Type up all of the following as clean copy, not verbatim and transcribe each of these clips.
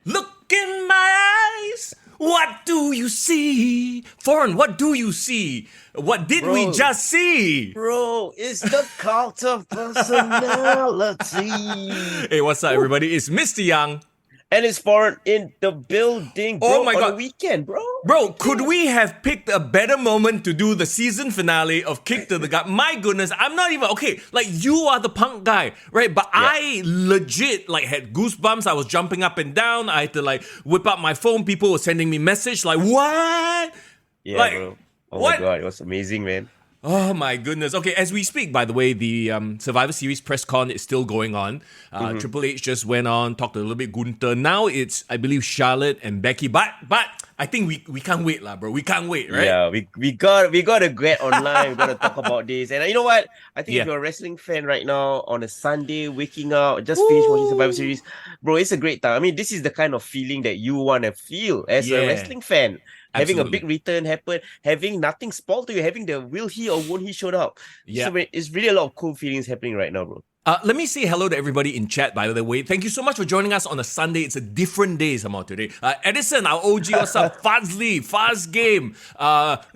Look in my eyes. What do you see? Foreign, what do you see? What did we just see? Bro, it's the cult of personality. Hey, what's up, everybody? It's Mr. Young. And it's Foreign in the building, bro. Oh my God. On the weekend, bro. Bro, could we have picked a better moment to do the season finale of Kick to the Gut? My goodness, I'm not even, okay, like you are the punk guy, right? But I legit like had goosebumps. I was jumping up and down. I had to like whip out my phone. People were sending me message like, what? Yeah, like, bro. Oh what? my God, it was amazing, man. Oh my goodness. Okay, as we speak, by the way, the Survivor Series press con is still going on. Triple H just went on, talked a little bit Gunther. Now it's, I believe, Charlotte and Becky. But I think we can't wait, lah, bro. We can't wait, right? Yeah, we got to get online. We got to talk about this. And you know what? I think if you're a wrestling fan right now on a Sunday, waking up, just finished watching Survivor Series, bro, it's a great time. I mean, this is the kind of feeling that you want to feel as a wrestling fan. Having a big return happen, having nothing spoiled to you, having the will he or won't he showed up. Yeah. So it's really a lot of cool feelings happening right now, bro. Let me say hello to everybody in chat, by the way. Thank you so much for joining us on a Sunday. It's a different day somehow today. Edison, our OG, what's up? Fazli, Faz Game,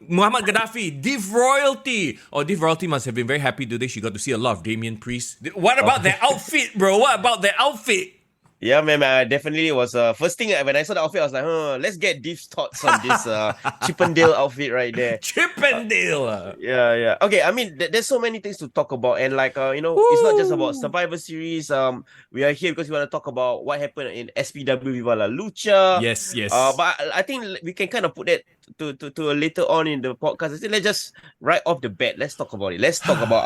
Muhammad Gaddafi, Div Royalty. Oh, Div Royalty must have been very happy today. She got to see a lot of Damien Priest. What about their outfit, bro? What about their outfit? Yeah, man, definitely was first thing when I saw the outfit, I was like, let's get Div's thoughts on this Chippendale outfit right there. Chippendale! Yeah. Okay, I mean, there's so many things to talk about. And like, it's not just about Survivor Series. We are here because we want to talk about what happened in SPW Viva La Lucha. Yes. But I think we can kind of put that to later on in the podcast. I think let's just right off the bat, let's talk about it. Let's talk about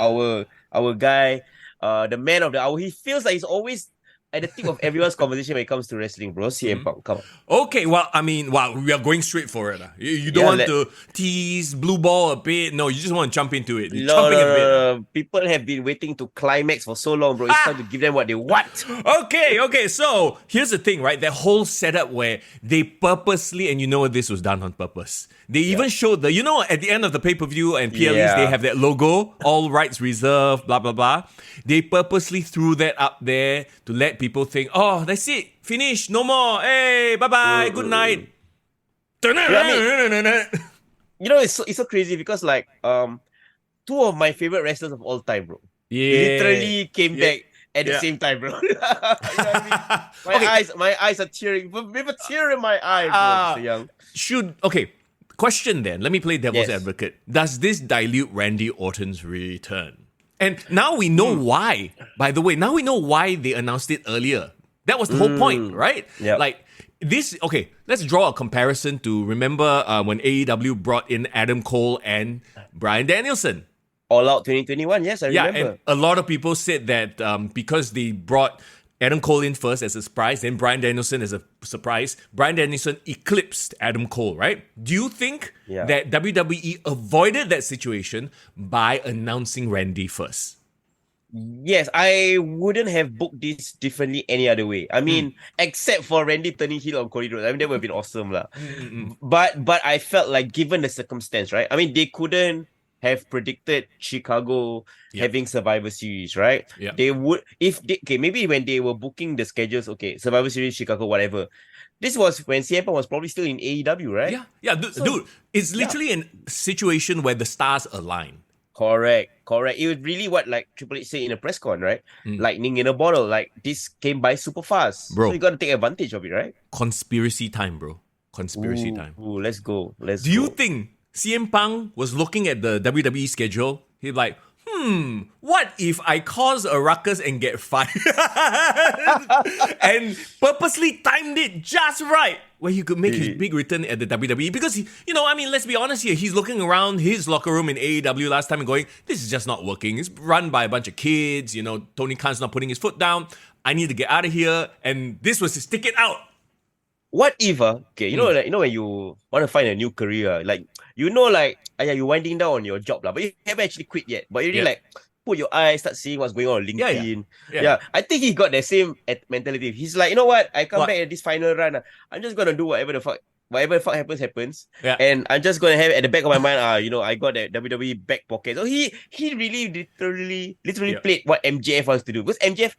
our guy, the man of the hour. He feels like he's always at the tip of everyone's conversation when it comes to wrestling, bro. CM Punk, come on. Okay, well, I mean, we are going straight for it. You don't want to tease blue ball a bit. No, you just want to jump into it. No. People have been waiting to climax for so long, bro. It's time to give them what they want. Okay. So here's the thing, right? That whole setup where they purposely, and you know this was done on purpose. They even showed at the end of the pay-per-view and PLEs, they have that logo, all rights reserved, blah, blah, blah. They purposely threw that up there to let people think, oh, that's it, finish, no more, hey, bye-bye, good night. It's so crazy because like, two of my favorite wrestlers of all time, bro. Literally came back at the same time, bro. You know what I mean? My eyes are tearing, with a tear in my eye, bro. So young. Question then, let me play devil's advocate. Does this dilute Randy Orton's return? And now we know why. By the way, now we know why they announced it earlier. That was the whole point, right? Yeah. Like this, let's draw a comparison to remember when AEW brought in Adam Cole and Bryan Danielson. All Out 2021, yes, I remember. Yeah, and a lot of people said that because they brought Adam Cole in first as a surprise, then Bryan Danielson as a surprise, Bryan Danielson eclipsed Adam Cole, right? Do you think that WWE avoided that situation by announcing Randy first? Yes, I wouldn't have booked this differently any other way. I mean, except for Randy turning heel on Cody Rhodes. I mean, that would have been awesome, lah. But I felt like given the circumstance, right? I mean, they couldn't have predicted Chicago having Survivor Series, right? Yeah. They would, maybe when they were booking the schedules, Survivor Series, Chicago, whatever. This was when CM Punk was probably still in AEW, right? Yeah, dude, it's literally a situation where the stars align. Correct. It was really what like Triple H said in a press con, right? Lightning in a bottle. Like this came by super fast. Bro. So you got to take advantage of it, right? Conspiracy time, bro. Conspiracy time. Ooh, let's go. Do you think CM Punk was looking at the WWE schedule? He's like, what if I cause a ruckus and get fired? And purposely timed it just right where he could make his big return at the WWE. Because, let's be honest here. He's looking around his locker room in AEW last time and going, this is just not working. It's run by a bunch of kids. Tony Khan's not putting his foot down. I need to get out of here. And this was his ticket out. What if, when you want to find a new career, like, you're winding down on your job, but you haven't actually quit yet. But you really put your eyes, start seeing what's going on LinkedIn. Yeah. I think he got the same mentality. He's like, you know what? I come back at this final run. I'm just going to do whatever the fuck happens. Yeah. And I'm just going to have at the back of my mind, I got that WWE back pocket. So he really literally played what MJF wants to do. Because MJF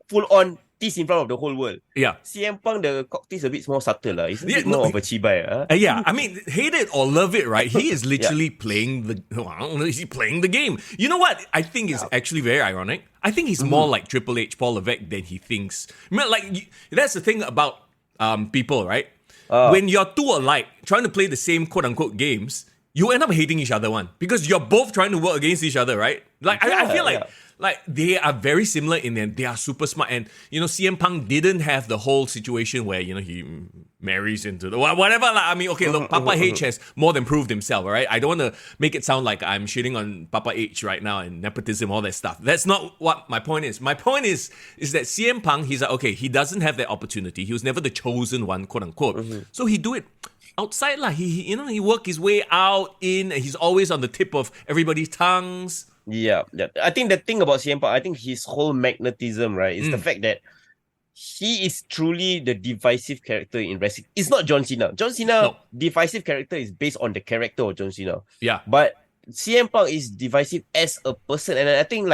full on tease in front of the whole world. Yeah. CM Punk, the cock tease a bit more subtle. It's a bit more of a chibai. Yeah, I mean, hate it or love it, right? He is literally playing the. I don't know, is he playing the game? You know what? I think is actually very ironic. I think he's more like Triple H, Paul Levesque than he thinks. I mean, like that's the thing about people, right? When you're two alike, trying to play the same quote unquote games, you end up hating each other because you're both trying to work against each other, right? Like I feel like they are very similar in that they are super smart. And, CM Punk didn't have the whole situation where, he marries into the whatever. I mean, okay, look, Papa H has more than proved himself, all right? I don't want to make it sound like I'm shitting on Papa H right now and nepotism, all that stuff. That's not what my point is. My point is that CM Punk, he's like, okay, he doesn't have that opportunity. He was never the chosen one, quote unquote. So he do it outside lah. He worked his way out in. He's always on the tip of everybody's tongues. Yeah. I think the thing about CM Punk, I think his whole magnetism, right, is the fact that he is truly the divisive character in wrestling. It's not John Cena. John Cena, divisive character is based on the character of John Cena. Yeah. But CM Punk is divisive as a person. And I think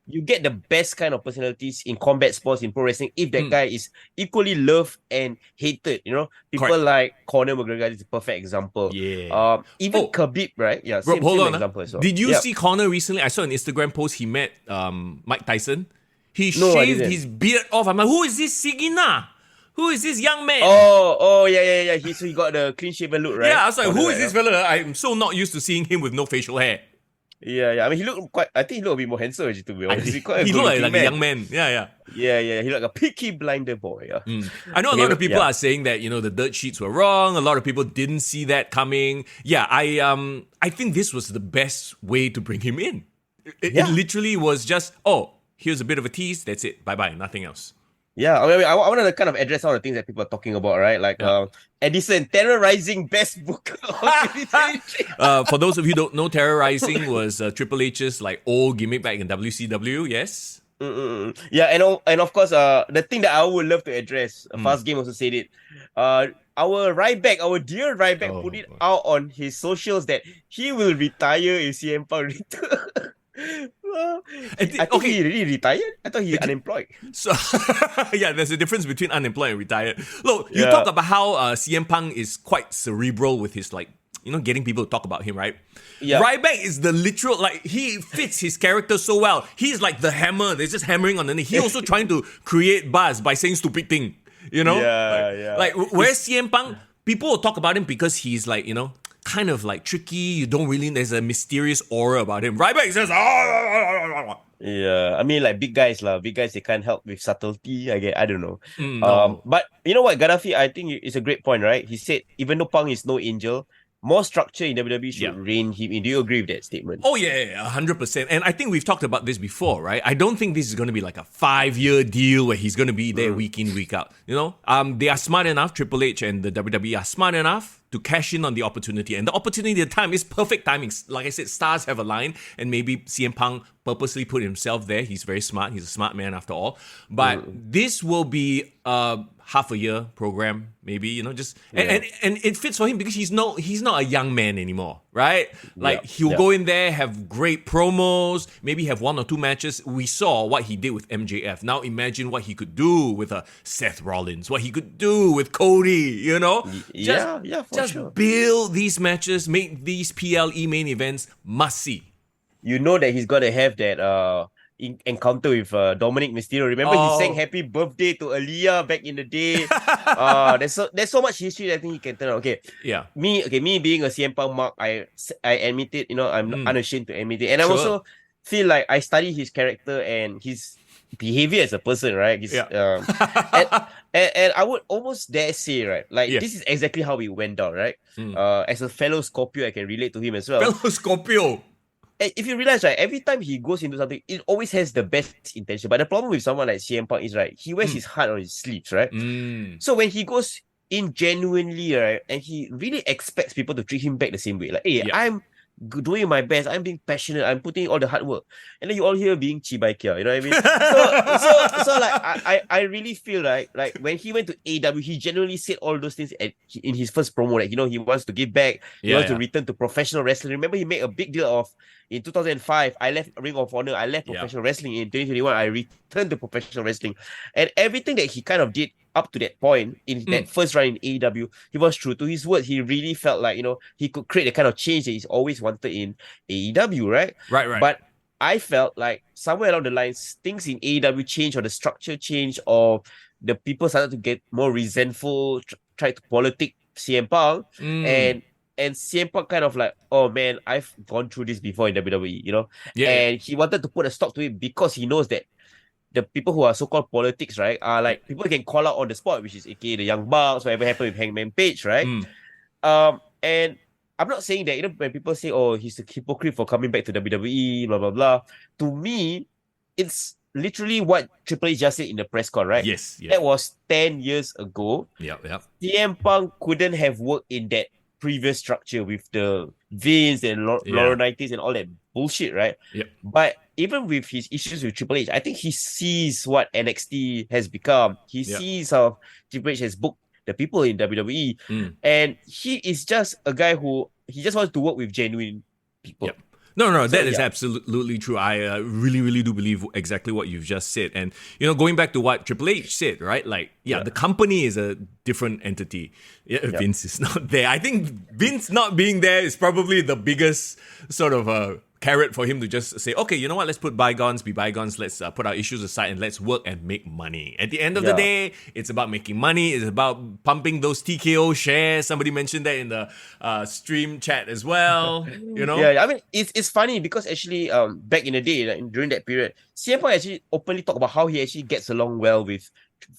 you get the best kind of personalities in combat sports, in pro wrestling, if that guy is equally loved and hated. People like Conor McGregor is a perfect example. Yeah. Even Khabib, right? Yeah. Bro, hold on. Example as well. Did you see Conor recently? I saw an Instagram post. He met Mike Tyson. He shaved his beard off. I'm like, who is this Sigina? Who is this young man? Oh, yeah. He got the clean shaven look, right? Yeah, I was like, who is this fella? I'm so not used to seeing him with no facial hair. Yeah. I mean, I think he looked a bit more handsome, to be honest. He looked like a young man. Yeah. Yeah. He looked like a Peaky Blinder boy. I know a lot of people are saying that, the dirt sheets were wrong. A lot of people didn't see that coming. Yeah, I think this was the best way to bring him in. It literally was just, here's a bit of a tease. That's it. Bye-bye. Nothing else. Yeah, I mean, I want to kind of address all the things that people are talking about, right? Like Edison, terrorizing best book of 2023. For those of you who don't know, terrorizing was Triple H's old gimmick back in WCW, yes? Yeah, and of course, the thing that I would love to address, Fast Game also said it, our dear Ryback put it out on his socials that he will retire if CM Punk returns. I think he really retired. I thought he's unemployed. So, there's a difference between unemployed and retired. Look, you talk about how CM Punk is quite cerebral with his getting people to talk about him, right? Yeah. Ryback is the literal, he fits his character so well. He's like the hammer. They're just hammering on the knee. He's also trying to create buzz by saying stupid thing, Yeah. Whereas CM Punk, people will talk about him because he's kind of tricky. You don't really, there's a mysterious aura about him. Ryback says, Yeah, I mean, big guys, they can't help with subtlety. I don't know. No. But you know what, Gaddafi, I think it's a great point, right? He said, even though Punk is no angel, more structure in WWE should rein him in. Do you agree with that statement? Oh, yeah, 100%. And I think we've talked about this before, right? I don't think this is going to be a 5-year deal where he's going to be there week in, week out. They are smart enough, Triple H and the WWE are smart enough to cash in on the opportunity. And the opportunity at the time is perfect timing. Like I said, stars have aligned, and maybe CM Punk purposely put himself there. He's very smart. He's a smart man after all. But this will be half a year program, maybe, and it fits for him because he's not a young man anymore, right? He'll go in there, have great promos, maybe have 1 or 2 matches. We saw what he did with MJF. Now imagine what he could do with Seth Rollins, what he could do with Cody, Just build these matches, make these PLE main events must see. You know that he's got to have that encounter with Dominic Mysterio. Remember, he sang "Happy Birthday" to Aaliyah back in the day. There's so much history that I think he can turn out. Okay, yeah. Me being a CM Punk mark, I admit it. I'm unashamed to admit it, and I also feel like I study his character and his behavior as a person, right? And I would almost dare say, right, this is exactly how it went down, right? As a fellow Scorpio, I can relate to him as well. Fellow Scorpio. If you realize, right, every time he goes into something, it always has the best intention. But the problem with someone like CM Punk is, right, he wears his heart on his sleeves, right? So when he goes in genuinely, right, and he really expects people to treat him back the same way, I'm doing my best. I'm being passionate. I'm putting all the hard work. And then you all here being chibaikia. You know what I mean? So like I really feel like when he went to AEW, he genuinely said all those things in his first promo. Like, he wants to give back. He wants to return to professional wrestling. Remember, he made a big deal of in 2005. I left Ring of Honor. I left professional wrestling. In 2021, I returned to professional wrestling. And everything that he kind of did up to that point in that first run in AEW, he was true to his word. He really felt like, he could create the kind of change that he's always wanted in AEW, right? Right. But I felt like somewhere along the lines, things in AEW changed, or the structure changed, or the people started to get more resentful, try to politic CM Punk, and CM Punk kind of like, oh man, I've gone through this before in WWE, and he wanted to put a stop to it because he knows that the people who are so-called politics, right, are like people can call out on the spot, which is aka the Young Bucks, whatever happened with Hangman Page, right? And I'm not saying that, when people say, oh, he's a hypocrite for coming back to WWE, blah, blah, blah. To me, it's literally what Triple H just said in the press con, right? Yes. That was 10 years ago. Yeah. CM Punk couldn't have worked in that previous structure with the Vince and Laurinaitis and all that bullshit, right? Yep. But even with his issues with Triple H, I think he sees what NXT has become. He sees how Triple H has booked the people in WWE. And he is just a guy who, he just wants to work with genuine people. Yep. No, that is absolutely true. I really, really do believe exactly what you've just said. And, going back to what Triple H said, right? Like, the company is a different entity. Vince is not there. I think Vince not being there is probably the biggest sort of carrot for him to just say, okay, you know what, let's put bygones be bygones, let's put our issues aside and let's work and make money. At the end of the day, it's about making money, it's about pumping those TKO shares. Somebody mentioned that in the stream chat as well, Yeah, I mean, it's funny because actually back in the day, like, during that period, CM Punk actually openly talked about how he actually gets along well with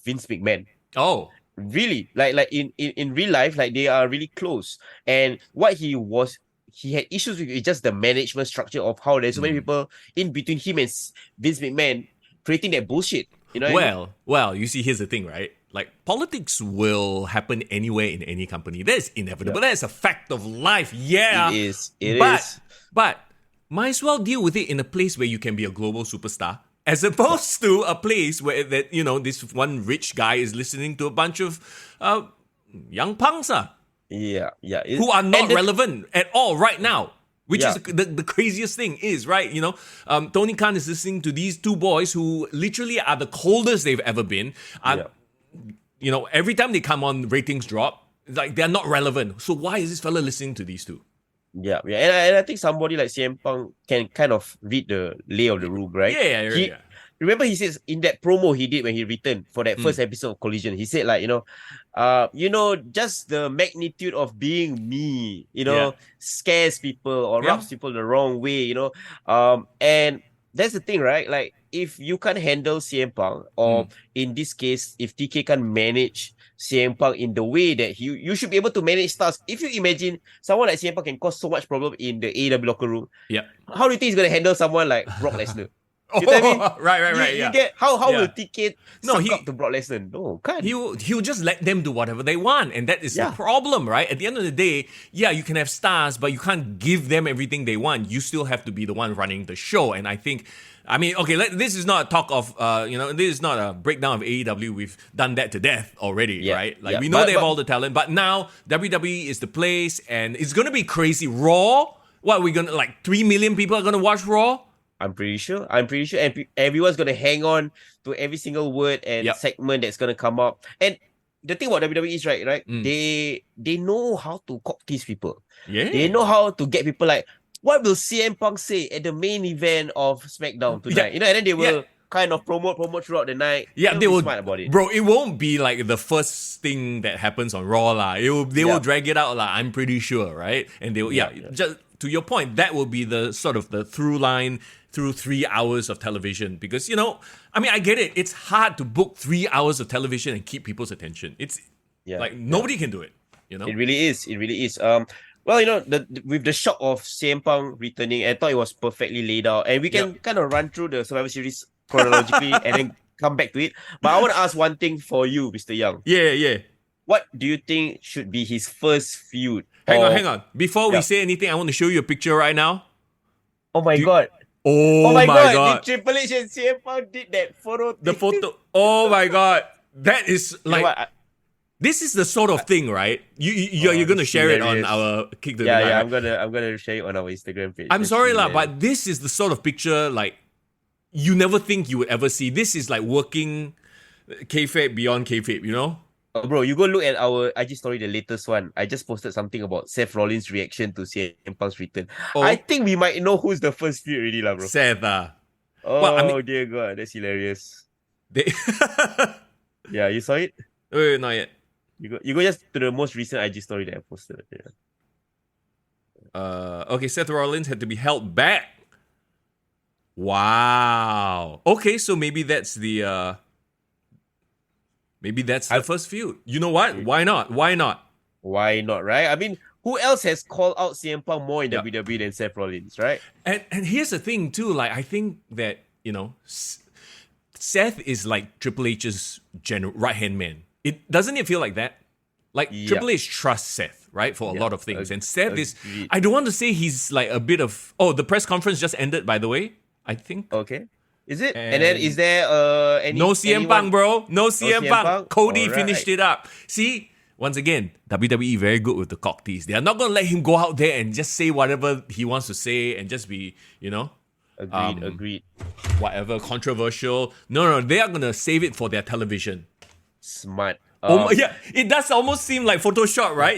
Vince McMahon. Oh. Really? Like in real life, like they are really close. And what he had issues with just the management structure of how there's so many people in between him and Vince McMahon creating that bullshit. Well, you see, here's the thing, right? Like, politics will happen anywhere in any company. That's inevitable. That's a fact of life. Yeah. It is. But might as well deal with it in a place where you can be a global superstar, as opposed to a place where this one rich guy is listening to a bunch of young punks. Who are not relevant at all right now. Which is the craziest thing is, right? Tony Khan is listening to these two boys who literally are the coldest they've ever been. Every time they come on, ratings drop. Like, they're not relevant. So why is this fella listening to these two? Yeah. And I think somebody like CM Punk can kind of read the lay of the room, right? Yeah. Remember, he says in that promo he did when he returned for that first episode of Collision, he said, like, just the magnitude of being me, scares people or rubs people the wrong way, and that's the thing, right? Like, if you can't handle CM Punk, or in this case, if TK can't manage CM Punk in the way that you should be able to manage stars. If you imagine someone like CM Punk can cause so much problem in the AEW locker room, how do you think he's going to handle someone like Brock Lesnar? You know what I mean? Right. You get how will TK suck up to Brock Lesnar? No, can't. He'll just let them do whatever they want, and that is the problem, right? At the end of the day, you can have stars, but you can't give them everything they want. You still have to be the one running the show, and I think. This is not a talk of, this is not a breakdown of AEW. We've done that to death already, right? Like, we know they have all the talent, but now WWE is the place, and it's going to be crazy. Raw? What, we're going to, 3 million people are going to watch Raw? I'm pretty sure. And everyone's going to hang on to every single word and segment that's going to come up. And the thing about WWE is, right? They know how to cock these people. Yeah. They know how to get people like, what will CM Punk say at the main event of SmackDown tonight? And then they will kind of promote throughout the night. They will. Smart about it. Bro, it won't be like the first thing that happens on Raw lah. They will drag it out lah. I'm pretty sure, right? And they will. Just to your point, that will be the sort of the through line through 3 hours of television, because I get it. It's hard to book 3 hours of television and keep people's attention. It's nobody can do it. It really is. Well, with the shock of CM Punk returning, I thought it was perfectly laid out. And we can kind of run through the Survivor Series chronologically and then come back to it. But I want to ask one thing for you, Mr. Young. Yeah. What do you think should be his first feud Hang on. Before we say anything, I want to show you a picture right now. Oh my god. Oh my god. The Triple H and CM Punk did that photo thing. The photo. Oh my god. That is like... You know what? This is the sort of thing, right? You're gonna share it on our Kick the Night. Yeah, right? I'm gonna share it on our Instagram page. I'm sorry lah, but this is the sort of picture like you never think you would ever see. This is like working kayfabe beyond kayfabe, you know? Bro, you go look at our IG story, the latest one. I just posted something about Seth Rollins' reaction to CM Punk's return. Oh. I think we might know who's the first feud already lah, bro. Seth, Oh, well, I mean, dear God, that's hilarious. they Yeah, you saw it? Wait, not yet. You go just to the most recent IG story that I posted. Yeah. Okay, Seth Rollins had to be held back. Wow. Okay, so maybe that's the first feud. You know what? Why not? Why not, right? I mean, who else has called out CM Punk more in WWE than Seth Rollins, right? And here's the thing too, like I think that, you know, Seth is like Triple H's right-hand man. Doesn't it feel like that? Like Triple H trusts Seth, right, for a lot of things. And Seth is, I don't want to say he's like a bit of, the press conference just ended, by the way, I think. Okay. Is it? And then is there any... No CM Punk, bro. No CM Punk. Punk? Cody finished it up. See, once again, WWE very good with the cock tease. They are not going to let him go out there and just say whatever he wants to say and just be, you know... Agreed. Whatever, controversial. No, they are going to save it for their television. Smart. Yeah, it does almost seem like Photoshop, right?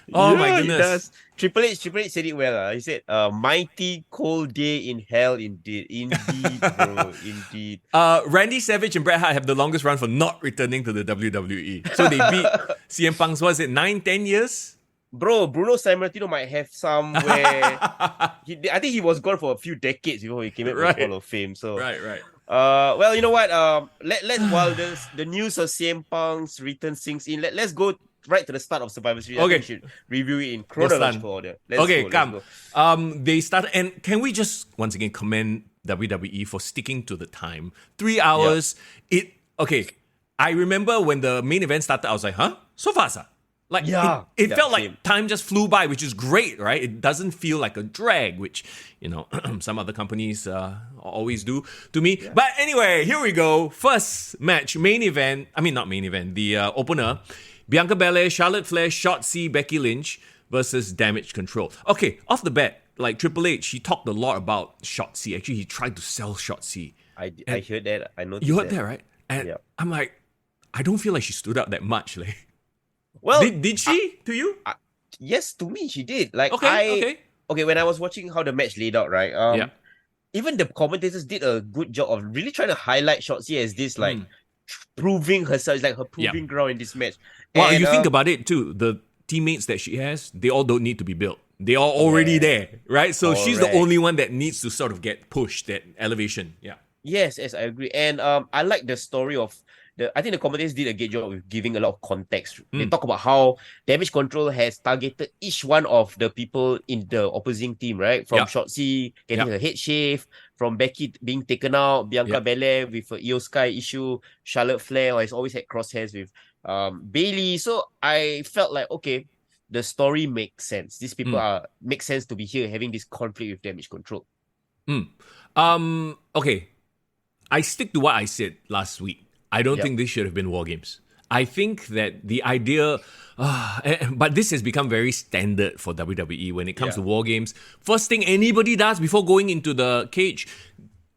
My goodness. It does. Triple H said it well. He said, mighty cold day in hell indeed. Indeed, bro. Indeed. Randy Savage and Bret Hart have the longest run for not returning to the WWE. So they beat CM Punk's, 9-10 years? Bro, Bruno Sammartino might have somewhere. I think he was gone for a few decades before he came up with Hall of Fame. So Right. Well, you know what? Let's while the news of CM Punk's return sinks in, let's go right to the start of Survivor Series. Okay. I think we should review it in chronological order. Let's go. They started, and can we just once again commend WWE for sticking to the time? 3 hours. I remember when the main event started, I was like, huh? So fast, Like, it felt like time just flew by, which is great, right? It doesn't feel like a drag, which, you know, some other companies always do to me. Yeah. But anyway, here we go. First match, the opener. Bianca Belair, Charlotte Flair, Shotzi, Becky Lynch versus Damage Control. Okay, off the bat, like Triple H, he talked a lot about Shotzi. Actually, he tried to sell Shotzi. I heard that. I noticed You heard that, right? And I'm like, I don't feel like she stood out that much, like. Well, did she to you? Yes, to me she did. Like okay. When I was watching how the match laid out, right? Even the commentators did a good job of really trying to highlight Shotzi as this like proving herself, like her proving ground in this match. Well, you think about it too. The teammates that she has, they all don't need to be built. They are already there, right? So she's the only one that needs to sort of get pushed, that elevation. Yeah. Yes, I agree. And I like the story of I think the commentators did a great job with giving a lot of context. They talk about how Damage Control has targeted each one of the people in the opposing team, right? From Shotzi getting her head shaved, from Becky being taken out, Bianca Belair with a Io Sky issue, Charlotte Flair has always had crosshairs with Bayley. So I felt like, okay, the story makes sense. These people make sense to be here having this conflict with Damage Control. Okay. I stick to what I said last week. I don't think this should have been War Games. I think that the idea, but this has become very standard for WWE when it comes to War Games. First thing anybody does before going into the cage,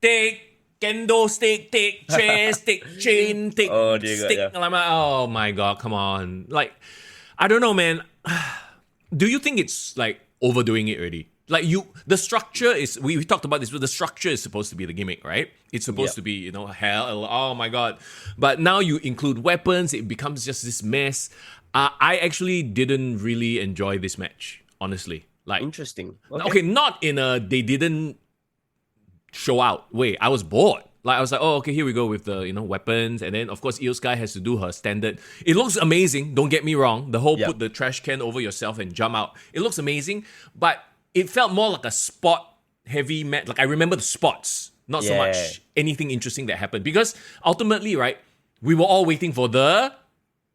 take kendo stick, take chair, stick chain, take stick. God, oh my God, come on. Like, I don't know, man. Do you think it's like overdoing it already? Like the structure is, we talked about this, but the structure is supposed to be the gimmick, right? It's supposed to be, hell, oh my God. But now you include weapons, it becomes just this mess. I actually didn't really enjoy this match, honestly. Like, interesting. Okay, not in a, they didn't show out way. I was bored. Like, I was like, oh, okay, here we go with the, weapons. And then, of course, Io Sky has to do her standard. It looks amazing, don't get me wrong. The whole put the trash can over yourself and jump out. It looks amazing, but it felt more like a spot-heavy match. Like, I remember the spots, not so much anything interesting that happened. Because ultimately, right, we were all waiting for the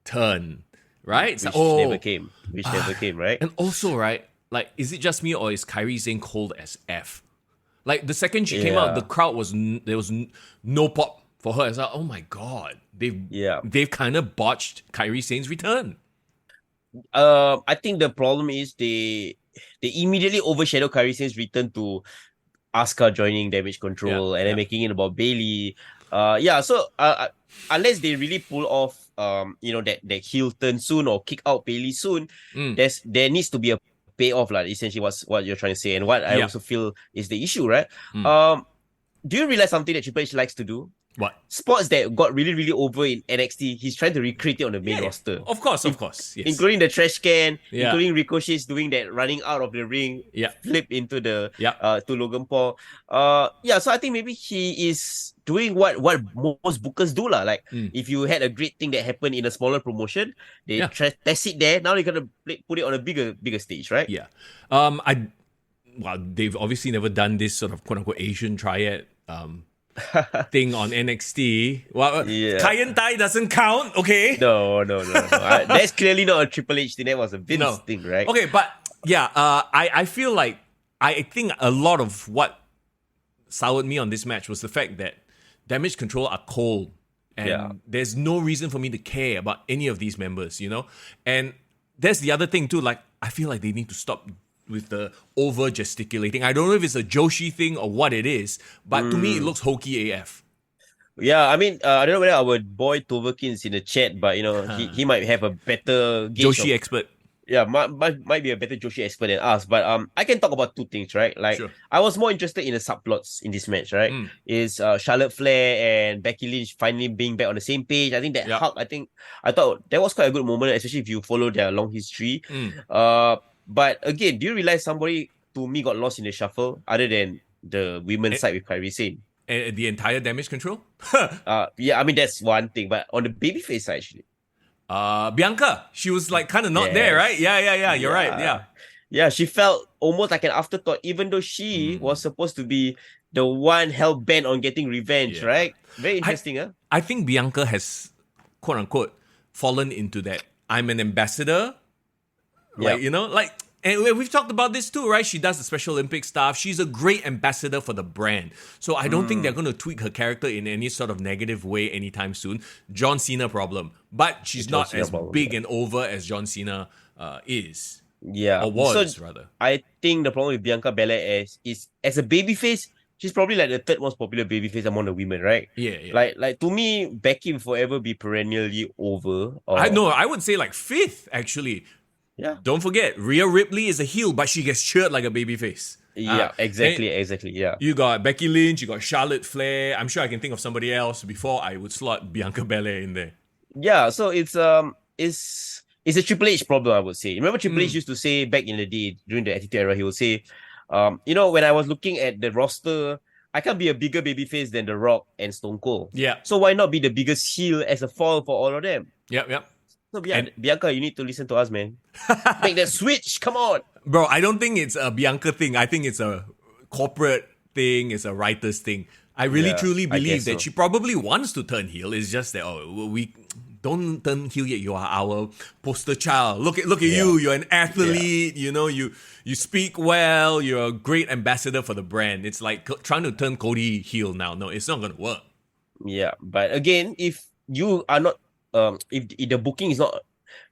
turn. right? Which So, never came. Which never came, right? And also, right, like, is it just me or is Kyrie Sane cold as F? Like, the second she came out, the crowd there was no pop for her. It's like, oh my god, they've kind of botched Kyrie Sane's return. I think the problem is they immediately overshadow Kyrie Sane's return to Asuka joining Damage Control and then making it about Bailey. So unless they really pull off that heel turn soon or kick out Bailey soon, there needs to be a payoff, like essentially what you're trying to say, and what I also feel is the issue, right? Do you realize something that Triple H likes to do? What? Spots that got really, really over in NXT, he's trying to recreate it on the main roster. Of course, yes. Including the trash can, including Ricochet's doing that running out of the ring, flip into the to Logan Paul. So I think maybe he is doing what most bookers do lah. Like if you had a great thing that happened in a smaller promotion, they test it there. Now they're gonna put it on a bigger stage, right? Yeah. They've obviously never done this sort of quote unquote Asian triad thing on NXT. Well, Kai and Tai doesn't count, okay? No. That's clearly not a Triple H thing. That was a Vince thing, right? Okay, but I feel like I think a lot of what soured me on this match was the fact that Damage Control are cold, and there's no reason for me to care about any of these members, you know? And that's the other thing too, like, I feel like they need to stop with the over gesticulating. I don't know if it's a Joshi thing or what it is, but to me it looks hokey AF. Yeah, I mean, I don't know whether our boy Toverkin's in the chat, but he might have a better gauge Joshi expert. Yeah, might be a better Joshi expert than us. But I can talk about two things, right? Like, I was more interested in the subplots in this match, right? Is Charlotte Flair and Becky Lynch finally being back on the same page. I think that hug, I thought that was quite a good moment, especially if you follow their long history. But again, do you realize somebody to me got lost in the shuffle other than the women's side with Kyrie Sane? And the entire Damage Control? I mean, that's one thing. But on the babyface side, actually. Bianca, she was like kind of not there, right? Yeah. You're right. Yeah, she felt almost like an afterthought, even though she was supposed to be the one hell bent on getting revenge, right? Very interesting, huh? I think Bianca has, quote unquote, fallen into that. I'm an ambassador. Like, and we've talked about this too, right? She does the Special Olympics stuff. She's a great ambassador for the brand. So I don't think they're going to tweak her character in any sort of negative way anytime soon. John Cena problem. But she's not as big and over as John Cena is. Yeah. Or was, rather. I think the problem with Bianca Belair is as a babyface, she's probably like the third most popular babyface among the women, right? Yeah. Like to me, Becky will forever be perennially over. I would say like fifth, actually. Yeah. Don't forget, Rhea Ripley is a heel, but she gets cheered like a babyface. Yeah, exactly. Yeah. You got Becky Lynch, you got Charlotte Flair. I'm sure I can think of somebody else before I would slot Bianca Belair in there. Yeah, so it's a Triple H problem, I would say. Remember Triple H used to say back in the day, during the Attitude Era, he would say, when I was looking at the roster, I can't be a bigger babyface than The Rock and Stone Cold. Yeah. So why not be the biggest heel as a fall for all of them? Yep. So Bianca, you need to listen to us, man. Make that switch. Come on. Bro, I don't think it's a Bianca thing. I think it's a corporate thing. It's a writer's thing. I really truly believe that she probably wants to turn heel. It's just that, we don't turn heel yet. You are our poster child. Look at you. You're an athlete. Yeah. You speak well. You're a great ambassador for the brand. It's like trying to turn Cody heel now. No, it's not going to work. Yeah, but again, if you are not if the booking is not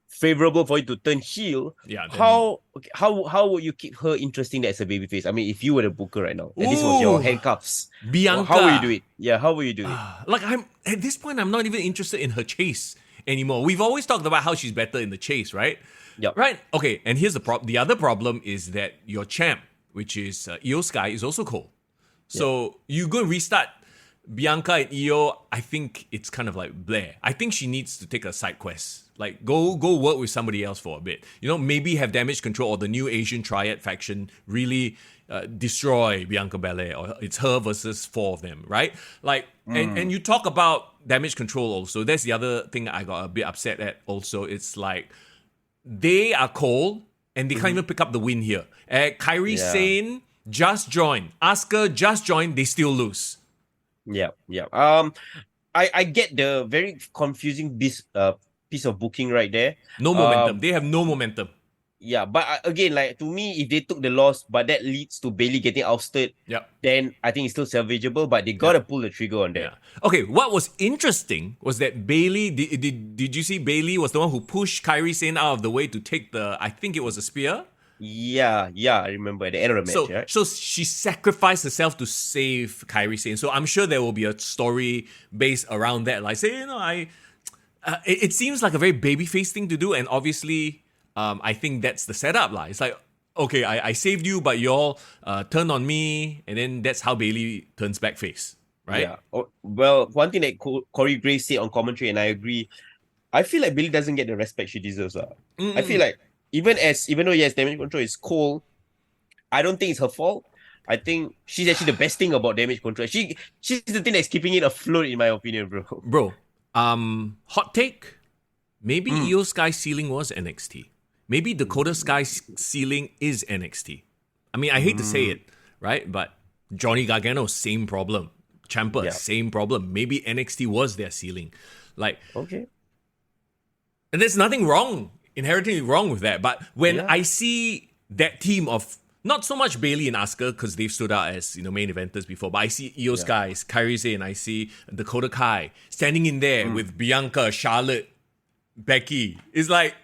favorable for you to turn heel, how would you keep her interesting as a babyface? I mean, if you were the booker right now, and this was your handcuffs, Bianca, how will you do it? Yeah, how will you do it? Like, I'm at this point, I'm not even interested in her chase anymore. We've always talked about how she's better in the chase, right? Yeah. Right. Okay. And here's the problem. The other problem is that your champ, which is Io Sky, is also cold. So you go and restart Bianca and Io. I think it's kind of like Blair. I think she needs to take a side quest. Like, go work with somebody else for a bit. Maybe have Damage Control or the new Asian Triad faction really destroy Bianca Belair, or it's her versus four of them, right? Like, and you talk about Damage Control also. That's the other thing I got a bit upset at also. It's like, they are cold and they can't even pick up the win here. Kyrie Sane just joined. Asuka just joined. They still lose. Yeah. I get the very confusing piece of booking right there. No momentum. They have no momentum. Yeah, but again, like to me, if they took the loss, but that leads to Bailey getting ousted, then I think it's still salvageable. But they gotta pull the trigger on that. Yeah. Okay, what was interesting was that Bailey, did you see Bailey was the one who pushed Kairi Sane out of the way to take I think it was a spear? Yeah, I remember at the end of the match, right? So she sacrificed herself to save Kairi Sane. So I'm sure there will be a story based around that. Like, say, it seems like a very babyface thing to do, and obviously, I think that's the setup. It's like, okay, I saved you, but you all turned on me, and then that's how Bailey turns back face, right? Yeah. Well, one thing that Corey Graves said on commentary, and I agree, I feel like Bailey doesn't get the respect she deserves. I feel like even though yes, damage control is cold, I don't think it's her fault. I think she's actually the best thing about damage control. She's the thing that's keeping it afloat, in my opinion, bro. Bro, hot take. Maybe Io Sky's ceiling was NXT. Maybe Dakota Sky's ceiling is NXT. I mean, I hate to say it, right? But Johnny Gargano, same problem. Ciampa, same problem. Maybe NXT was their ceiling. Okay. And there's nothing inherently wrong with that. But when I see that team of not so much Bailey and Asuka, because they've stood out as main eventers before, but I see Io Sky, Kairi Sane, I see Dakota Kai standing in there with Bianca, Charlotte, Becky. It's like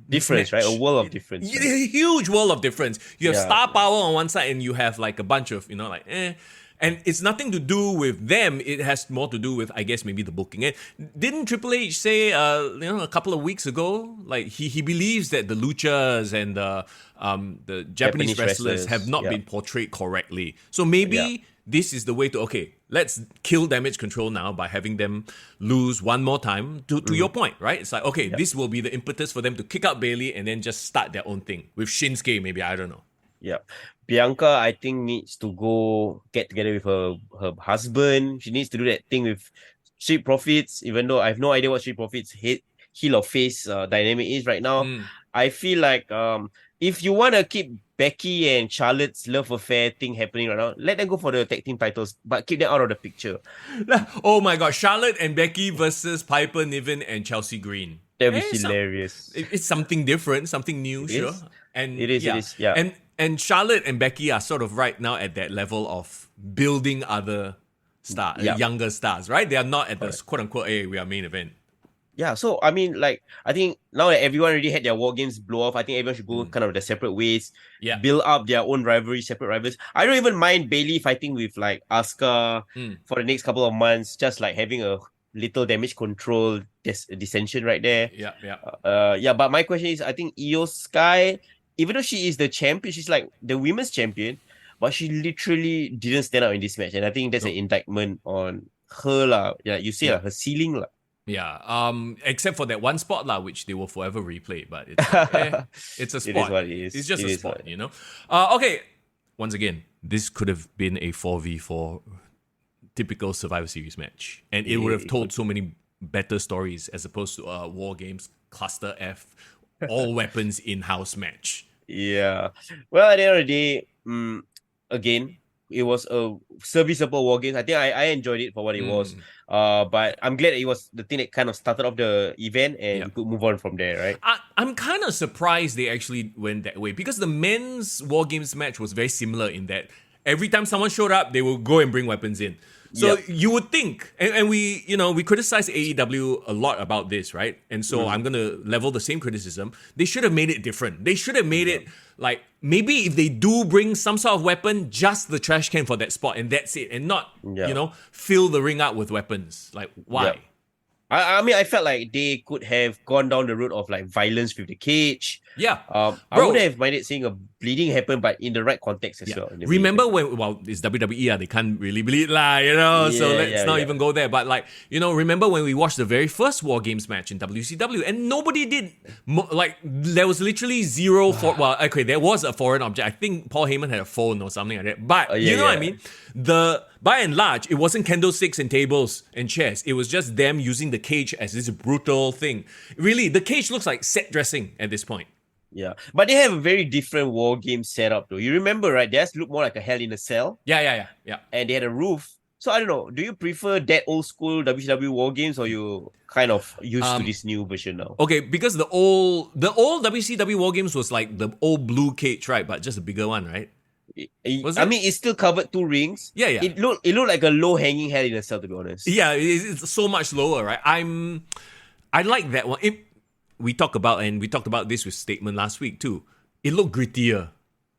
difference, right? A world of difference. Right? A huge world of difference. You have star power on one side, and you have like a bunch of And it's nothing to do with them. It has more to do with, I guess, maybe the booking. And didn't Triple H say, a couple of weeks ago, like he believes that the luchas and the Japanese wrestlers have not been portrayed correctly. So maybe this is the way to, let's kill damage control now by having them lose one more time. To your point, right? It's like, this will be the impetus for them to kick out Bailey and then just start their own thing with Shinsuke. Maybe, I don't know. Yeah. Bianca, I think, needs to go get together with her husband. She needs to do that thing with Street Profits, even though I have no idea what Street Profits heel or face dynamic is right now. I feel like if you want to keep Becky and Charlotte's love affair thing happening right now, let them go for the tag team titles, but keep them out of the picture. Oh my god, Charlotte and Becky versus Piper Niven and Chelsea Green. That would be hilarious. It's something different, something new, sure. And it is, yeah. And Charlotte and Becky are sort of right now at that level of building other stars, younger stars, right? They are not at the quote unquote, hey, we are main event. Yeah, so I mean, I think now that everyone already had their war games blow off, I think everyone should go kind of their separate ways, build up their own rivalry, separate rivals. I don't even mind Bailey fighting with Asuka for the next couple of months, just like having a little damage control dissension right there. But my question is, I think Io Sky, even though she is the champion, she's like the women's champion, but she literally didn't stand out in this match, and I think that's an indictment on her lah. Yeah, you say her ceiling lah. Yeah, except for that one spot which they will forever replay, but it's it's a spot. It is what it is. It's just a spot, Okay, once again, this could have been a 4v4 typical Survivor Series match, and it would have told so many better stories as opposed to a War Games Cluster F all weapons in-house match. Yeah. Well, at the end of the day, again, it was a serviceable War Games. I think I enjoyed it for what it was. But I'm glad it was the thing that kind of started off the event and we could move on from there, right? I'm kind of surprised they actually went that way, because the men's War Games match was very similar in that every time someone showed up, they will go and bring weapons in. So you would think, and we criticize AEW a lot about this, right? And so I'm going to level the same criticism. They should have made it different. They should have made it like, maybe if they do bring some sort of weapon, just the trash can for that spot, and that's it. And not, fill the ring out with weapons. Like, why? Yeah. I mean, I felt like they could have gone down the road of like violence with the cage. Yeah. I would have minded seeing a bleeding happen, but in the right context as well. Remember when, it's WWE, they can't really bleed lah, so let's not even go there. But like, remember when we watched the very first War Games match in WCW and nobody did, there was literally zero, there was a foreign object. I think Paul Heyman had a phone or something like that. But what I mean? By and large, it wasn't candlesticks and tables and chairs. It was just them using the cage as this brutal thing. Really, the cage looks like set dressing at this point. Yeah, but they have a very different War Game setup though. You remember, right? Theirs looked more like a Hell in a Cell. Yeah. And they had a roof. So I don't know. Do you prefer that old school WCW War Games, or you kind of used to this new version now? Okay, because the old WCW War Games was like the old blue cage, right? But just a bigger one, right? Was I it? mean, it still covered 2 rings. Yeah, yeah. It looked like a low hanging head in itself, to be honest. Yeah, it's so much lower, right? I like that one. We talked about this with Statement last week too. It looked grittier.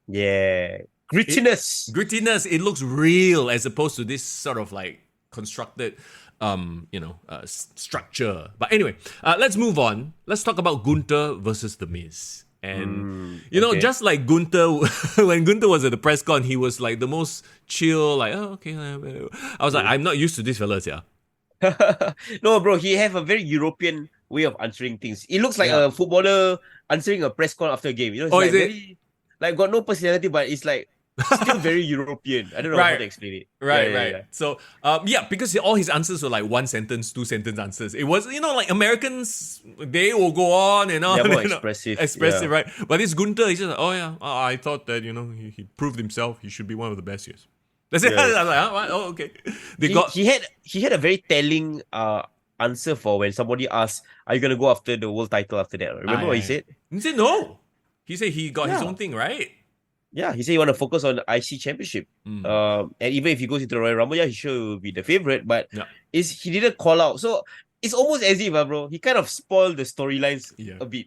Yeah, grittiness. Grittiness. It looks real as opposed to this sort of like constructed, structure. But anyway, let's move on. Let's talk about Gunther versus The Miz. And just like Gunther, when Gunther was at the press con, he was like the most chill, like, oh, okay. I was like, I'm not used to this fellas, yeah. No, bro, he have a very European way of answering things. It looks like a footballer answering a press con after a game. It's like very, like, got no personality, but it's like still very European. I don't know how to explain it. Right. Yeah. So, because all his answers were like 1 sentence, 2 sentence answers. It was, like Americans, they will go on and on. They're more expressive. Right? But this Gunther, he's just like, oh yeah, I thought that, he proved himself. He should be one of the best, yes. That's it. I was like, oh, okay. He had a very telling answer for when somebody asked, are you going to go after the world title after that? Remember what he said? He said no. He said he got his own thing, right? Yeah, he said he want to focus on the IC championship. And even if he goes into the Royal Rumble, he sure will be the favorite, but he didn't call out. So it's almost as if, bro, he kind of spoiled the storylines a bit.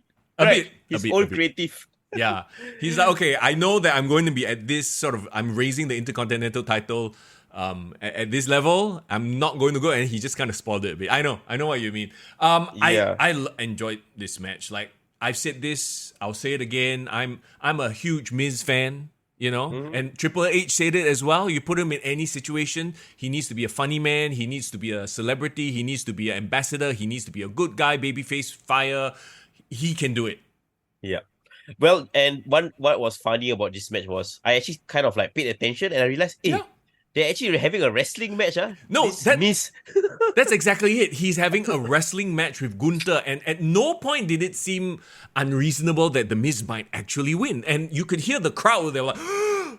His own creative. Yeah. He's like, okay, I know that I'm going to be at this sort of, I'm raising the Intercontinental title at this level. I'm not going to go, and he just kind of spoiled it a bit. I know what you mean. I enjoyed this match. Like, I've said this, I'll say it again. I'm a huge Miz fan, and Triple H said it as well. You put him in any situation, he needs to be a funny man, he needs to be a celebrity, he needs to be an ambassador, he needs to be a good guy, babyface, fire. He can do it. Yeah. Well, and what was funny about this match was I actually kind of like paid attention and I realized, they're actually having a wrestling match. No, Miz. That's exactly it. He's having a wrestling match with Gunther, and at no point did it seem unreasonable that the Miz might actually win. And you could hear the crowd. They were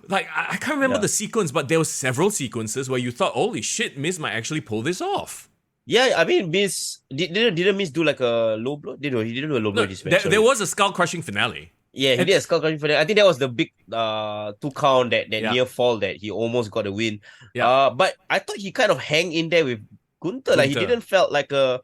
like, I can't remember the sequence, but there were several sequences where you thought, holy shit, Miz might actually pull this off. Yeah, I mean, Miz didn't Miz do like a low blow? He didn't do a low blow this match. There was a skull crushing finale. Yeah, he did a skull crushing finale. I think that was the big 2 count that near fall that he almost got a win. Yeah. But I thought he kind of hang in there with Gunther. Like, he didn't felt like a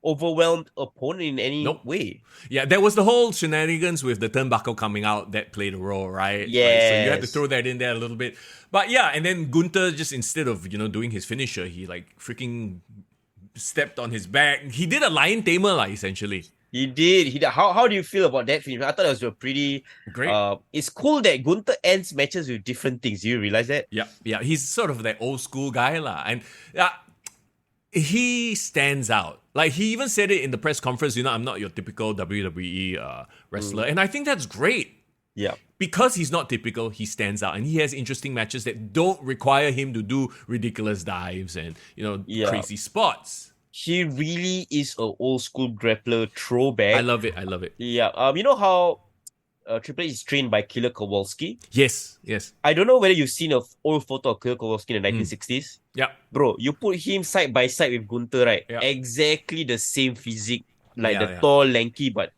overwhelmed opponent in any way. Yeah, there was the whole shenanigans with the turnbuckle coming out that played a role, right? Yeah. Like, so you had to throw that in there a little bit. But yeah, and then Gunther just, instead of doing his finisher, he like freaking stepped on his back. He did a lion tamer, essentially. He did. How do you feel about that finish? I thought it was a pretty great. It's cool that Gunther ends matches with different things. Do you realize that? Yeah. He's sort of that old school guy, and he stands out. Like, he even said it in the press conference. I'm not your typical WWE wrestler, and I think that's great. Yeah. Because he's not typical, he stands out, and he has interesting matches that don't require him to do ridiculous dives and crazy spots. He really is an old school grappler throwback. I love it. Yeah. You know how Triple H is trained by Killer Kowalski? Yes. I don't know whether you've seen an old photo of Killer Kowalski in the 1960s. Yeah. Bro, you put him side by side with Gunther, right? Yeah. Exactly the same physique. Like the tall, lanky, but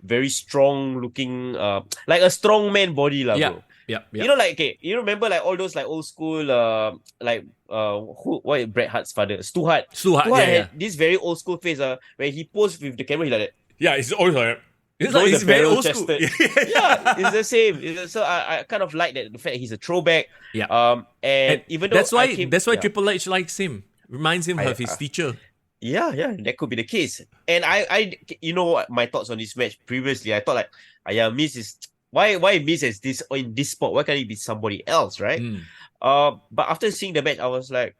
very strong looking, like a strong man body, bro. Yeah. You remember like all those like old school, Bret Hart's father? Stu Hart. Had this very old school face, where he posed with the camera, he like that. Yeah, it's always like that. It's very old school. Yeah, it's the same. So I kind of like that, the fact that he's a throwback. Yeah. And even though that's why Triple H likes him. Reminds him of his teacher. Yeah, that could be the case. And I you know what my thoughts on this match previously, I thought like, Miz is why Miz is this in this spot? Why can't he be somebody else, right? But after seeing the match, I was like,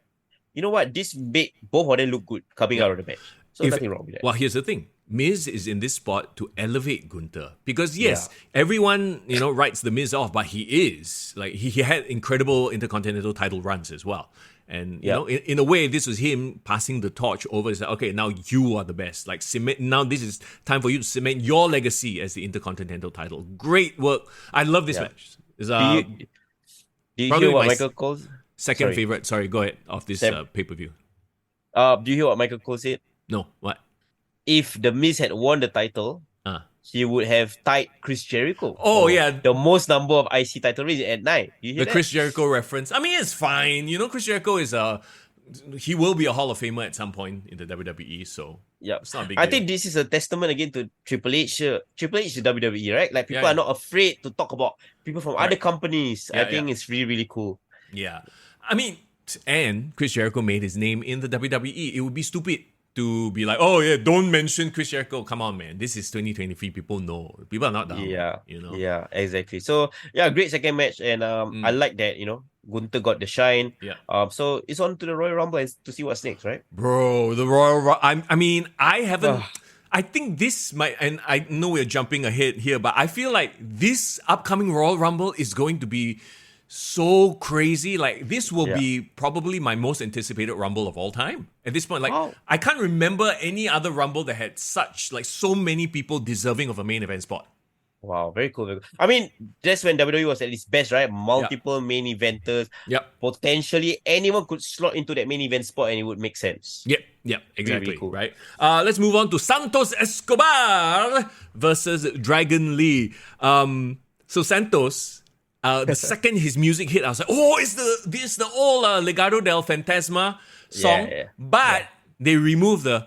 you know what? This made both of them look good coming out of the match. So nothing wrong with that. Well, here's the thing. Miz is in this spot to elevate Gunther. Because yes, everyone, writes the Miz off, but he is. Like, he had incredible Intercontinental title runs as well. And, in a way, this was him passing the torch over. It's like, okay, now you are the best. Like, now this is time for you to cement your legacy as the Intercontinental title. Great work. I love this match. Do you hear what Michael calls? second Sorry. favorite. Sorry, go ahead. Of this pay-per-view. Do you hear what Michael Cole said? No, what? If The Miz had won the title, he would have tied Chris Jericho. Oh, yeah. The most number of IC title reigns at 9. You hear The that? Chris Jericho reference. I mean, it's fine. You know, Chris Jericho is he will be a Hall of Famer at some point in the WWE, so it's not a big deal. I think this is a testament again to Triple H. Triple H is WWE, right? Like people are not afraid to talk about people from other companies. I think it's really, really cool. Yeah. I mean, and Chris Jericho made his name in the WWE. It would be stupid to be like, oh yeah, don't mention Chris Jericho. Come on, man. This is 2023. People know. People are not dumb. Yeah. You know? Yeah, exactly. So great second match. And I like that, Gunther got the shine. Yeah. So it's on to the Royal Rumble to see what's next, right? Bro, the Royal Rumble. I mean, I haven't. I think this might, and I know we're jumping ahead here, but I feel like this upcoming Royal Rumble is going to be so crazy. Like, this will be probably my most anticipated Rumble of all time at this point. Like, I can't remember any other Rumble that had so many people deserving of a main event spot. Wow, very cool. Very cool. I mean, that's when WWE was at its best, right? Multiple main eventers. Yep. Potentially anyone could slot into that main event spot and it would make sense. Yep, exactly. Really cool. Right. Let's move on to Santos Escobar versus Dragon Lee. So Santos, the second his music hit, I was like, oh, this is the old Legado del Fantasma song. Yeah. But they removed the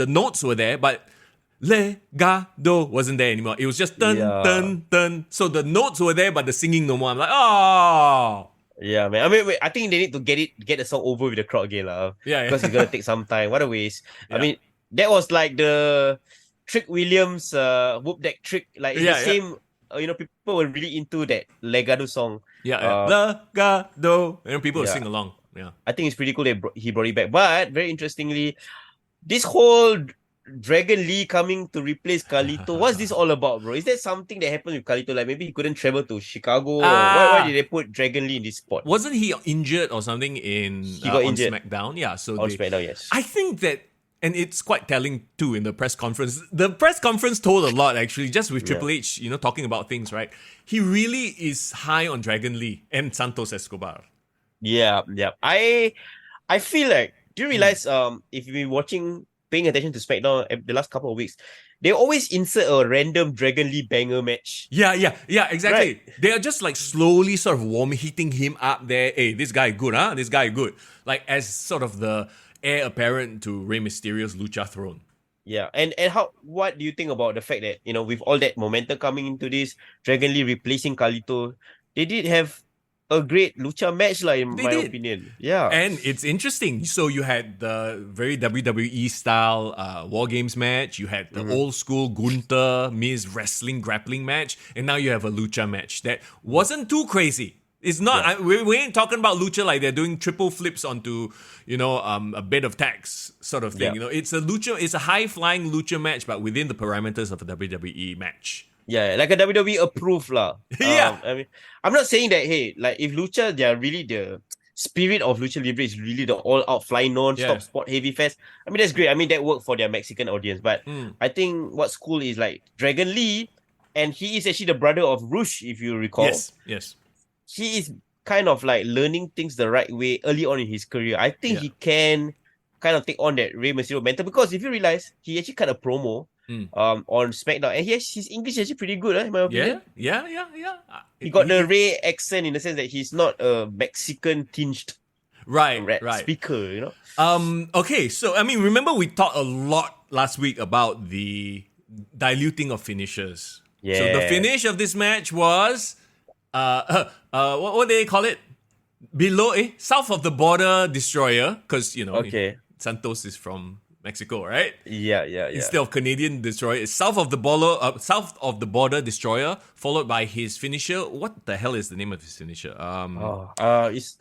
notes were there, but Legado wasn't there anymore. It was just dun, dun, dun. So the notes were there, but the singing no more. I'm like, oh. Yeah, man. I mean, I think they need to get the song over with the crowd again, because it's gonna take some time. What a waste. Yeah. I mean, that was like the Trick Williams whoop deck trick. Like it's the same. People were really into that Legado song. Legado. People will sing along. Yeah, I think it's pretty cool that he brought it back. But very interestingly, this whole Dragon Lee coming to replace Carlito, what's this all about, bro? Is that something that happened with Carlito? Like maybe he couldn't travel to Chicago? Or why did they put Dragon Lee in this spot? Wasn't he injured or something he got injured. SmackDown? Yeah, so on SmackDown, yes. I think that, and it's quite telling too in the press conference. The press conference told a lot actually, just with Triple H, talking about things, right? He really is high on Dragon Lee and Santos Escobar. Yeah. I feel like, do you realize if you've been paying attention to SmackDown the last couple of weeks, they always insert a random Dragon Lee banger match. Yeah, exactly. Right. They are just like slowly sort of heating him up there. Hey, this guy good, huh? This guy good. Like as sort of the heir apparent to Rey Mysterio's Lucha throne. Yeah, and what do you think about the fact that, with all that momentum coming into this, Dragon Lee replacing Carlito, they did have a great lucha match, in my opinion. Yeah. And it's interesting. So you had the very WWE style War Games match. You had the old school Gunther, Miz wrestling grappling match. And now you have a lucha match that wasn't too crazy. It's not, we ain't talking about lucha like they're doing triple flips onto, a bed of tacks sort of thing. It's a high flying lucha match, but within the parameters of a WWE match. Yeah, like a WWE approved lah. Yeah. I mean, I'm not saying that, hey, like if lucha, they are really the spirit of Lucha Libre is really the all-out flying non-stop sport heavy fest. I mean, that's great. I mean, that worked for their Mexican audience. But I think what's cool is like Dragon Lee, and he is actually the brother of Rush, if you recall. Yes. He is kind of like learning things the right way early on in his career. I think he can kind of take on that Rey Mysterio mentor, because if you realize, he actually cut a promo on SmackDown, and his English is actually pretty good, in my opinion. Yeah. He got the Rey accent in the sense that he's not a Mexican tinged right speaker, Okay, so I mean, remember we talked a lot last week about the diluting of finishers. Yeah. So the finish of this match was what do they call it? South of the border destroyer, because Santos is from Mexico, right? Yeah. Instead of Canadian destroyer, it's south of the border destroyer, followed by his finisher. What the hell is the name of his finisher? It's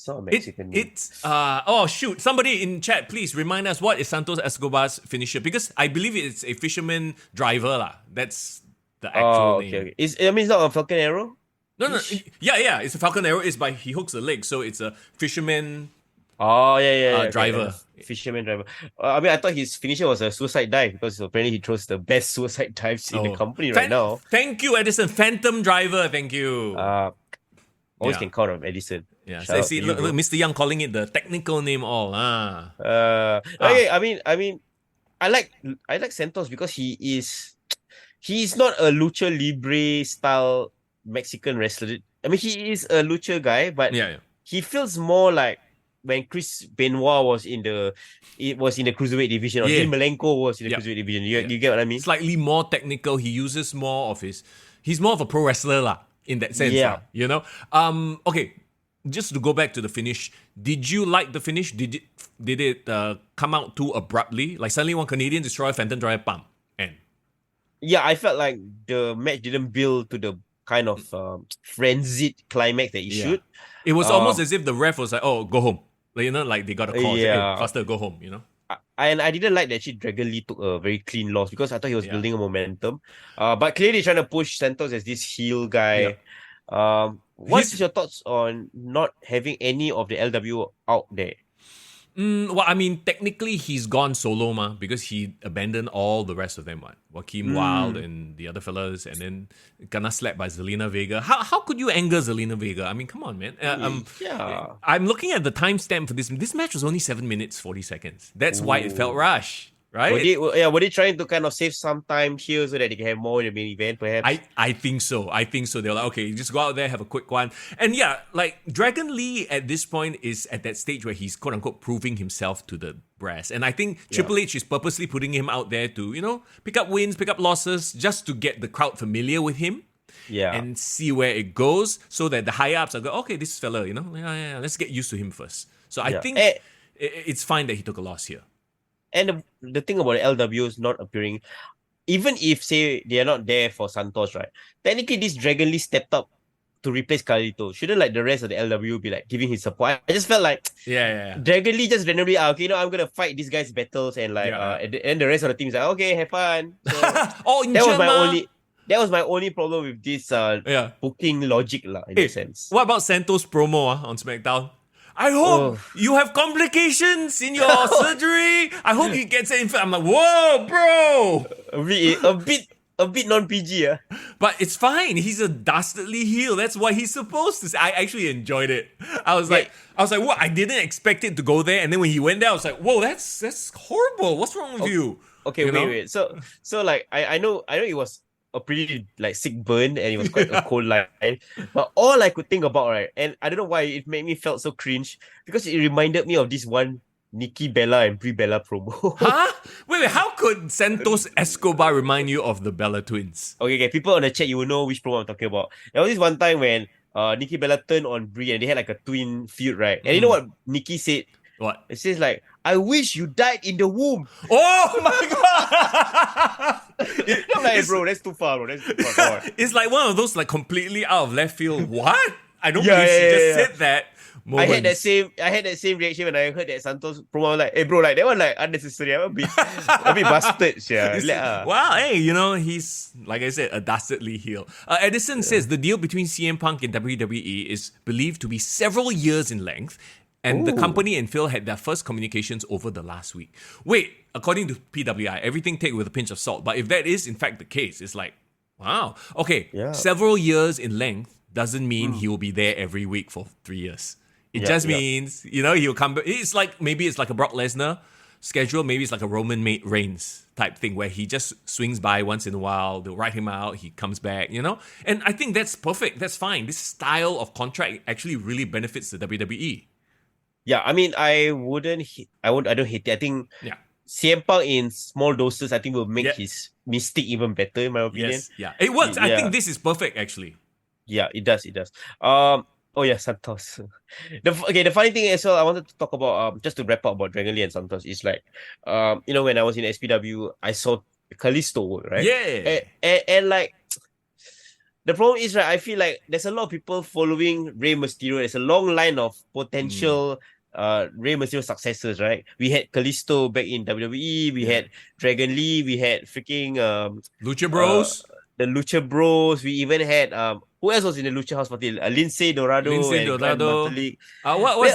not a Mexican name. Shoot! Somebody in chat, please remind us, what is Santos Escobar's finisher? Because I believe it's a fisherman driver lah. That's the actual name. Okay. It's not a Falcon Arrow? No. Yeah. It's a Falcon Arrow. It's by he hooks the leg, so it's a fisherman. Driver. Fisherman driver. I mean, I thought his finisher was a suicide dive, because apparently he throws the best suicide dives in the company right now. Thank you, Edison. Phantom driver. Thank you. always Yeah. can count on Edison. Yeah. Shout So out see, to you, look, bro. Mr. Young calling it the technical name all. Okay, I mean, I like Santos because he's not a lucha libre style Mexican wrestler. I mean, he is a lucha guy, but Yeah, yeah. he feels more like when Chris Benoit was in the cruiserweight division, or Yeah. Dean Malenko was in the Yeah. cruiserweight division. Yeah. You get what I mean? Slightly more technical. He uses more of his. He's more of a pro wrestler lah, in that sense Yeah. lah. You know. Okay. Just to go back to the finish, did you like the finish? Did it come out too abruptly? Like suddenly one Canadian destroyer, Phantom Drive, pump, and Yeah, I felt like the match didn't build to the kind of frenzied climax that it should. it was Um, almost as if the ref was like, "Oh, go home." Like, you know, like they got a call. Say, hey, Yeah. faster, go home. You know. And I didn't like that Dragon Lee took a very clean loss because I thought he was Yeah. building a momentum. But clearly trying to push Santos as this heel guy. What's your thoughts on not having any of the LW out there? Well, I mean, technically he's gone solo, because he abandoned all the rest of them, Joaquin Wild and the other fellas, and then gonna slapped by Zelina Vega. How could you anger Zelina Vega? I mean, come on, man. Yeah. I'm looking at the timestamp for this. This match was only 7 minutes 40 seconds. That's why it felt rushed, right? Were they trying to kind of save some time here so that they can have more in the main event, perhaps? I think so. They're like, okay, just go out there, have a quick one. And yeah, like Dragon Lee at this point is at that stage where he's quote unquote proving himself to the brass. And I think Triple H is purposely putting him out there to, pick up wins, pick up losses, just to get the crowd familiar with him. Yeah. And see where it goes so that the high ups are go, okay, this fella, let's get used to him first. So I think it's fine that he took a loss here. And the thing about the LWs not appearing, even if, say, they are not there for Santos, right? Technically, this Dragon Lee stepped up to replace Carlito. Shouldn't like the rest of the LW be like giving his support? I just felt like Dragon Lee just randomly, okay, I'm gonna fight these guys' battles, and like, and the rest of the team is like, okay, have fun. So that was my only problem with this booking logic lah, in a sense. What about Santos promo on SmackDown? I hope you have complications in your surgery. I hope he gets it infected. I'm like, whoa, bro. A bit non-PG. But it's fine. He's a dastardly heel. That's what he's supposed to say. I actually enjoyed it. I was like, what? I didn't expect it to go there. And then when he went there, I was like, whoa, that's horrible. What's wrong with you? Okay, wait. So like, I know it was a pretty like sick burn, and it was quite a cold line. But all I could think about, right, and I don't know why it made me felt so cringe, because it reminded me of this one Nikki Bella and Brie Bella promo. Huh? Wait, how could Santos Escobar remind you of the Bella twins? Okay, people on the chat, you will know which promo I'm talking about. There was this one time when Nikki Bella turned on Brie and they had like a twin feud, right? And you know what Nikki said? What? It says like, I wish you died in the womb. Oh my god! I'm like, bro, that's too far, bro. That's too far. It's like one of those like completely out of left field. What? I don't believe she just said that. Moments. I had that same reaction when I heard that Santos promo. I was like, hey bro, like that one like unnecessary. I'm a bit busted. Yeah. Wow, hey, he's, like I said, a dastardly heel. Edison says the deal between CM Punk and WWE is believed to be several years in length. And the company and Phil had their first communications over the last week. Wait, according to PWI, everything take with a pinch of salt. But if that is in fact the case, it's like, wow. Okay, several years in length doesn't mean he will be there every week for 3 years. It just means, he'll come back. Maybe it's like a Brock Lesnar schedule. Maybe it's like a Roman Reigns type thing where he just swings by once in a while. They'll write him out. He comes back, And I think that's perfect. That's fine. This style of contract actually really benefits the WWE. Yeah, I mean, I don't hate it. I think CM Punk in small doses, I think will make his mystique even better, in my opinion. Yes, yeah. It works. I think this is perfect, actually. Yeah, it does. Santos. The funny thing as well, I wanted to talk about, just to wrap up about Dragon Lee and Santos, is like, when I was in SPW, I saw Kalisto, right? Yeah. And like, the problem is, right, I feel like there's a lot of people following Rey Mysterio. There's a long line of potential Rey Mysterio successors, right? We had Kalisto back in WWE. We had Dragon Lee. We had freaking Lucha Bros. The Lucha Bros. We even had who else was in the Lucha House Party? Lindsay Dorado. What's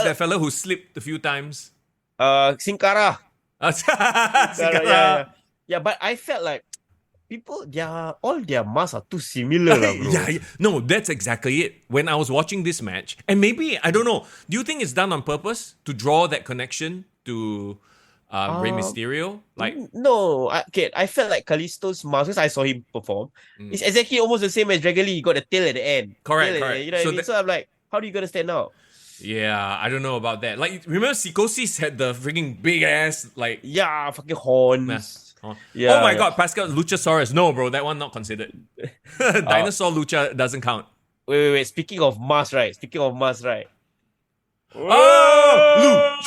that fella who slipped a few times? Sin Cara. Sin Cara. Yeah, but I felt like all their masks are too similar, lah, bro. Yeah, no, that's exactly it. When I was watching this match, and maybe, I don't know, do you think it's done on purpose to draw that connection to Rey Mysterio? Like, No, I felt like Kalisto's mask, because I saw him perform. It's exactly almost the same as Dragon Lee. He got the tail at the end. Correct, Tail at the correct. end, you know what I mean? So I'm like, how do you gonna stand out? yeah, I don't know about that. Like, remember Sikosis had the freaking big ass, like, Yeah, fucking horns. mask. Yeah, oh my yeah. god, Pascal Luchasaurus. No, bro, that one not considered. Dinosaur Lucha doesn't count. Wait. Speaking of masks, right? Oh,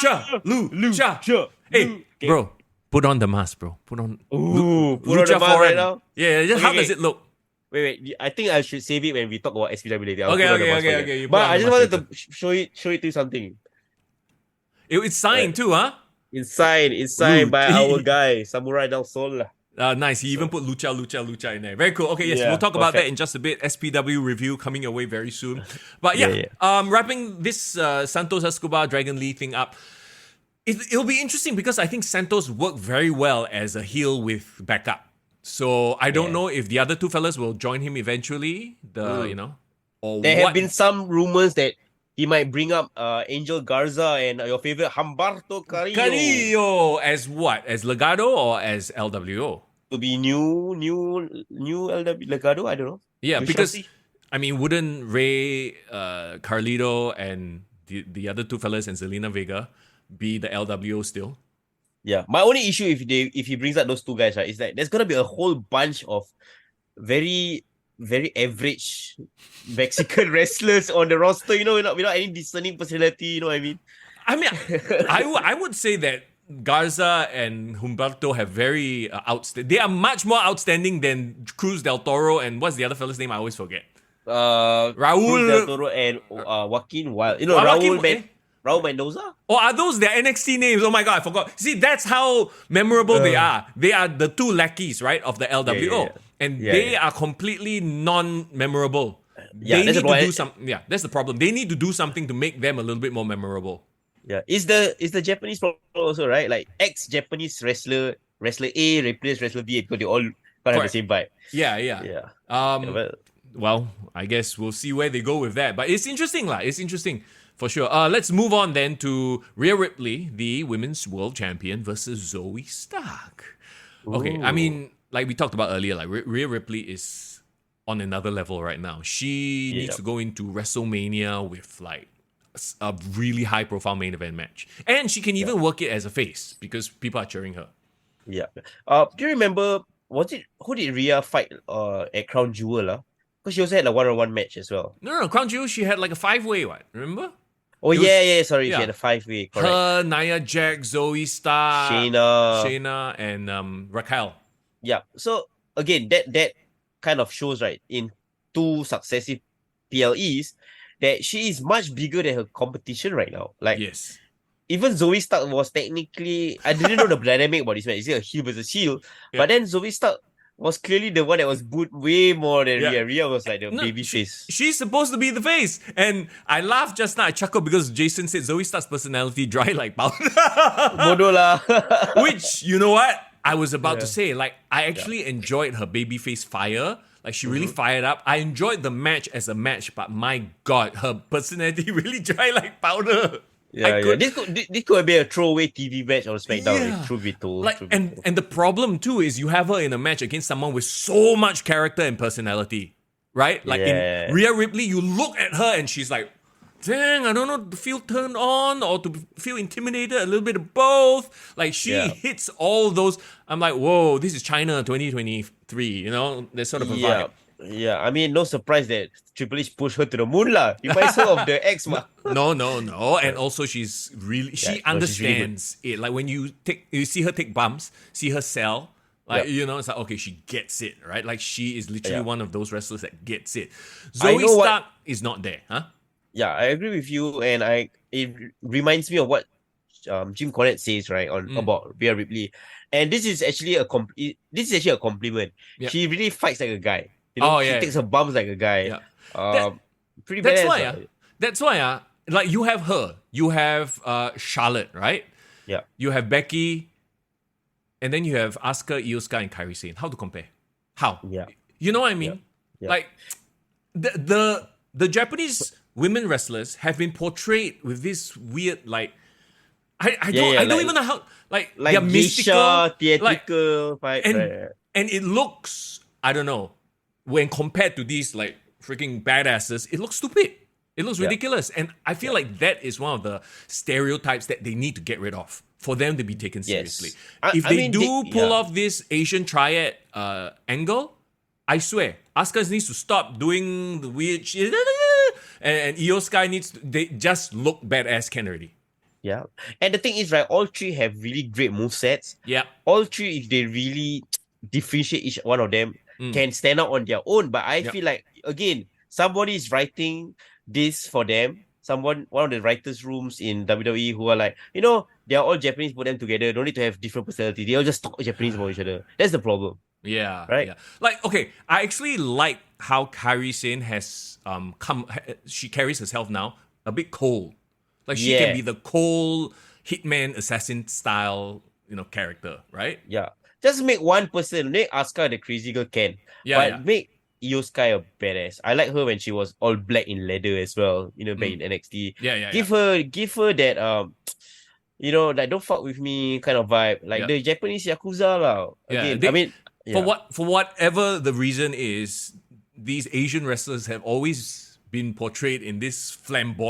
Lucha. Hey, Okay. bro, put on the mask, bro. Put on. Put on the mask right now? Yeah, just how Okay. does it look? Wait. I think I should save it when we talk about SPW later. I'll Okay, put on the okay, mask okay, for you. okay, you put But on I the just mask wanted to show it to you something. It's signed too, huh? It's signed by He- our guy, Samurai Del Sol. Nice. He even put Lucha in there. Very cool. Okay, yes, Yeah, we'll talk about that perfect. in just a bit. SPW review coming your way very soon. But yeah, Yeah. wrapping this Santos Escobar Dragon Lee thing up. It'll be interesting because I think Santos worked very well as a heel with backup. So I don't know if the other two fellas will join him eventually. Or There what. have been some rumors that he might bring up Angel Garza and your favorite Humberto Carrillo Carrillo as what? As Legado or as LWO? to be new LW Legado. I don't know. Yeah, We because shall see. I mean, wouldn't Ray, Carlito, and the other two fellas and Zelina Vega be the LWO still? Yeah, my only issue if he brings up those two guys, right, is that there's gonna be a whole bunch of very very average Mexican wrestlers on the roster. You know, without any discerning personality. You know what I mean? I mean, I would say that Garza and Humberto have very outstanding. They are much more outstanding than Cruz del Toro and what's the other fella's name? I always forget. Cruz Raul Del Toro and Joaquin Wild. You know, Raul Mendoza. Or are those their NXT names? Oh my god, I forgot. See, that's how memorable they are. They are the two lackeys, right, of the LWO. Yeah. And they are completely non-memorable. Yeah, they that's need the to do point. something. Yeah, that's the problem. They need to do something to make them a little bit more memorable. Yeah, is the Japanese problem also, right? Like ex-Japanese wrestler A replace wrestler B because they all can't have the Correct. same vibe. Yeah. Yeah. Well, I guess we'll see where they go with that. But it's interesting, lah. It's interesting for sure. Let's move on then to Rhea Ripley, the women's world champion, versus Zoe Stark. Okay, I mean, like we talked about earlier, like Rhea Ripley is on another level right now. She needs to go into WrestleMania with like a really high-profile main event match, and she can even work it as a face because people are cheering her. Yeah. Do you remember? Who did Rhea fight at Crown Jewel? Because she also had a one-on-one match as well. No, Crown Jewel, she had like a 5-way, what? Remember? Oh, It was- sorry, yeah. she had a 5-way, correct. Her, Nia Jax, Zoe Stark, Shayna. and Raquel. Yeah. So again, that kind of shows, right, in 2 successive PLEs that she is much bigger than her competition right now. Like Yes. even Zoe Stark was technically, I didn't know the dynamic about this match. Is it a heel versus heel? Yeah. But then Zoe Stark was clearly the one that was booed way more than Yeah. Rhea. Rhea was like the No, baby face. She's supposed to be the face. And I laughed just now. I chuckled because Jason said Zoe Stark's personality dry like powder. Bodoh lah. Which, you know what? I was about to say, like, I actually enjoyed her babyface fire. Like, she really fired up. I enjoyed the match as a match, but my God, her personality really dry like powder. Yeah. This could be a throwaway TV match on SmackDown. Yeah. Truth be told. Like, truth be told. and the problem too is you have her in a match against someone with so much character and personality, right? Like in Rhea Ripley, you look at her and she's like, dang, I don't know, to feel turned on or to feel intimidated, a little bit of both. Like she hits all those. I'm like, whoa, this is China 2023, you know? There's sort of a vibe. Yeah, I mean, no surprise that Triple H pushed her to the moon lah. Reminds her of the ex ma. No. And also she's really, she she's really understands it. Like when you see her take bumps, see her sell, like, you know, it's like, okay, she gets it, right? Like she is literally one of those wrestlers that gets it. Zoe Stark is not there, huh? Yeah, I agree with you, and it reminds me of what Jim Cornette says, right, about Rhea Ripley. And this is actually a compliment. Yeah. She really fights like a guy. You know, she takes her bumps like a guy. Yeah. Pretty That's badass. why, that's why, like you have her, you have Charlotte, right? Yeah. You have Becky, and then you have Asuka, Io Sky, and Kairi Sane. How to compare? How? Yeah. You know what I mean? Yeah. Like the Japanese women wrestlers have been portrayed with this weird like I don't even know how like they're mystical, geisha, like theatrical vibe. and Right. and it looks, I don't know, when compared to these like freaking badasses, it looks stupid. It looks ridiculous. And I feel like that is one of the stereotypes that they need to get rid of for them to be taken seriously. If they pull off this Asian triad angle, I swear, Asuka needs to stop doing the weird shit. And Io Sky they just look badass can already. Yeah. And the thing is, right, all three have really great movesets. Yeah. All three, if they really differentiate each one of them, can stand out on their own. But I feel like, again, somebody is writing this for them. One of the writers' rooms in WWE who are like, they're all Japanese, put them together. Don't need to have different personality. They all just talk Japanese about each other. That's the problem. Yeah. Right? Yeah. Like, okay, I actually like how Kairi Sane has she carries herself now a bit cold. Like she can be the cold hitman assassin style, character, right? Yeah. Just make one person, make Asuka the crazy girl can. But make Io Sky a badass. I like her when she was all black in leather as well, back in NXT. Give her that like don't fuck with me kind of vibe. Like the Japanese Yakuza lah. Again, for whatever the reason is, these Asian wrestlers have always been portrayed in this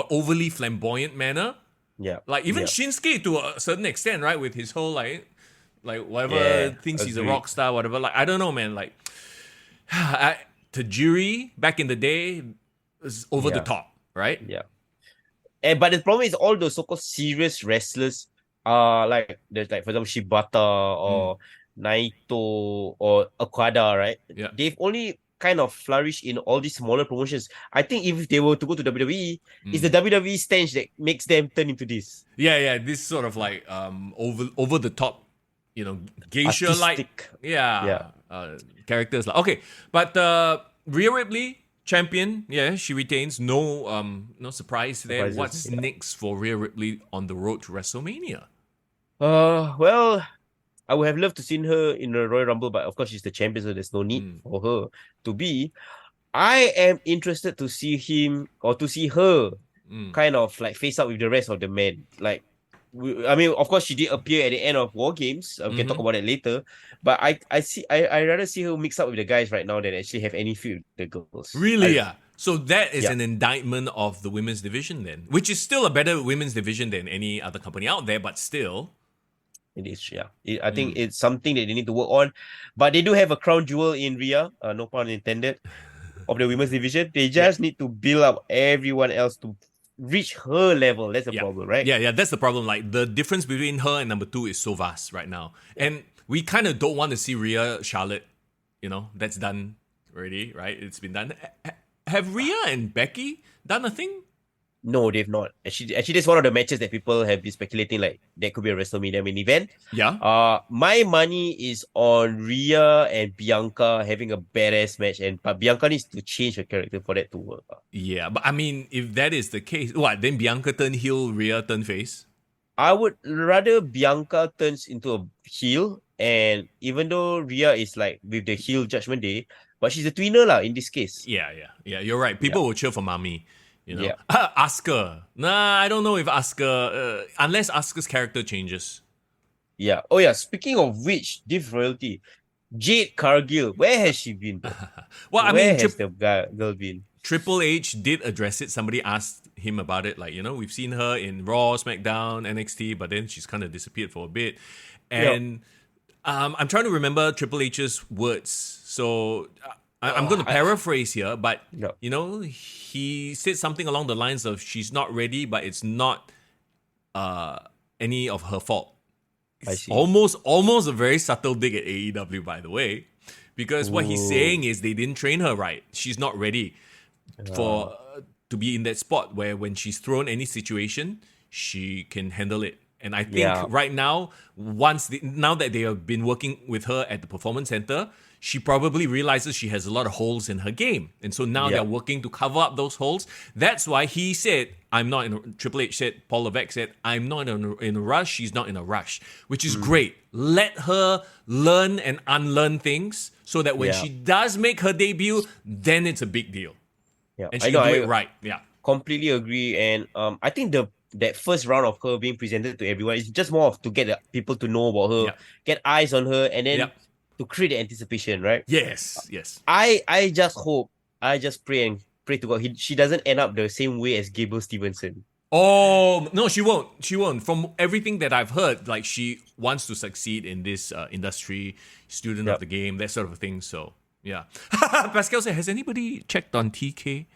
overly flamboyant manner. Yeah. Like even Shinsuke to a certain extent, right? With his whole like whatever thinks he's a rock star, whatever. Like I don't know, man. Like Tajiri back in the day was over the top, right? Yeah. But the problem is all those so-called serious wrestlers like there's like for example Shibata or Naito or Okada, right? Yeah. They've only kind of flourish in all these smaller promotions. I think if they were to go to WWE, it's the WWE stench that makes them turn into this. Yeah, this sort of like over the top, geisha like characters. Okay, but Rhea Ripley champion, she retains. No surprise there. What's next for Rhea Ripley on the road to WrestleMania? Well, I would have loved to see her in the Royal Rumble, but of course she's the champion, so there's no need for her to be. I am interested to see him or to see her kind of like face up with the rest of the men. Like, of course she did appear at the end of War Games. We can talk about it later. But I rather see her mix up with the guys right now than actually have any feud with the girls. Really, So that is an indictment of the women's division then, which is still a better women's division than any other company out there, but still. It is, I think it's something that they need to work on. But they do have a crown jewel in Rhea, no pun intended, of the women's division. They just need to build up everyone else to reach her level. That's the problem, right? Yeah, that's the problem. Like the difference between her and number 2 is so vast right now. And we kind of don't want to see Rhea, Charlotte, that's done already, right? It's been done. Have Rhea and Becky done a thing? No, they've not. Actually, that's one of the matches that people have been speculating like that could be a WrestleMania main event. Yeah. My money is on Rhea and Bianca having a badass match, but Bianca needs to change her character for that to work. Yeah, but I mean, if that is the case, then Bianca turn heel, Rhea turn face? I would rather Bianca turns into a heel, and even though Rhea is like with the heel Judgment Day, but she's a tweener lah in this case. Yeah, you're right. People will cheer for Mami. Asuka. Nah, I don't know if Asuka, unless Asuka's character changes. Yeah. Oh yeah. Speaking of which, Div Royalty, Jade Cargill, where has she been? Well, where has the girl been? Triple H did address it. Somebody asked him about it. Like, we've seen her in Raw, SmackDown, NXT, but then she's kind of disappeared for a bit. And I'm trying to remember Triple H's words. So I'm going to paraphrase here, but he said something along the lines of she's not ready, but it's not any of her fault. It's almost a very subtle dig at AEW, by the way, because what he's saying is they didn't train her right. She's not ready to be in that spot where when she's thrown any situation, she can handle it. And I think right now, now that they have been working with her at the Performance Center, she probably realizes she has a lot of holes in her game. And so now they're working to cover up those holes. That's why he said, Triple H said, Paul Levesque said, I'm not in a rush, she's not in a rush, which is great. Let her learn and unlearn things so that when she does make her debut, then it's a big deal. Yeah. And she can do it right. Yeah. Completely agree. And I think that first round of her being presented to everyone is just more of to get people to know about her, get eyes on her, and then to create the anticipation, right? Yes. I just pray to God she doesn't end up the same way as Gable Stevenson. Oh, no, she won't. From everything that I've heard, like she wants to succeed in this industry, student of the game, that sort of thing. So, yeah. Pascal said, has anybody checked on TK?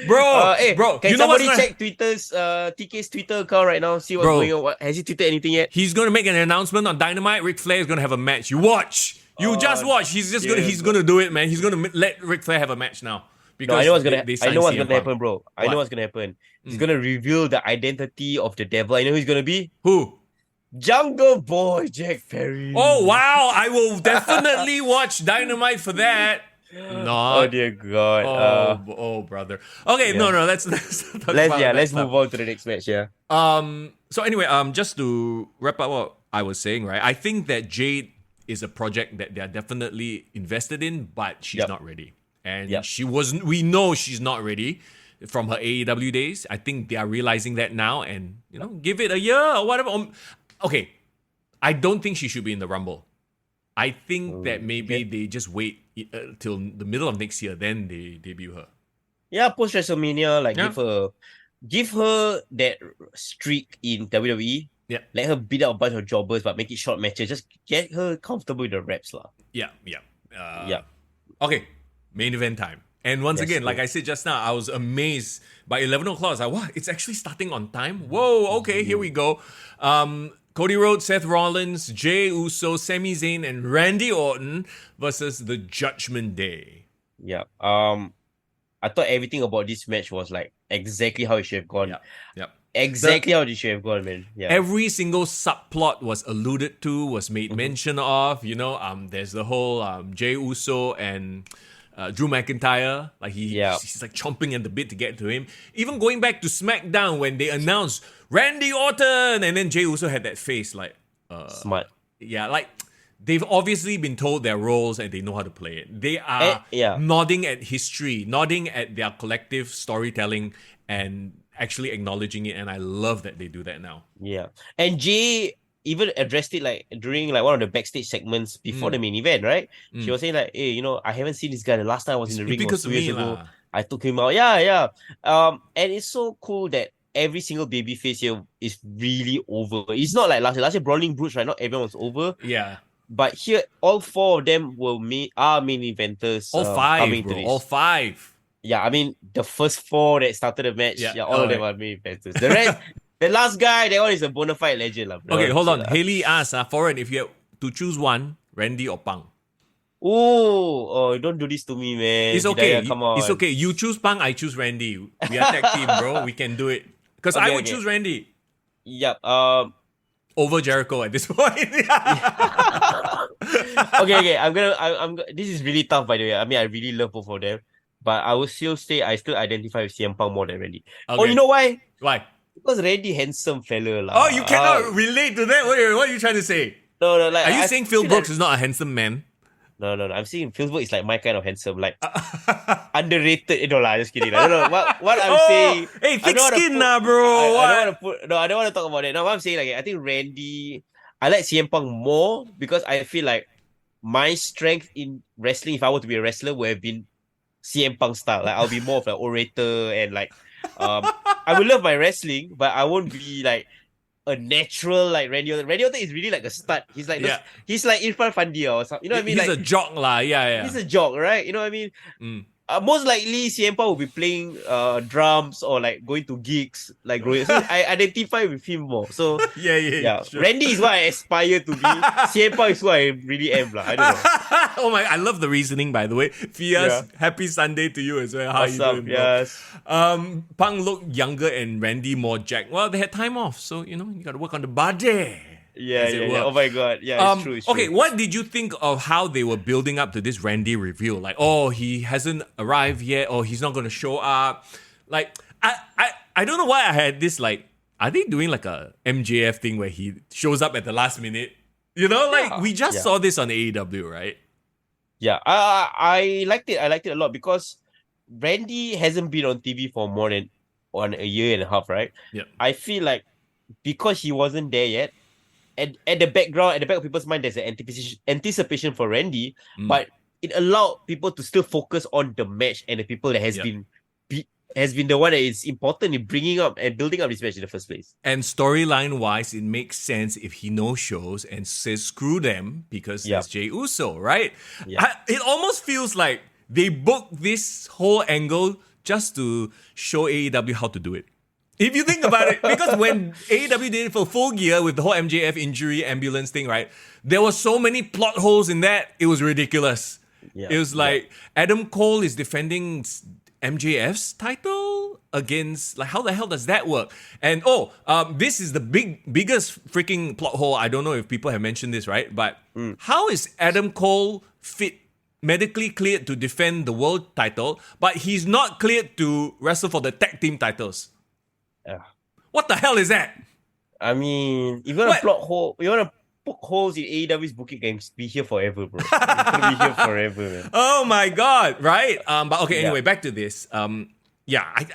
bro, can you know somebody check TK's Twitter account right now? See what's going on. Has he tweeted anything yet? He's going to make an announcement on Dynamite. Ric Flair is going to have a match. You watch. Just watch. He's going to do it, man. He's going to let Ric Flair have a match now. Because I know what's going to happen, bro. I know What? what's going to happen. He's going to reveal the identity of the devil. I know who he's going to be. Who? Jungle Boy Jack Perry. Oh, wow. I will definitely watch Dynamite for that. No. Oh dear God. Oh brother. Okay, no. Let's move on to the next match. Yeah. So anyway, just to wrap up what I was saying, right? I think that Jade is a project that they're definitely invested in, but she's not ready, and she wasn't. We know she's not ready from her AEW days. I think they are realizing that now, and give it a year or whatever. Okay, I don't think she should be in the Rumble. I think that maybe they just wait till the middle of next year, then they debut her. Yeah, post WrestleMania, give her that streak in WWE. Yeah. Let her beat up a bunch of jobbers, but make it short matches. Just get her comfortable with the reps, lah. Yeah. Okay, main event time. And once again, like I said just now, I was amazed. By 11 o'clock, I was like, what? It's actually starting on time? Whoa, okay, here we go. Cody Rhodes, Seth Rollins, Jey Uso, Sami Zayn, and Randy Orton versus the Judgment Day. Yeah. I thought everything about this match was like exactly how it should have gone. Yeah. Exactly how it should have gone, man. Yeah. Every single subplot was alluded to, was made mention of. There's the whole Jey Uso and Drew McIntyre. Like he's like chomping at the bit to get to him. Even going back to SmackDown when they announced Randy Orton, and then Jey Uso had that face like smart. Yeah, like they've obviously been told their roles and they know how to play it. They are nodding at history, nodding at their collective storytelling and actually acknowledging it, and I love that they do that now. Yeah. And Jay even addressed it like during like one of the backstage segments before the main event, right? She was saying like, hey, I haven't seen this guy. The last time I was in the ring was 2 years ago. I took him out. Yeah. And it's so cool that every single babyface here is really over. It's not like last year. Last year, Brawling Brutes, right? Not everyone was over. Yeah. But here, all four of them are main eventers. All five, bro. All five. Yeah, I mean, the first four that started the match, all of them are main eventers. The rest, the last guy, that one is a bona fide legend. Okay, hold on. Haley asks, Foreign, if you had to choose one, Randy or Punk? Oh, don't do this to me, man. It's okay. Hidayah, come on. It's okay. You choose Punk, I choose Randy. We are tag team, bro. We can do it. Because I would choose Randy. Yep. Over Jericho at this point. Okay. I'm gonna. This is really tough, by the way. I mean, I really love both of them, but I will still say I still identify with CM Punk more than Randy. Okay. Oh, you know why? Why? Because Randy handsome fella lah. Oh, you cannot relate to that. What are you trying to say? No. Like, are you saying Phil Brooks is not a handsome man? No. I'm saying Phil Brooks is like my kind of handsome, like underrated. No lah, just kidding. I don't know what I'm saying. Hey, thick skin nah, bro. I don't want to talk about that. No, what I'm saying, like, I think Randy, I like CM Punk more because I feel like my strength in wrestling, if I were to be a wrestler, would have been CM Punk style. Like, I'll be more of an orator and like, I will love my wrestling, but I won't be like a natural like Randy Orton. Randy Orton is really like a stud. He's like he's like Irfan Fandia or something. You know what I mean? He's like, a jock lah. Yeah. He's a jock, right? You know what I mean? Most likely CM Punk will be playing drums or like going to gigs like growing. So I identify with him more. So yeah. Sure. Randy is what I aspire to be. CM Punk is who I really am lah. I don't know. Oh my! I love the reasoning, by the way. Fias, happy Sunday to you as well. How What's you up? doing, bro? Yes. Punk looked younger and Randy more jacked. Well, they had time off, so you got to work on the body. Yeah. Oh my god. Yeah, it's true. It's okay, true. what did you think of how they were building up to this Randy reveal? Like, oh, he hasn't arrived yet, or he's not going to show up. Like, I don't know why I had this, like, are they doing like a MJF thing where he shows up at the last minute? We just saw this on AEW, right? Yeah, I liked it. I liked it a lot because Randy hasn't been on TV for more than a year and a half, right? Yeah. I feel like because he wasn't there yet, at the back of people's mind, there's an anticipation for Randy, but it allowed people to still focus on the match and the people that has been the one that is important in bringing up and building up this match in the first place. And storyline wise, it makes sense if he no shows and says screw them because there's Jey Uso, right? Yeah. It almost feels like they booked this whole angle just to show AEW how to do it. If you think about it, because when AEW did it for Full Gear with the whole MJF injury ambulance thing, right? There were so many plot holes in that, it was ridiculous. Yeah. It was like Adam Cole is defending MJF's title against, like, how the hell does that work? And this is the biggest freaking plot hole. I don't know if people have mentioned this, right? But how is Adam Cole medically cleared to defend the world title, but he's not cleared to wrestle for the tag team titles? What the hell is that? I mean, if you want to poke holes in AEW's booking games, be here forever, bro. You're gonna be here forever, man. Oh my god, right? But okay, anyway, back to this. I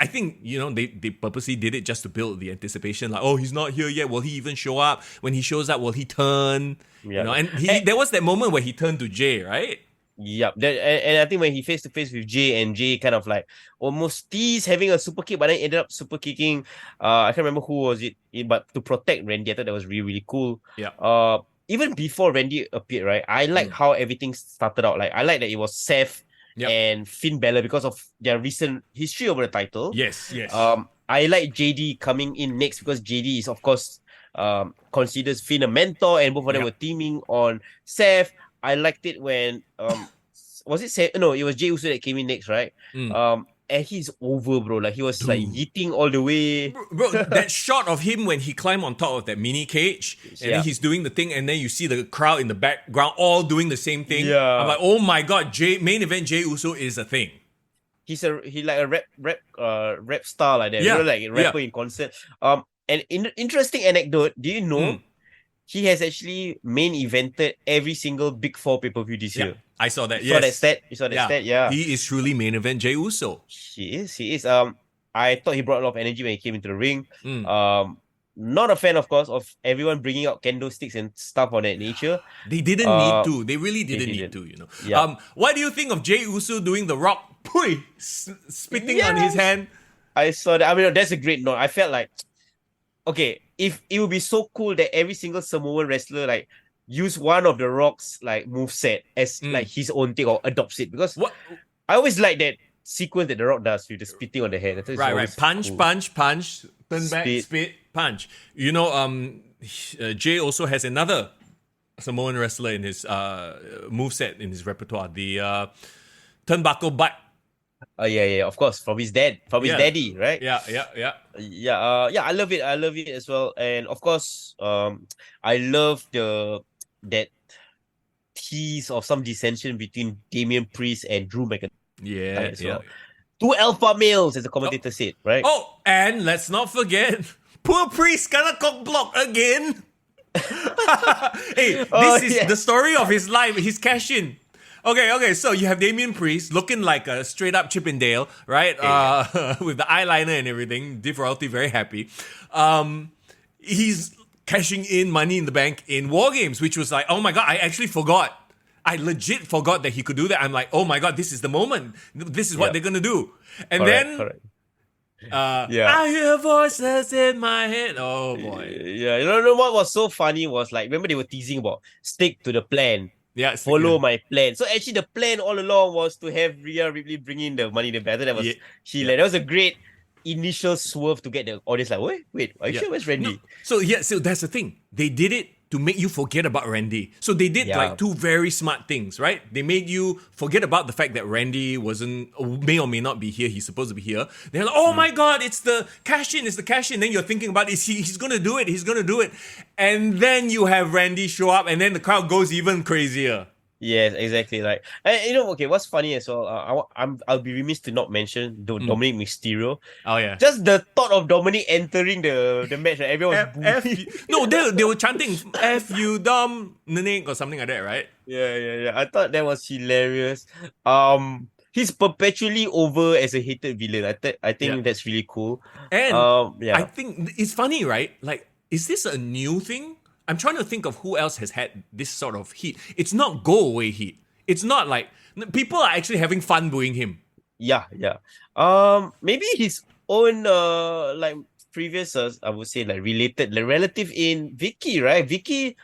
think they purposely did it just to build the anticipation. Like, oh, he's not here yet. Will he even show up? When he shows up, will he turn? Yeah. And there was that moment where he turned to Jay, right? Yep. And I think when he face to face with Jay, and Jay kind of like almost teased having a super kick, but then ended up super kicking. I can't remember who was it, but to protect Randy, I thought that was really, really cool. Yeah. Even before Randy appeared, right? I like how everything started out. Like, I like that it was Seth and Finn Balor because of their recent history over the title. Yes. I like JD coming in next because JD is, of course, considers Finn a mentor, and both of them were teaming on Seth. I liked it when was it Seth? No, it was Jey Uso that came in next, right? And he's over, bro. Like, he was like yeeting all the way. Bro, that shot of him when he climbed on top of that mini cage and then he's doing the thing, and then you see the crowd in the background all doing the same thing. Yeah. I'm like, oh my god, main event Jey Uso is a thing. He like a rap star like that. Yeah. Like a rapper in concert. An interesting anecdote. Do you know he has actually main evented every single Big Four pay-per-view this year? I saw that. You saw that stat? Yeah. He is truly main event Jey Uso. He is. I thought he brought a lot of energy when he came into the ring. Not a fan, of course, of everyone bringing out candlesticks and stuff of that nature. They didn't need to. They really didn't need to, Yeah. What do you think of Jey Uso doing the rock spitting on his hand? I saw that. I mean, that's a great note. I felt like, okay, if it would be so cool that every single Samoan wrestler like use one of the Rock's like moveset as like his own thing or adopts it, because I always like that sequence that the Rock does with the spitting on the head. Right. Punch, cool. punch, turn back, spit, punch. Jay also has another Samoan wrestler in his moveset in his repertoire, the turnbuckle butt. Yeah, of course, from his daddy, right? Yeah. I love it as well, and of course, I love that tease of some dissension between Damian Priest and Drew McIntyre. Yeah. Two alpha males, as the commentator said, right? Oh, and let's not forget, poor Priest gonna cock block again. Hey, this is the story of his life. He's cash in. Okay, so you have Damian Priest looking like a straight up Chippendale, right? With the eyeliner and everything. Div Royalty very happy. He's cashing in Money in the Bank in War Games, which was like, oh my god, I actually forgot. I legit forgot that he could do that. I'm like, oh my god, this is the moment. This is what they're gonna do. And correct. I hear voices in my head. Oh boy. Yeah, you know what was so funny was, like, remember they were teasing about stick to the plan. Yeah, follow my plan. So actually the plan all along was to have Rhea Ripley bring in the Money in the Bank. That was That was a great initial swerve to get the audience like, wait, are you sure where's Randy? No. So that's the thing. They did it to make you forget about Randy. So they did like two very smart things, right? They made you forget about the fact that Randy may or may not be here. He's supposed to be here. They're like, oh my God, it's the cash in. Then you're thinking about, he's going to do it. He's going to do it. And then you have Randy show up and then the crowd goes even crazier. Yes, exactly. Like, and, okay, what's funny as well, I'll be remiss to not mention Dominic Mysterio. Oh yeah, just the thought of Dominic entering the match, right? Everyone was booing. No, they were chanting "F you, Dominic" or something like that, right? Yeah. I thought that was hilarious. He's perpetually over as a hated villain. I think that's really cool. And I think it's funny, right? Like, is this a new thing? I'm trying to think of who else has had this sort of heat. It's not go away heat. It's not like people are actually having fun booing him. Yeah. Maybe his own like previous I would say like relative in Vicky, right? Vicky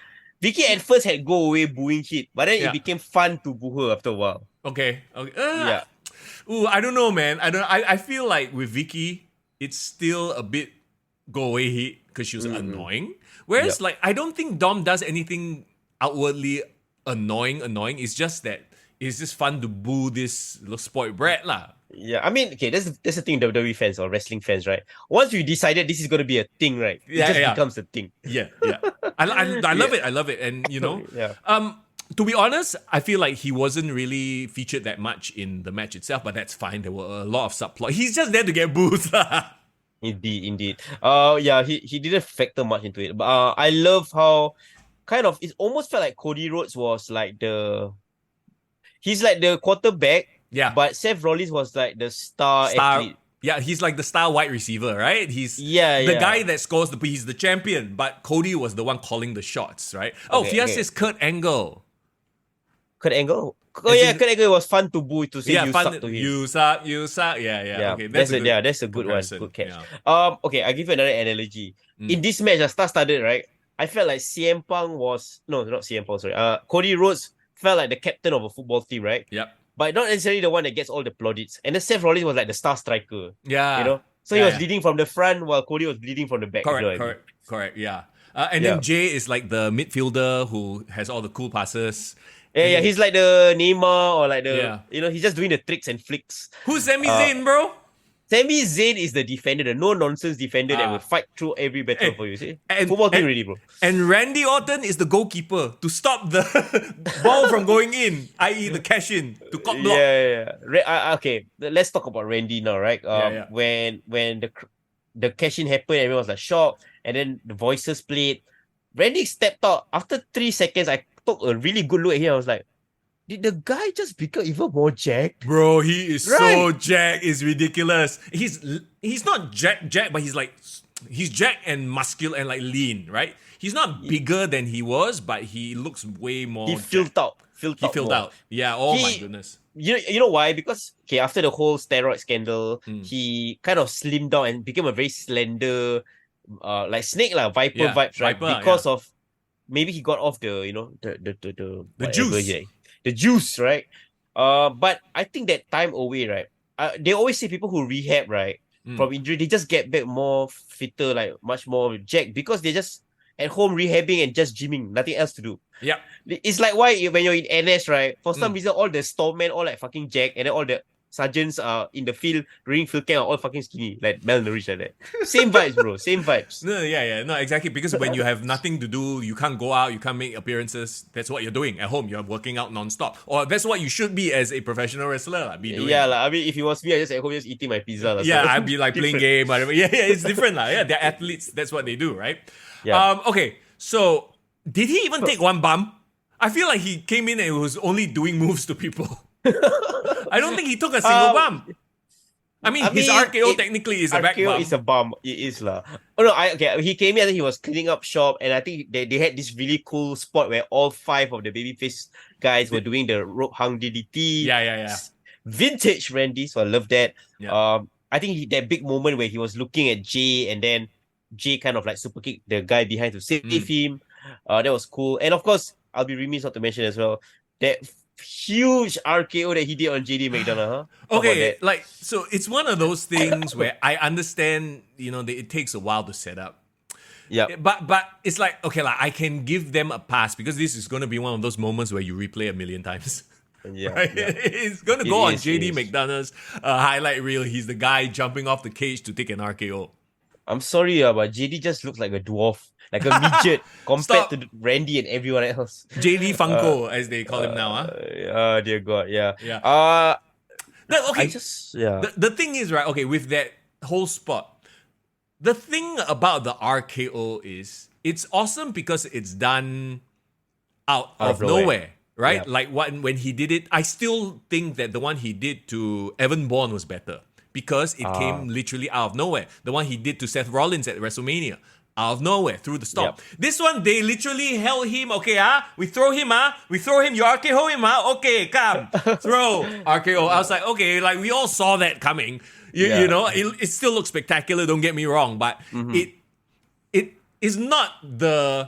at first had go away booing heat, but then it became fun to boo her after a while. Okay. Ooh, I don't know, man. I feel like with Vicky, it's still a bit go away heat because she was annoying. Whereas, like, I don't think Dom does anything outwardly annoying. It's just that it's just fun to boo this little spoiled brat, lah. Yeah, I mean, okay, that's the thing, WWE fans or wrestling fans, right? Once you decided this is going to be a thing, right? It just becomes a thing. Yeah. I love it. And, you know, to be honest, I feel like he wasn't really featured that much in the match itself, but that's fine. There were a lot of subplot. He's just there to get booed. Indeed. He didn't factor much into it. But I love how kind of it almost felt like Cody Rhodes was like he's like the quarterback. Yeah. But Seth Rollins was like the star athlete. Yeah, he's like the star wide receiver, right? He's the guy that scores he's the champion, but Cody was the one calling the shots, right? Fia says Kurt Angle. Kurt Angle? Kurt Angle was fun to boo to say you suck to him. You suck. Yeah. Okay, that's a good one. Good catch. Yeah. Okay, I'll give you another analogy. In this match, the star started, right? I felt like CM Punk was not CM Punk, sorry. Cody Rhodes felt like the captain of a football team, right? Yep. But not necessarily the one that gets all the plaudits. And then Seth Rollins was like the star striker. Yeah. You know? So he was leading from the front while Cody was leading from the back. Correct. Yeah. And then Jay is like the midfielder who has all the cool passes. Yeah, he's like the Neymar or like he's just doing the tricks and flicks. Who's Sami Zayn, bro? Sami Zayn is the defender, the no-nonsense defender that will fight through every battle for you, see? Football team ready, bro. And Randy Orton is the goalkeeper to stop the ball from going in, i.e. the cash-in, to cop block. Okay, let's talk about Randy now, right? When the cash-in happened, everyone was like shocked, and then the voices played. Randy stepped out. After 3 seconds, I took a really good look at him. I was like, did the guy just become even more jacked? Bro, he is so jacked. It's ridiculous. He's not jacked, but he's jacked and muscular and like lean, right? He's not bigger than he was, but he looks way more. He filled out. Yeah. Oh my goodness. You know why? Because after the whole steroid scandal, he kind of slimmed down and became a very slender, like snake viper vibes, right? Because of maybe he got off the the juice. The juice, right? But I think that time away, right? They always say people who rehab, right, from injury, they just get back more fitter, like much more jacked because they're just at home rehabbing and just gymming, nothing else to do. Yeah. It's like why when you're in NS, right? For some reason, all the storemen all like fucking jacked, and then all the sergeants are in the field during field camp are all fucking skinny, like malnourished like that. Same vibes, bro. Same vibes. No, exactly. Because when you have nothing to do, you can't go out, you can't make appearances. That's what you're doing at home. You're working out non-stop, or that's what you should be as a professional wrestler. Be doing. Yeah, I mean, if it was me, I just at home just eating my pizza. I'd be like playing game. Whatever. Yeah, it's different, Yeah, they're athletes. That's what they do, right? Yeah. Okay. So did he even take one bump? I feel like he came in and was only doing moves to people. I don't think he took a single bump. I mean, his RKO technically is a back bump. RKO is a bump. It is lah. Oh no, he came in and he was cleaning up shop, and I think they had this really cool spot where all 5 of the babyface guys were doing the rope hung DDT. Yeah. Vintage Randy, so I love that. Yeah. I think that big moment where he was looking at Jay, and then Jay kind of like super kicked the guy behind to save him. That was cool. And of course, I'll be remiss not to mention as well that huge RKO that he did on JD McDonough. Okay, so it's one of those things where I understand, that it takes a while to set up. Yeah. But it's like, okay, like I can give them a pass because this is going to be one of those moments where you replay a million times. Yeah. Right? Yeah. It's going to It go on is, it JD is. McDonough's highlight reel. He's the guy jumping off the cage to take an RKO. I'm sorry, but JD just looks like a dwarf, like a midget compared to Stop. Randy and everyone else. JD Funko, as they call him now. Dear God, yeah. Yeah. I Okay. just yeah. The thing is, right, okay, with that whole spot, the thing about the RKO is it's awesome because it's done out of nowhere, right? Yeah. Like when he did it, I still think that the one he did to Evan Bourne was better because it came literally out of nowhere. The one he did to Seth Rollins at WrestleMania, out of nowhere, through the stomp. Yep. This one, they literally held him, okay, we throw him, you RKO him, okay, come, throw, RKO. I was like, okay, like we all saw that coming. You know, it still looks spectacular, don't get me wrong, but it is not the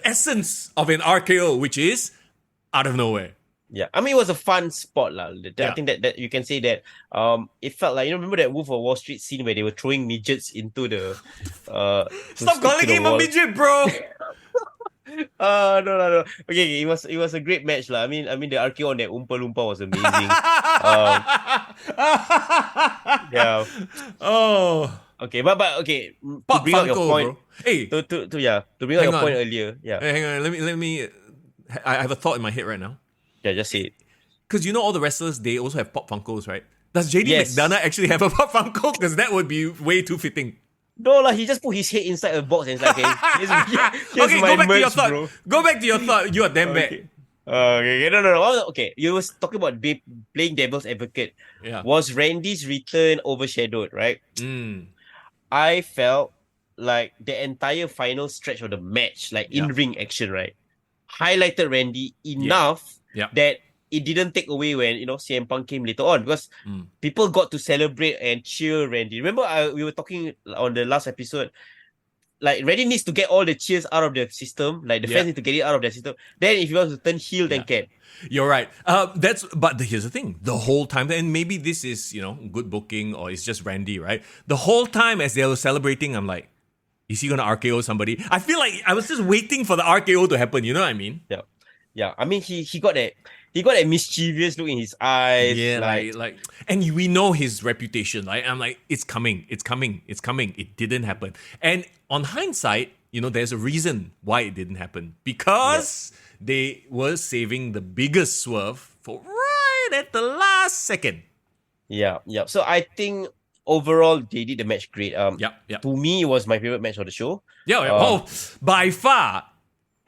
essence of an RKO, which is out of nowhere. Yeah, I mean it was a fun spot lah. I think that you can say that it felt like, remember that Wolf of Wall Street scene where they were throwing midgets into the Stop calling him a midget, bro. No. Okay, it was a great match lah. I mean the RKO on that Oompa Loompa was amazing. Yeah. Oh. Okay, but okay. Pop To bring out your Funko, point, bro. Hey, to bring out hang your on. point earlier. Yeah, hey, hang on. Let me. I have a thought in my head right now. yeah. Just say it. Because you know all the wrestlers, they also have Pop Funkos, right? Does JD Yes. McDonough actually have a Pop Funko? Because that would be way too fitting. No lah, he just put his head inside a box and it's like, okay, here's Okay, my go back to merch, your thought. bro. Go back to your thought. You are damn bad. Okay, no. Okay, you was talking about playing devil's advocate. Yeah. Was Randy's return overshadowed, right? I felt like the entire final stretch of the match, like in-ring action, right, highlighted Randy enough that it didn't take away when, CM Punk came later on, because people got to celebrate and cheer Randy. Remember, we were talking on the last episode, like Randy needs to get all the cheers out of the system, like the fans need to get it out of their system. Then if he wants to turn heel, then can. You're right. But here's the thing. The whole time, and maybe this is, good booking or it's just Randy, right? The whole time as they were celebrating, I'm like, is he going to RKO somebody? I feel like I was just waiting for the RKO to happen. You know what I mean? Yeah. I mean, he got that mischievous look in his eyes. Yeah, like, and we know his reputation, right? I'm like, it's coming. It didn't happen. And on hindsight, there's a reason why it didn't happen. Because they were saving the biggest swerve for right at the last second. Yeah. So I think overall they did the match great. To me, it was my favorite match of the show. By far.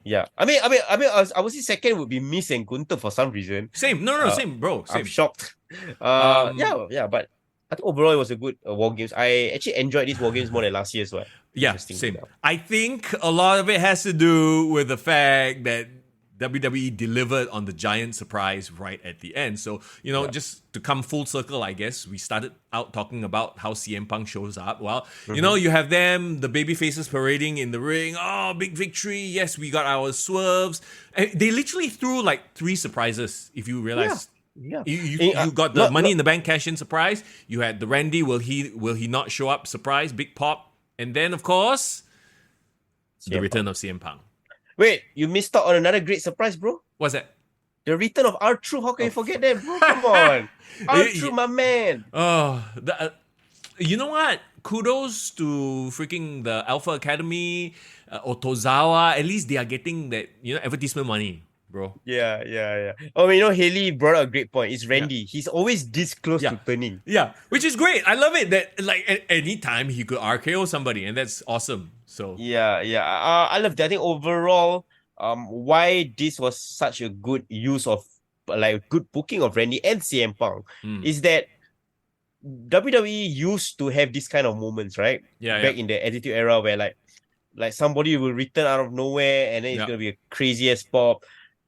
Yeah. I mean, I would say second would be Miz and Gunther for some reason. Same. No, same, bro. Same. I'm shocked. But I think overall it was a good War Games. I actually enjoyed these War Games more than last year's one. Yeah, same. I think a lot of it has to do with the fact that WWE delivered on the giant surprise right at the end. So, just to come full circle, I guess, we started out talking about how CM Punk shows up. Well, you have them, the baby faces parading in the ring. Oh, big victory. Yes, we got our swerves. And they literally threw like 3 surprises, if you realize. Yeah. You got the Money in the Bank cash-in surprise. You had the Randy, will he not show up surprise, big pop. And then, of course, the return of CM Punk. Wait, you missed out on another great surprise, bro. What's that? The return of R-Truth. How can you forget that, bro? Come on. R-Truth, my man. Oh, you know what? Kudos to freaking the Alpha Academy, Otozawa. At least they are getting that, advertisement money, bro. Yeah. Oh, Haley brought up a great point. It's Randy. He's always this close to turning. Yeah, which is great. I love it that like at any time he could RKO somebody, and that's awesome. So I love that. I think overall, why this was such a good use of good booking of Randy and CM Punk is that WWE used to have this kind of moments, right? Back in the Attitude Era where like somebody will return out of nowhere and then it's gonna be a crazy ass pop.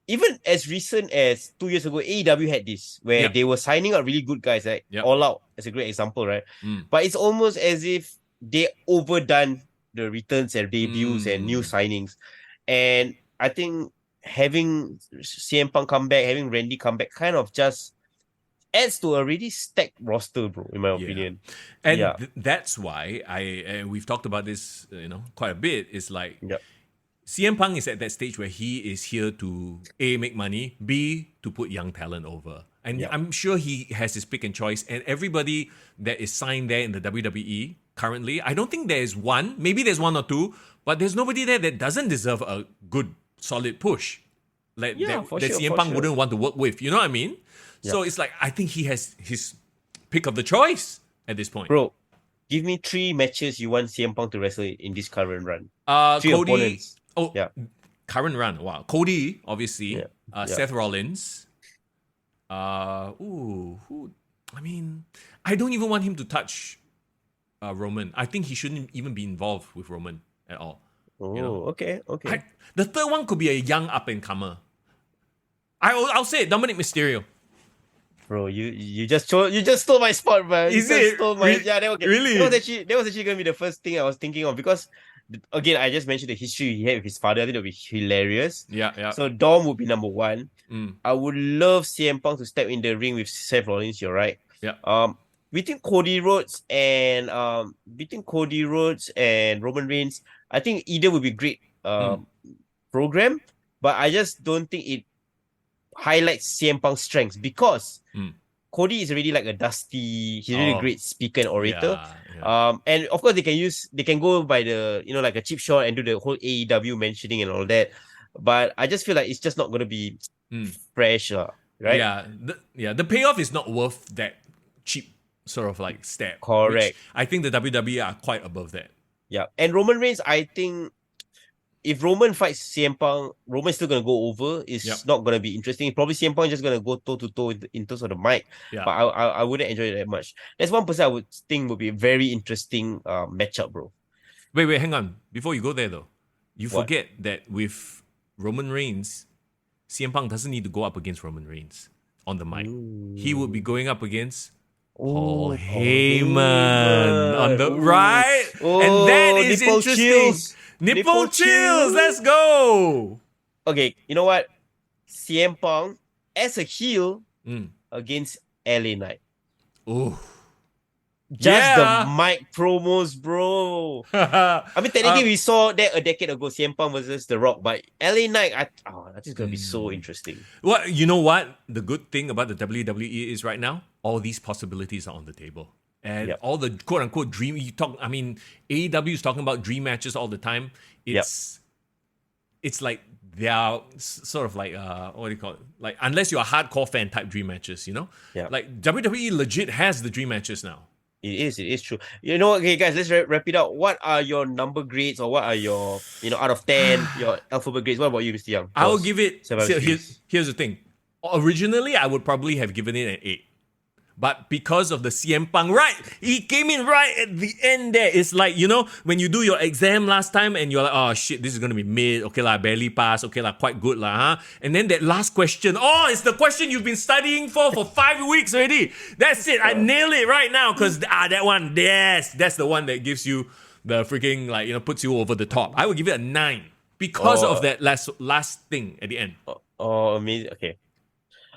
Even as recent as 2 years ago, AEW had this where they were signing up really good guys, right? All Out as a great example, right? But it's almost as if they overdone the returns and debuts and new signings. And I think having CM Punk come back, having Randy come back kind of just adds to a really stacked roster, bro, in my opinion. And that's why we've talked about this, quite a bit. It's like CM Punk is at that stage where he is here to A, make money, B, to put young talent over. And I'm sure he has his pick and choice. And everybody that is signed there in the WWE currently, I don't think there's one, maybe there's one or two, but there's nobody there that doesn't deserve a good, solid push. That CM Punk wouldn't want to work with. You know what I mean? So it's like, I think he has his pick of the choice at this point. Bro, give me 3 matches you want CM Punk to wrestle in this current run. 3 Cody, opponents. Current run. Wow. Cody, obviously. Seth Rollins. I don't even want him to touch Roman. I think he shouldn't even be involved with Roman at all. Okay. The third one could be a young up-and-comer. I'll say it, Dominic Mysterio. Bro, you just stole my spot, man. Is it? Really? That was actually gonna be the first thing I was thinking of, because again, I just mentioned the history he had with his father. I think it would be hilarious. Yeah. So Dom would be number 1. I would love CM Punk to step in the ring with Seth Rollins. You're right. Yeah. Between Cody Rhodes and Roman Reigns, I think either would be great program, but I just don't think it highlights CM Punk's strengths, because Cody is already like a dusty. He's really a great speaker and orator. And of course they can go by the like a cheap shot and do the whole AEW mentioning and all that. But I just feel like it's just not gonna be fresh, right? The payoff is not worth that cheap sort of like step. Correct. I think the WWE are quite above that. Yeah, and Roman Reigns, I think if Roman fights CM Punk, Roman's still gonna go over. It's not gonna be interesting. Probably CM Punk is just gonna go toe to toe in terms of the mic. Yeah. But I wouldn't enjoy it that much. That's one person I would think would be a very interesting matchup, bro. Wait, hang on. Before you go there though, you forget that with Roman Reigns, CM Punk doesn't need to go up against Roman Reigns on the mic. He would be going up against Paul Heyman on the right. And that is interesting. Chills. Nipple chills. Let's go. Okay, you know what? CM Punk as a heel against LA Knight. Oh. The mic promos, bro. I mean, technically, we saw that a decade ago, CM Punk versus The Rock, but LA Knight, that's just going to be so interesting. Well, you know what? The good thing about the WWE is right now, all these possibilities are on the table. And all the quote-unquote dream, AEW is talking about dream matches all the time. It's like they are sort of like, what do you call it? Like, unless you're a hardcore fan type dream matches, Like, WWE legit has the dream matches now. It is true. Okay, guys, let's wrap it up. What are your number grades, or what are your, out of 10, your alphabet grades? What about you, Mr. Young? I will give it, here's the thing. Originally, I would probably have given it an 8. But because of the CM Punk, he came in right at the end there. It's like, when you do your exam last time and you're like, oh shit, this is going to be mid. Okay lah, barely pass. Okay lah, quite good lah, huh? And then that last question, it's the question you've been studying for 5 weeks already. That's it. I nail it right now because that one, yes, that's the one that gives you the freaking, puts you over the top. I would give it a 9 because of that last thing at the end. Amazing. Okay.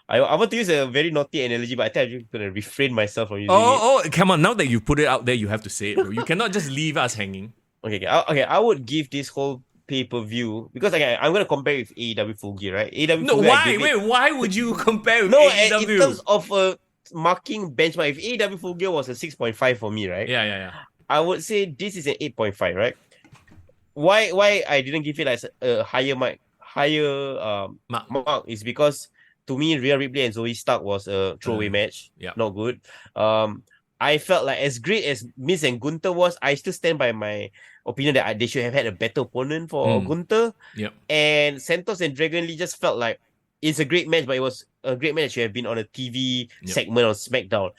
I want to use a very naughty analogy, but I think I'm just going to refrain myself from using it. Come on. Now that you put it out there, you have to say it, bro. You cannot just leave us hanging. Okay. I would give this whole pay-per-view, because I'm going to compare with AEW Full Gear, right? Why would you compare with AEW? In terms of a marking benchmark, if AEW Full Gear was a 6.5 for me, right? Yeah. I would say this is an 8.5, right? Why I didn't give it as a higher mark is because, to me, Rhea Ripley and Zoe Stark was a throwaway match. Not good. I felt like as great as Miz and Gunther was, I still stand by my opinion that they should have had a better opponent for Gunther. And Santos and Dragon Lee just felt like it's a great match, but it was a great match that should have been on a TV segment on SmackDown.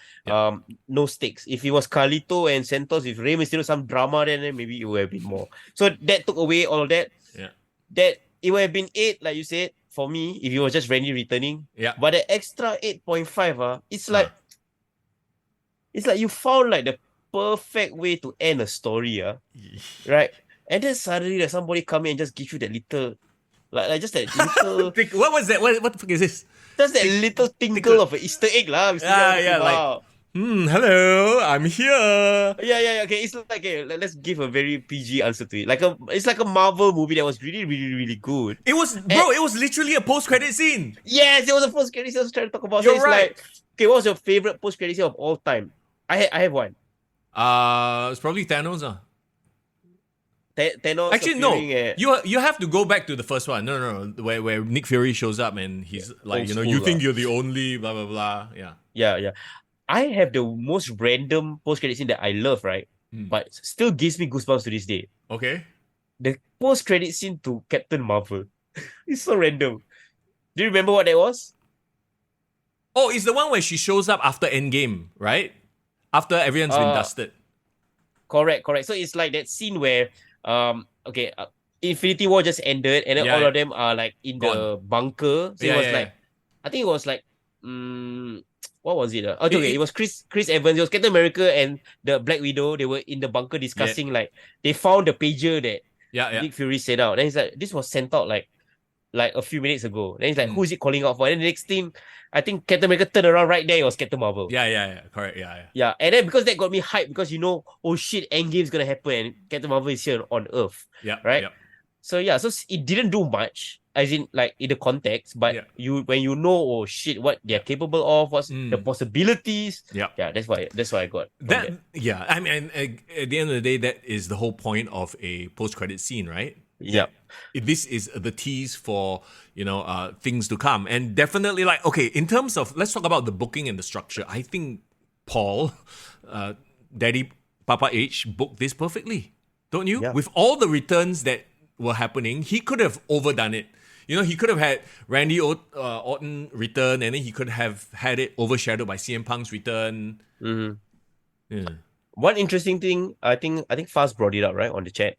No stakes. If it was Carlito and Santos, if Rey Mysterio some drama, then maybe it would have been more. So that took away all of that. That it would have been 8, like you said, for me, if it was just Randy returning. But the extra 8.5, it's like you found like the perfect way to end a story, right? And then suddenly somebody come in and just give you that little Like just that little, What was that? What the fuck is this? just that little tinkle of an Easter egg, lah. Yeah, like, hello, I'm here. Yeah. Okay, it's like, okay, let's give a very PG answer to it. It's like a Marvel movie that was really, really, really good. It was, bro. It was literally a post-credit scene. Yes, it was a post-credit scene I was trying to talk about. You're so it's right. like, okay, what was your favorite post-credit scene of all time? I have one. It's probably Thanos. Thanos Actually, no. appearing at You have to go back to the first one. No. Where Nick Fury shows up and he's like, old you school, think you're the only blah blah blah. Yeah. Yeah. I have the most random post-credit scene that I love, right? But still gives me goosebumps to this day. Okay. The post-credit scene to Captain Marvel. It's so random. Do you remember what that was? Oh, it's the one where she shows up after Endgame, right? After everyone's been dusted. Correct. So it's like that scene where Infinity War just ended and then all of them are like in the bunker. So it was like I think it was like what was it? It was Chris Evans, it was Captain America and the Black Widow. They were in the bunker discussing like they found the pager that Nick Fury set out. Then he's like, this was sent out like a few minutes ago. Then he's like, who is it calling out for? And then the next thing, I think Captain America turned around right there, it was Captain Marvel. Yeah, correct. Yeah, and then because that got me hyped because oh shit, Endgame's gonna happen and Captain Marvel is here on Earth. Yeah. Right? Yeah. So it didn't do much, as in like in the context, but when you know, oh shit, what they're capable of, what's the possibilities. Yeah, that's why I got that. Yeah, I mean, at the end of the day, that is the whole point of a post-credit scene, right? Yeah. This is the tease for things to come, and definitely like in terms of, let's talk about the booking and the structure. I think Paul, Daddy Papa H booked this perfectly, don't you? Yeah. With all the returns that were happening, he could have overdone it. He could have had Randy Orton return, and then he could have had it overshadowed by CM Punk's return. Mm-hmm. Yeah. One interesting thing, I think Fast brought it up right on the chat.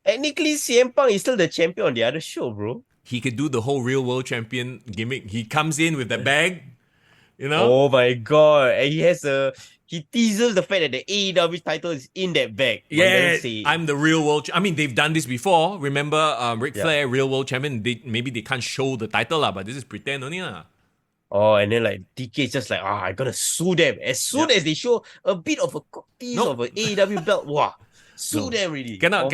Technically, CM Punk is still the champion on the other show, bro. He could do the whole real world champion gimmick. He comes in with the bag, Oh my god! And he teases the fact that the AEW title is in that bag. Yeah, I'm the real world. I mean, they've done this before. Remember, Ric Flair, real world champion. Maybe they can't show the title but this is pretend only Oh, and then like DK is just like, I'm gonna sue them. As soon as they show a bit of a piece of an AEW belt, wow. Sue them really. Cannot.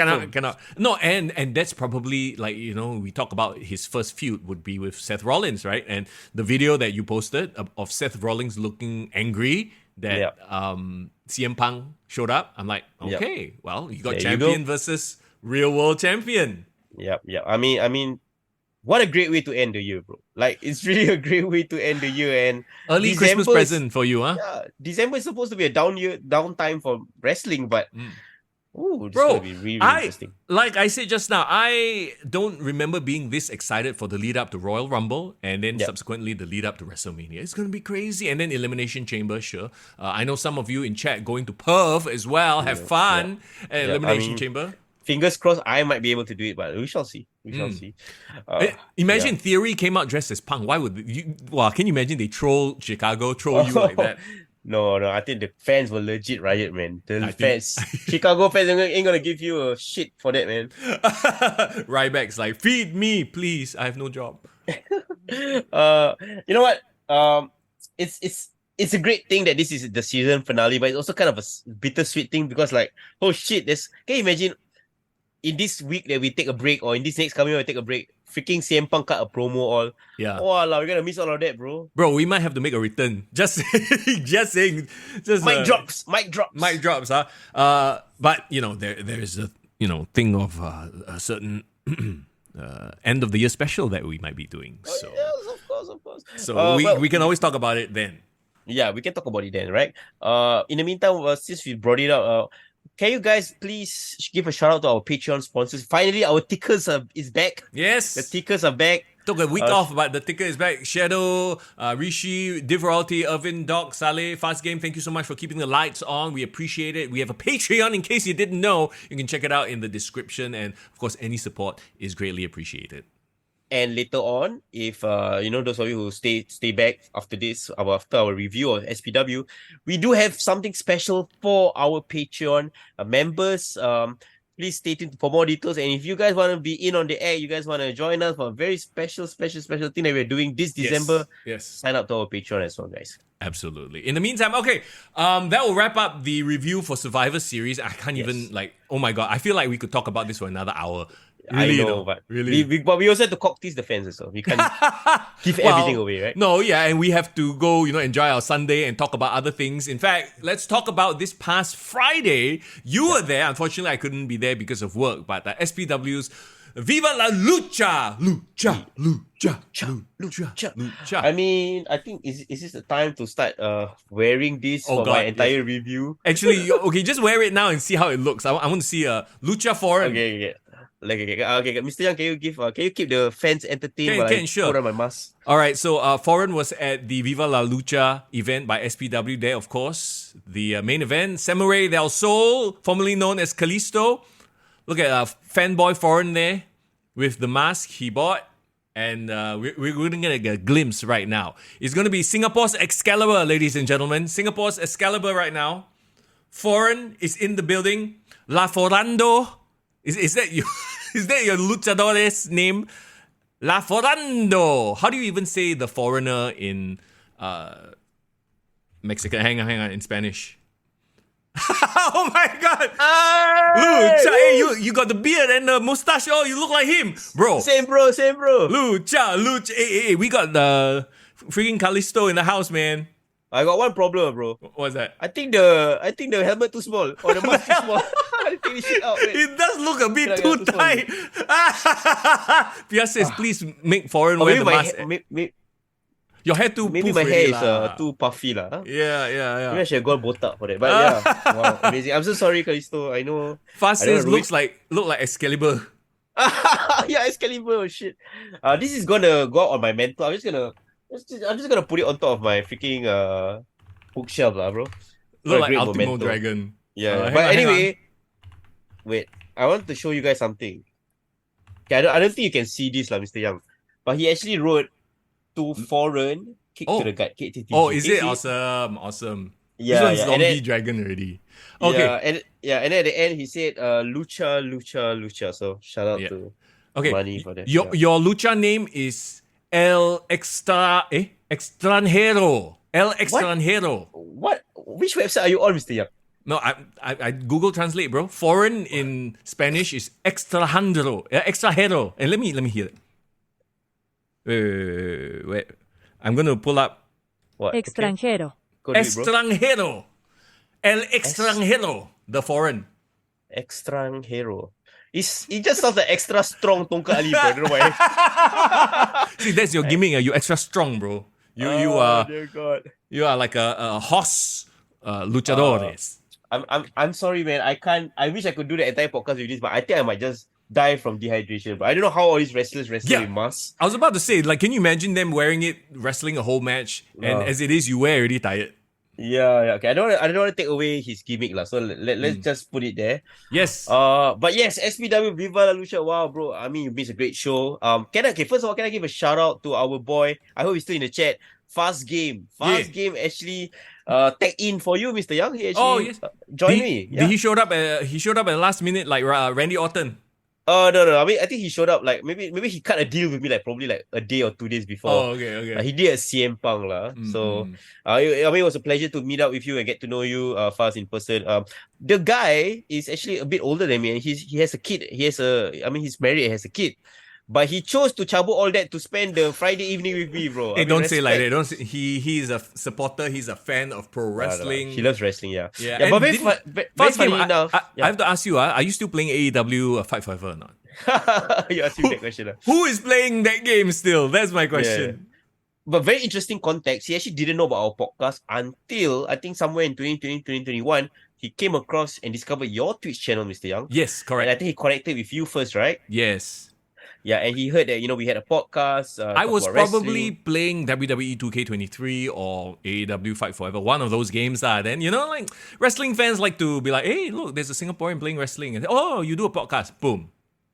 No, and that's probably like, we talk about his first feud would be with Seth Rollins, right? And the video that you posted of Seth Rollins looking angry that CM Punk showed up, I'm like, okay, well, you got there champion versus real world champion. Yep. I mean, what a great way to end the year, bro. Like, it's really a great way to end the year. And early Christmas present for you, huh? Yeah, December is supposed to be a down time for wrestling, but this is gonna be really interesting. Like I said just now, I don't remember being this excited for the lead up to Royal Rumble and then subsequently the lead up to WrestleMania. It's gonna be crazy. And then Elimination Chamber, sure. I know some of you in chat going to Perth as well. Have fun at Elimination Chamber. Fingers crossed, I might be able to do it, but we shall see. Imagine Theory came out dressed as Punk. Why would you? Wow, can you imagine they troll Chicago, troll you like that? No, I think the fans will legit riot, man. Chicago fans ain't gonna give you a shit for that, man. Ryback's like, feed me, please. I have no job. You know what? It's a great thing that this is the season finale, but it's also kind of a bittersweet thing because, like, oh shit, can you imagine in this week that we take a break, or in this next coming week we take a break, freaking CM Punk cut a promo all. Yeah. Oh, we're gonna miss all of that, bro. Bro, we might have to make a return. Just saying. Mic drops. Mic drops, huh? But there is a thing of a certain end of the year special that we might be doing. So yes, of course. So we can always talk about it then. Yeah, we can talk about it then, right? In the meantime, since we brought it up, can you guys please give a shout out to our Patreon sponsors? Finally, our tickers is back. Yes. The tickers are back. Took a week off, but the ticker is back. Shadow, Rishi, Div Royalty, Irvin, Doc, Saleh, Fast Game, thank you so much for keeping the lights on. We appreciate it. We have a Patreon in case you didn't know. You can check it out in the description. And of course, any support is greatly appreciated. And later on, if those of you who stay back after our review of SPW, we do have something special for our Patreon members. please stay tuned for more details. And if you guys want to be in on the air, you guys want to join us for a very special thing that we're doing this December, Yes. sign up to our Patreon as well, guys. Absolutely. In the meantime, okay, that will wrap up the review for Survivor Series. I can't even oh my god, I feel like we could talk about this for another hour. Really, I know, but really. but we also have to cock tease the fans as well. We can't give everything away, right? No, yeah, and we have to go, enjoy our Sunday and talk about other things. In fact, let's talk about this past Friday. You were there. Unfortunately, I couldn't be there because of work, but SPW's Viva La Lucha! Lucha. I mean, I think is this the time to start wearing this for my entire review? Actually, okay, just wear it now and see how it looks. I want to see a Lucha Foreign. Okay. Mr. Young, can you keep the fans entertained while I sure. put on my mask? All right, so Foreign was at the Viva La Lucha event by SPW there, of course. The main event, Samurai del Sol, formerly known as Kalisto. Look at fanboy Foreign there with the mask he bought. And we're going to get a glimpse right now. It's going to be Singapore's Excalibur, ladies and gentlemen. Singapore's Excalibur right now. Foreign is in the building. La Forando. Is that you? Is that your luchadores name? La Forando. How do you even say the foreigner in Mexican? Hang on, in Spanish. Oh my god! Lucha, hey, you got the beard and the mustache. Oh, you look like him, bro. Same bro. Lucha. Hey, we got the freaking Kalisto in the house, man. I got one problem, bro. What's that? I think the helmet too small or the mask too small. I take this shit out, man. It does look a bit too tight. Pia says, please make Foreign wear the mask. Your hair too maybe my hair is too puffy lah. Huh? Yeah. Maybe I should have gone botak for that. But yeah, wow, amazing. I'm so sorry, Kalisto. I know. Fast says look like Excalibur. Yeah, Excalibur. Shit. This is gonna go out on my mental. I'm just gonna put it on top of my freaking bookshelf, lah, bro. Look like Ultimo Dragon. Yeah. But anyway, wait. I want to show you guys something. Okay, I don't think you can see this, lah, Mr. Young. But he actually wrote to Foreign, kick to the gut, kick to TG. Oh, is it? Awesome. Yeah, this one's zombie dragon already. Okay. Yeah, and at the end he said Lucha. So shout out to Money for that. Your Lucha name is El Extranjero. El Extranjero. What? Which website are you on, Mr. Young? No, I Google Translate, bro. Foreign in Spanish is extranjero. And let me hear it. Wait. I'm gonna pull up. What? Extranjero. Okay. Extranjero. El Extranjero. The foreign. Extranjero. It just sounds like extra strong tongkat ali, bro. I don't know why. See, that's your gimmick. You extra strong, bro. You are. Dear God. You are like a horse luchadores. I'm sorry, man. I wish I could do the entire podcast with this, but I think I might just die from dehydration. But I don't know how all these wrestlers wrestle with masks. I was about to say, like, can you imagine them wearing it, wrestling a whole match, and as it is, you wear already tired. Yeah. Okay, I don't want to take away his gimmick, lah. So let's just put it there. Yes. But yes, SPW Viva La Lucha. Wow, bro. I mean, you missed a great show. First of all, can I give a shout out to our boy? I hope he's still in the chat. Fast Game actually tag in for you, Mr. Young. He actually joined me. Yeah. He showed up at the last minute like Randy Orton. No. I mean, I think he showed up like maybe he cut a deal with me like probably like a day or 2 days before. Oh, okay. He did a CM Punk lah. So, I mean, it was a pleasure to meet up with you and get to know you fast in person. The guy is actually a bit older than me, and he has a kid. He's married and has a kid. But he chose to chabu all that to spend the Friday evening with me, bro. Hey, don't say like that. Don't say, he is a supporter. He's a fan of pro wrestling. He loves wrestling, yeah. But very funny enough. I have to ask you, are you still playing AEW Fight Forever or not? You asked me that question. Who is playing that game still? That's my question. Yeah. But very interesting context. He actually didn't know about our podcast until I think somewhere in 2020, 2021, he came across and discovered your Twitch channel, Mr. Young. Yes, correct. And I think he connected with you first, right? Yes. Yeah, and he heard that, we had a podcast. I was probably playing WWE 2K23 or AEW Fight Forever, one of those games. Then, like wrestling fans like to be like, hey, look, there's a Singaporean playing wrestling. And, oh, you do a podcast. Boom.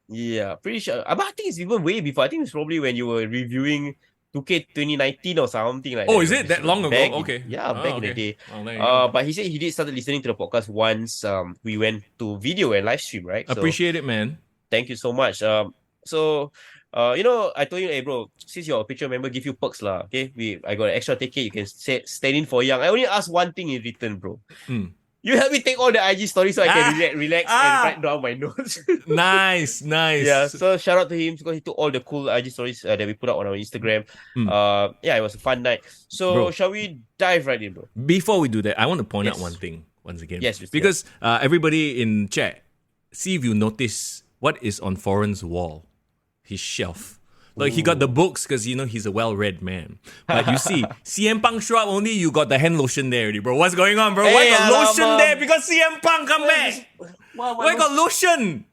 Yeah, pretty sure. But I think it's even way before. I think it's probably when you were reviewing 2K 2019 or something like that. Oh, is it that long ago? Okay. Back in the Okay. day. Well, there you go. But he said he did started listening to the podcast once we went to video and live stream, right? So Appreciate it, man. thank you so much. I told you, hey bro, since you're a Patreon member, give you perks lah. Okay, I got an extra ticket. You can stand in for young. I only ask one thing in return, bro. You help me take all the IG stories so I can relax and write down my notes. Nice. Yeah, so shout out to him because he took all the cool IG stories that we put out on our Instagram. It was a fun night. So Bro, shall we dive right in, bro? Before we do that, I want to point out Yes. one thing once again. Yes, because everybody in chat, see if you notice what is on Foreign's wall, his shelf. Like he got the books because he's a well-read man. But you see, CM Punk show up only, you got the hand lotion there already, bro. What's going on, bro? Why got lotion there? Because CM Punk come back. Why got lotion?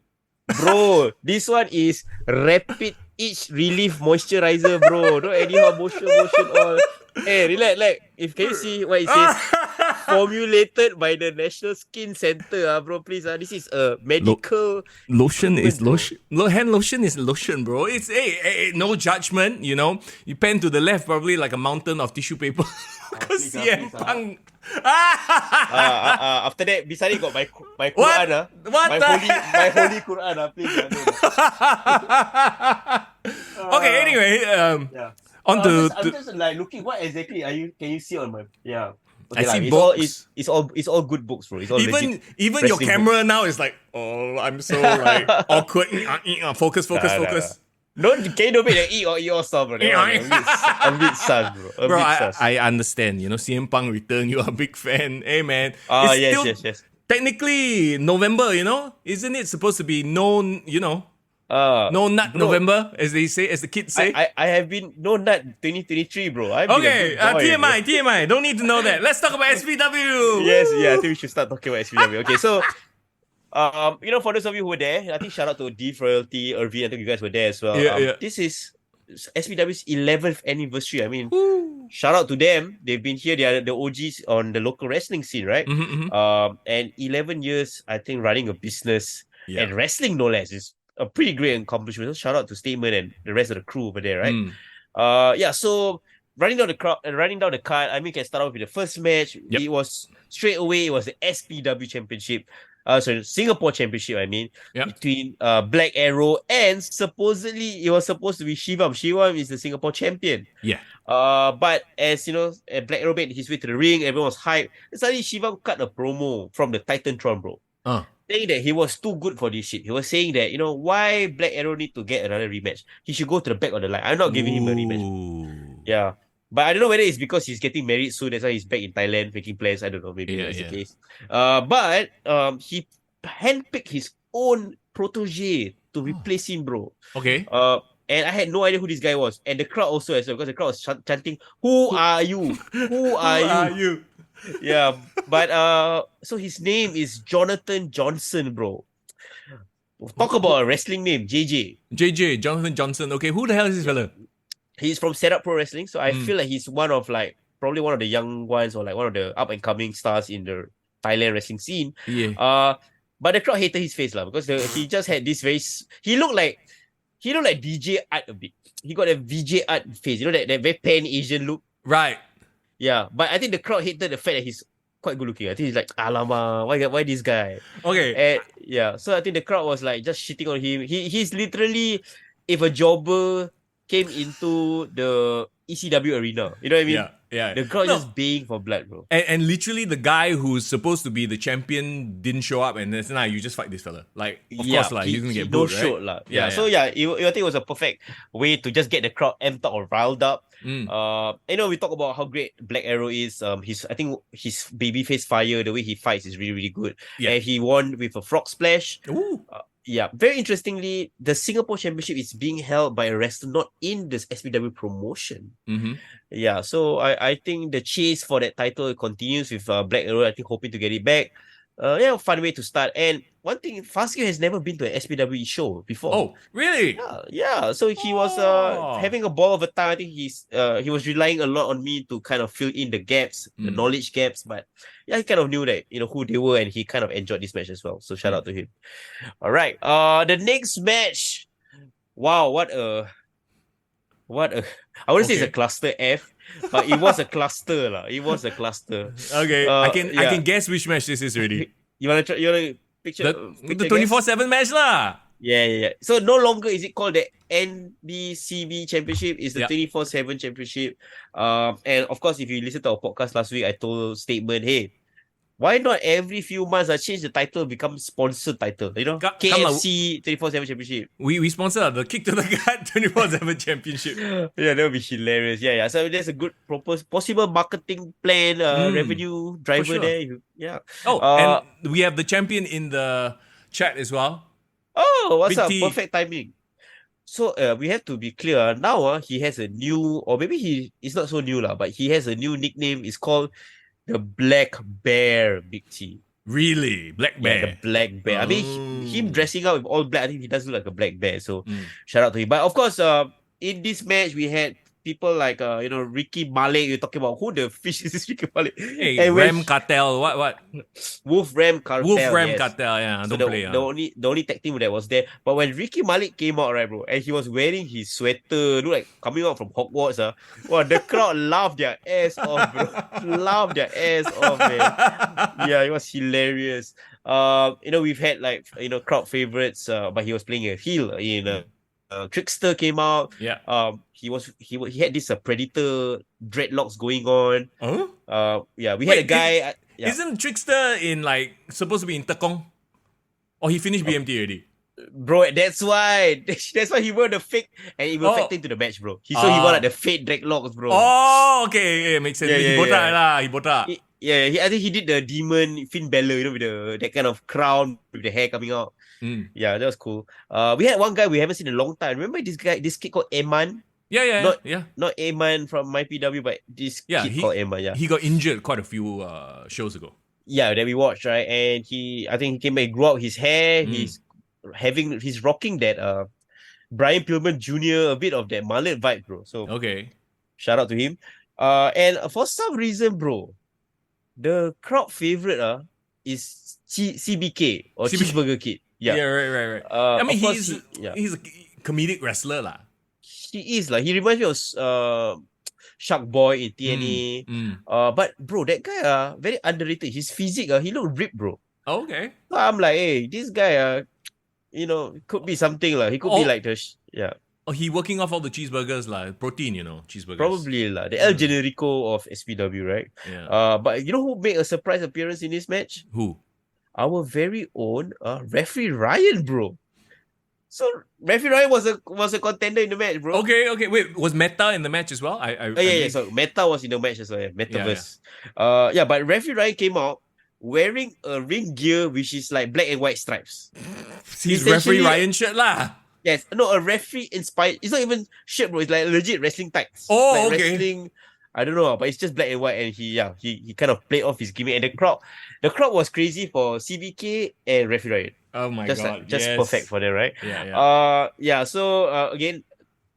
Bro, this one is Rapid Itch Relief Moisturizer, bro. Don't anyhow motion all. Hey, relax. Can you see what it says? Formulated by the National Skin Center, bro. Please, this is a medical lotion is lotion. Hand lotion is lotion, bro. It's no judgment. You pan to the left, probably like a mountain of tissue paper. Because CM Punk. After that, beside it got my Quran. What my holy Quran, please. Okay, anyway, on I'm just like looking. What exactly can you see on my? Yeah. Okay, I see books. It's all good books, bro. It's all even your camera now is like, oh, I'm so like awkward. Focus. Can you don't make the or stuff, bro? I'm a bit sad, bro. Bro, I understand. CM Punk return. You are a big fan. Hey, man. Yes. Technically, November. Isn't it supposed to be known? No nut bro, November, as the kids say. I have been no nut 2023, bro. Okay, TMI. Don't need to know that. Let's talk about SPW. Yes, I think we should start talking about SPW. Okay, so for those of you who were there, I think shout out to Deep Royalty, Irvin. I think you guys were there as well. This is SPW's 11th anniversary. I mean, shout out to them. They've been here. They are the OGs on the local wrestling scene, right? And 11 years, I think, running a business and wrestling, no less, is a pretty great accomplishment. So shout out to Statement and the rest of the crew over there, right? So running down the card, I mean, can start off with the first match. It was straight away. It was the SPW Championship. Singapore Championship, I mean, between Black Arrow and supposedly it was supposed to be Shivam. Shivam is the Singapore champion. Yeah. But as Black Arrow made his way to the ring, everyone was hyped. And suddenly Shivam cut a promo from the Titantron, bro. Saying that he was too good for this shit. He was saying that, why Black Arrow need to get another rematch? He should go to the back of the line. I'm not giving him a rematch. Yeah. But I don't know whether it's because he's getting married soon. That's why he's back in Thailand making plans. I don't know. Maybe that's the case. But he handpicked his own protege to replace him, bro. Okay. And I had no idea who this guy was. And the crowd also as well, because the crowd was chanting, "Who are you? Who are you?" Yeah. But so his name is Jonathan Johnson, bro. Talk about a wrestling name, JJ. Jonathan Johnson. Okay, who the hell is this fella? He's from Setup Pro Wrestling, so I feel like he's probably one of the young ones or like one of the up and coming stars in the Thailand wrestling scene. Yeah. But the crowd hated his face because he just had this he looked like DJ Art a bit. He got a VJ Art face, that very pan Asian look. Right. Yeah, but I think the crowd hated the fact that he's quite good looking. I think he's like, alamak, why this guy? Okay. And, so I think the crowd was like just shitting on him. He's literally, if a jobber came into the ECW arena, you know what I mean? Yeah. The crowd just baying for blood, bro. And literally the guy who's supposed to be the champion didn't show up, and then you just fight this fella. Like, of course, he's gonna get booed, right? So I think it was a perfect way to just get the crowd amped up or riled up. We talk about how great Black Arrow is. I think his babyface fire, the way he fights is really, really good. Yeah. And he won with a frog splash. Ooh. Very interestingly, the Singapore Championship is being held by a wrestler not in this SPW promotion. Yeah, so I think the chase for that title continues with Black Arrow, I think, hoping to get it back. Fun way to start. And one thing, Fazio has never been to an SPW show before. Oh, really? Yeah. So he was having a ball of a time. I think he was relying a lot on me to kind of fill in the gaps, the knowledge gaps. But he kind of knew that who they were, and he kind of enjoyed this match as well. So shout out to him. All right. The next match. Wow, what a I wouldn't say it's a cluster F, but it was a cluster lah. It was a cluster. Okay, I can guess which match this is already. You wanna try? You wanna picture the 24/7 match lah. Yeah. So no longer is it called the NBCB Championship. It's the 24/7 Championship. And of course, if you listen to our podcast last week, I told statement, hey, why not every few months I change the title, become sponsored title? You know, KFC 24/7 Championship. We sponsor the Kick to the Gut 24/7 Championship. Yeah, that would be hilarious. Yeah. So there's a good possible marketing plan, revenue driver sure. there. Yeah. Oh, and we have the champion in the chat as well. Oh, what's Big up? T. Perfect timing. So we have to be clear. Now he has a new, or maybe it's not so new lah, but he has a new nickname. It's called the Black Bear, Big T. Really? Black Bear? Yeah, the Black Bear. I mean, him dressing up with all black, I think he does look like a black bear. So shout out to him. But of course, in this match, we had people like, Ricky Malik. You're talking about who the fish is this Ricky Malik? Hey, and Ram Cartel. What? Wolf Ram Cartel. Yes. Cartel, yeah. So don't play. The only tag team that was there. But when Ricky Malik came out, right, bro, and he was wearing his sweater, look like coming out from Hogwarts, wow, the crowd laughed their ass off, bro. Laughed their ass off, man. Yeah, it was hilarious. We've had crowd favorites, but he was playing a heel in Trickster came out. Yeah. He had this Predator dreadlocks going on. We had a guy. Isn't Trickster supposed to be in Tekong? Or he finished BMT already? Bro, that's why he wore the fake, and it will factor into the match, bro. He wore like the fake dreadlocks, bro. Oh, okay, yeah, makes sense. He botak. Yeah, I think he did the demon Finn Balor, with that kind of crown with the hair coming out. Yeah, that was cool. We had one guy we haven't seen in a long time. Remember this kid called Eman? Yeah. Not Eman from MyPW, but this kid called Eman. Yeah, he got injured quite a few shows ago. Yeah, that we watched, right? And I think he came back, grew out his hair. He's rocking that Brian Pillman Jr. a bit of that mullet vibe, bro. So okay, shout out to him. And for some reason, bro, the crowd favorite is CBK or Cheeseburger Kid. Yeah, right. I mean, he's a comedic wrestler lah. He is like, he reminds me of Shark Boy in TNA. But bro, that guy very underrated. His physique, he look ripped, bro. Oh, okay. So I'm like, hey, this guy could be something lah. He could be like Oh, he working off all the cheeseburgers lah. Protein, cheeseburgers. Probably lah. The El Generico of SPW, right? Yeah. But you know who made a surprise appearance in this match? Who? Our very own referee Ryan, bro. So referee Ryan was a contender in the match, bro. Okay. Wait, was Meta in the match as well? Yeah. So Meta was in the match as well. Yeah. Metaverse. But referee Ryan came out wearing a ring gear which is like black and white stripes. He's referee Ryan shirt lah. Yes, no, a referee inspired. It's not even shirt, bro. It's like legit wrestling tights. Oh, like okay. Wrestling, I don't know, but it's just black and white, and he kind of played off his gimmick, and the crowd was crazy for CBK and referee Ryan. Oh my god, just perfect for them, right? Yeah. So again,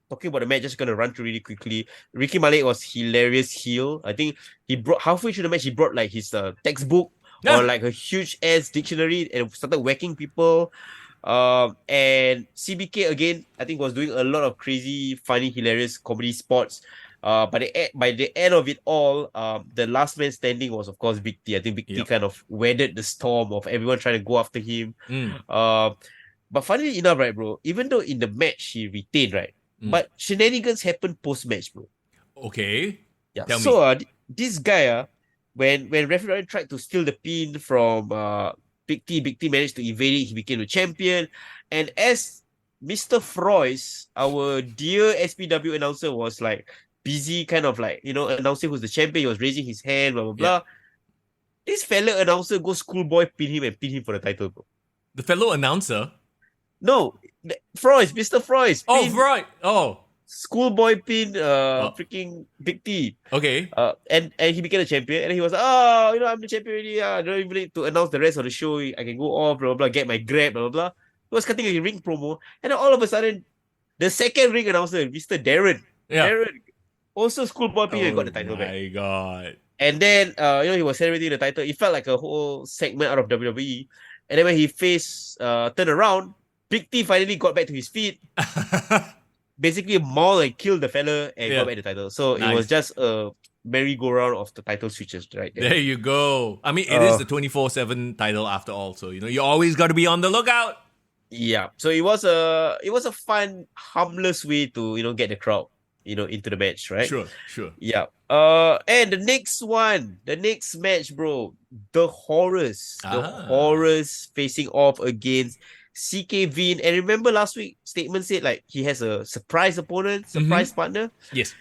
talking about the match, just gonna run through really quickly. Ricky Malik was hilarious heel. I think he brought halfway through the match, he brought like his textbook or like a huge ass dictionary and started whacking people. And CBK again, I think was doing a lot of crazy, funny, hilarious comedy spots. By the end of it all, the last man standing was of course Big T. I think Big T kind of weathered the storm of everyone trying to go after him. But funnily enough, right, bro, even though in the match he retained, right, but shenanigans happened post-match, bro. Okay. Yeah. So this guy, when referee tried to steal the pin from Big T managed to evade it. He became the champion. And as Mr. Froys, our dear SPW announcer, was like busy kind of like, announcing who's the champion. He was raising his hand, blah, blah, blah. This fellow announcer goes schoolboy pin him the title, bro. The fellow announcer? No, Froys, Mr. Froys. Oh, Froys. Oh. Schoolboy pin freaking Big T. Okay. And he became a champion, and he was like, I'm the champion already. I don't even need to announce the rest of the show. I can go off, blah, blah, blah, get my grab, blah, blah, blah. He was cutting a ring promo, and then all of a sudden, the second ring announcer, Mr. Darren, also schoolboy pin and got the title back. Oh my god. And then, he was celebrating the title. It felt like a whole segment out of WWE. And then when he turned around, Big T finally got back to his feet. basically maul and kill the fella and Yeah. got back the title. So it Nice. was just a merry-go-round of the title switches right there. There you go. I mean, it is the 24/7 title after all, so you always got to be on the lookout. Yeah. So it was a fun, harmless way to get the crowd into the match, right? Sure. Yeah. And the next match, bro, the Horrors facing off against CK Vin. And remember last week, statement said like he has a surprise opponent, surprise partner. Yes.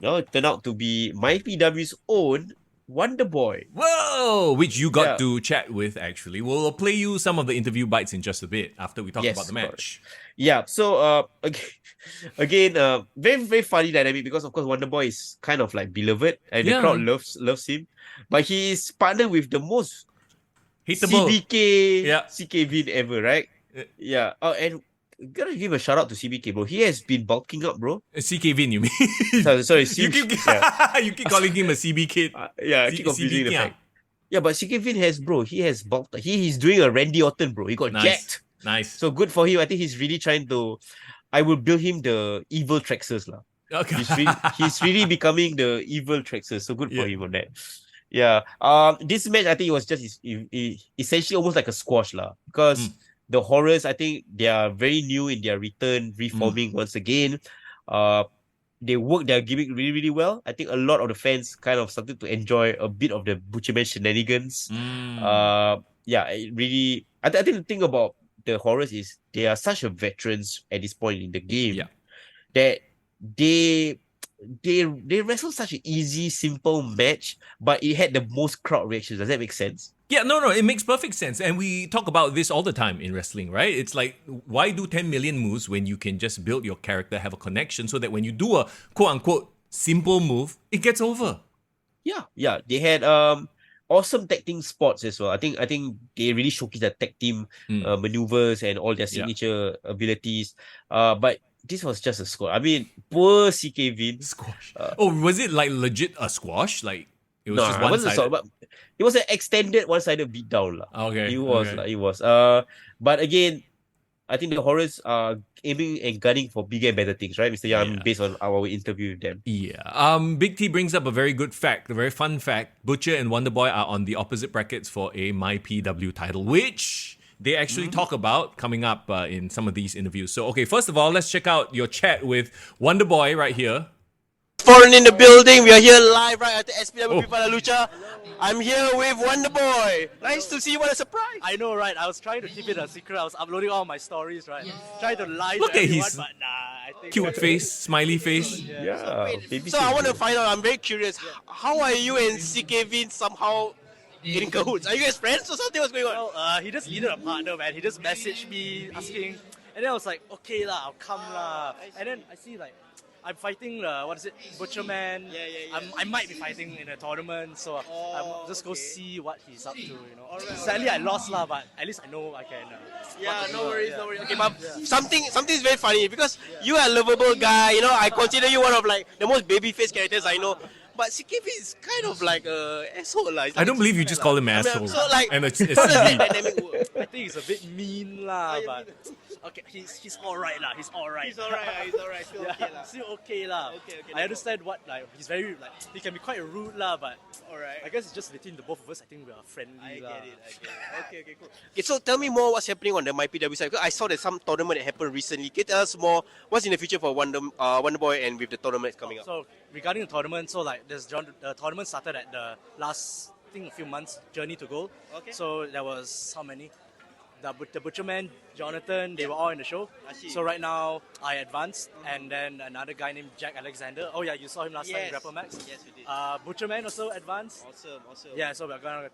No, it turned out to be MyPW's own Wonder Boy. Whoa! Which you got to chat with, actually. We'll play you some of the interview bites in just a bit after we talk about the match. Yeah, so again, very, very funny dynamic because of course Wonder Boy is kind of like beloved and the crowd loves him. But he is partnered with the most hateable CK Vin ever, right? Yeah. Oh, and gotta give a shout out to CBK, bro. He has been bulking up, bro. CK Vin, you mean? Sorry, you keep calling him a CB kid. I keep confusing the fact. Yeah, but CK Vin has bulked. He's doing a Randy Orton, bro. He got jacked. Nice. So good for him. I think he's really trying to. I will build him the evil Trexers, lah. Okay. He's really becoming the evil Trexers. So good for him on that. Yeah. This match I think it was just essentially almost like a squash, lah, because. The Horrors, I think they are very new in their return, reforming once again. They work their gimmick really, really well. I think a lot of the fans kind of started to enjoy a bit of the Butcherman shenanigans. It really. I think the thing about the Horrors is they are such a veterans at this point in the game that they wrestled such an easy, simple match, but it had the most crowd reactions. Does that make sense? Yeah, no, it makes perfect sense. And we talk about this all the time in wrestling, right? It's like, why do 10 million moves when you can just build your character, have a connection, so that when you do a quote-unquote simple move, it gets over? Yeah. They had awesome tag team spots as well. I think they really showcased their tag team maneuvers and all their signature abilities. But this was just a squash. I mean, poor CK Vin. Squash. Was it like legit a squash? Like it was just one-sided? But it was an extended one-sided beatdown. Okay. It was. But again, I think the Horrors are aiming and gunning for bigger and better things, right, Mr. Yang, based on our interview with them. Yeah. Big T brings up a very good fact, a very fun fact. Butcher and Wonder Boy are on the opposite brackets for a MyPW title, which they actually talk about coming up in some of these interviews. So, okay, first of all, let's check out your chat with Wonder Boy right here. Foreign in the building. We are here live right at the SPW Viva La Lucha. I'm here with Wonder Boy. Nice to see you. What a surprise! I know, right? I was trying to keep it a secret. I was uploading all my stories, right? Trying to lie Look to at everyone, his but nah. I think cute face, smiley face. So I want to find out. I'm very curious. How are you and CK Vin somehow in cahoots? Are you guys friends or something? What's going on? Well, he just needed a partner, man. He just messaged me asking, and then I was like, okay lah, I'll come lah. And then I see like, I'm fighting Butcherman. I might be fighting in a tournament, so I'll just go see what he's up to, you know. Sadly, I lost lah, but at least I know I can. No worries. Okay, but something's very funny because you are a lovable guy. You know, I consider you one of like the most babyface characters I know. But CKV is kind of like a asshole lah. I don't believe you just call him asshole. So like, and how does that dynamic work? I think he's a bit mean lah, but okay, he's alright lah. He's alright. Still okay lah. Still okay lah. I understand what he's very he can be quite rude lah, but alright. I guess it's just between the both of us. I think we are friendly. I get it. Okay, cool. Okay, so tell me more what's happening on the MyPW side. Because I saw there's some tournament that happened recently. Can you tell us more what's in the future for Wonder Boy and with the tournaments coming up? So regarding the tournament, the tournament started at the last, I think, a few months journey to goal. Okay. So there was how many? The Butcherman, Jonathan, they were all in the show. So right now, I advanced, and then another guy named Jack Alexander. Oh yeah, you saw him last time in Grapple Max. Yes, we did. Butcherman also advanced. Awesome. Yeah, so we're gonna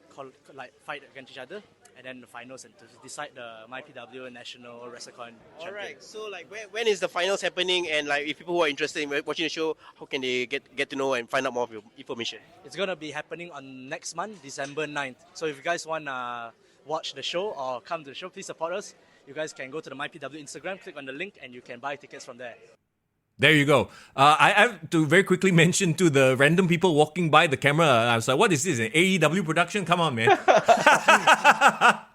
fight against each other, and then the finals and to decide the MyPW National WrestleCon champion. Alright, so like when is the finals happening, and like if people who are interested in watching the show, how can they get to know and find out more of your information? It's gonna be happening on next month, December 9th. So if you guys wanna watch the show or come to the show, please support us. You guys can go to the MyPW Instagram, click on the link, and you can buy tickets from there. There you go. I have to very quickly mention to the random people walking by the camera, I was like, what is this, an AEW production? Come on, man.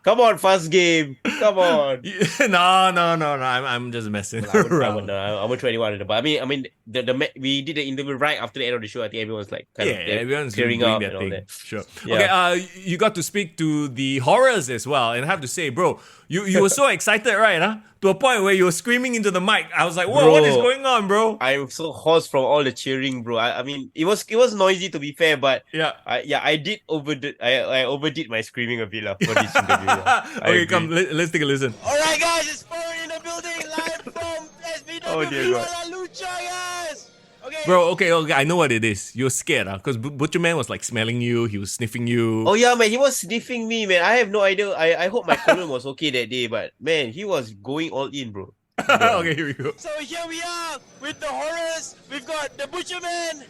Come on, fast game. Come on. No. I'm just messing around. I won't try anyone. But I mean, we did the interview right after the end of the show. I think everyone's like, everyone's clearing doing up their and all thing. that. Sure. Yeah. Okay. You got to speak to the horrors as well, and I have to say, bro, you were so excited, right? Huh? To a point where you were screaming into the mic. I was like, whoa, what is going on, bro? I'm so hoarse from all the cheering, bro. I mean, it was noisy to be fair, but I did I overdid my screaming a bit for this interview. Okay, come, let's take a listen. All right, guys, it's Foreign in the building, live from SPW Viva La Lucha, guys. Okay. Bro, okay, I know what it is. You're scared, because Butcher Man was like smelling you, he was sniffing you. Oh yeah, man, he was sniffing me, man. I have no idea. I hope my colon was okay that day, but man, he was going all in, bro. Okay, here we go. So here we are with the horrors. We've got the Butcher Man,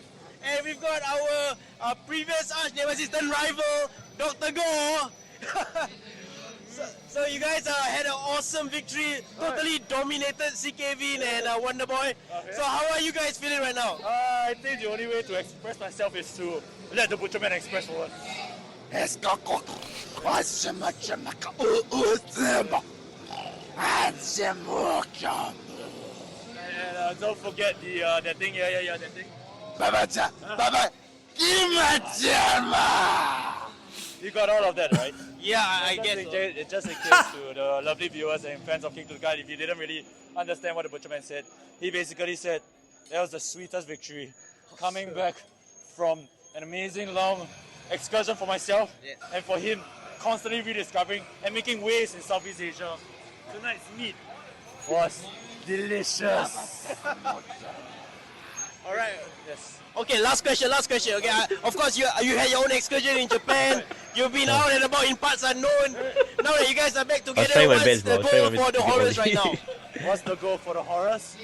and we've got our previous arch nemesis rival, Dr. Gore. So you guys had an awesome victory, totally dominated CKV and Wonderboy. Okay. So how are you guys feeling right now? I think the only way to express myself is to let the Butcher Man express for us. And don't forget that thing, that thing. You got all of that, right? Yeah, I get it. Just in case to the lovely viewers and fans of King to the God, if you didn't really understand what the Butcher Man said, he basically said that was the sweetest victory. Coming back from an amazing long excursion for myself and for him, constantly rediscovering and making waves in Southeast Asia. Tonight's meat was delicious. All right. Yes. Okay, last question. Okay, of course you had your own excursion in Japan. You've been out and about in parts unknown. Now that you guys are back together, what's the goal for the horrors right now? What's the goal for the horrors?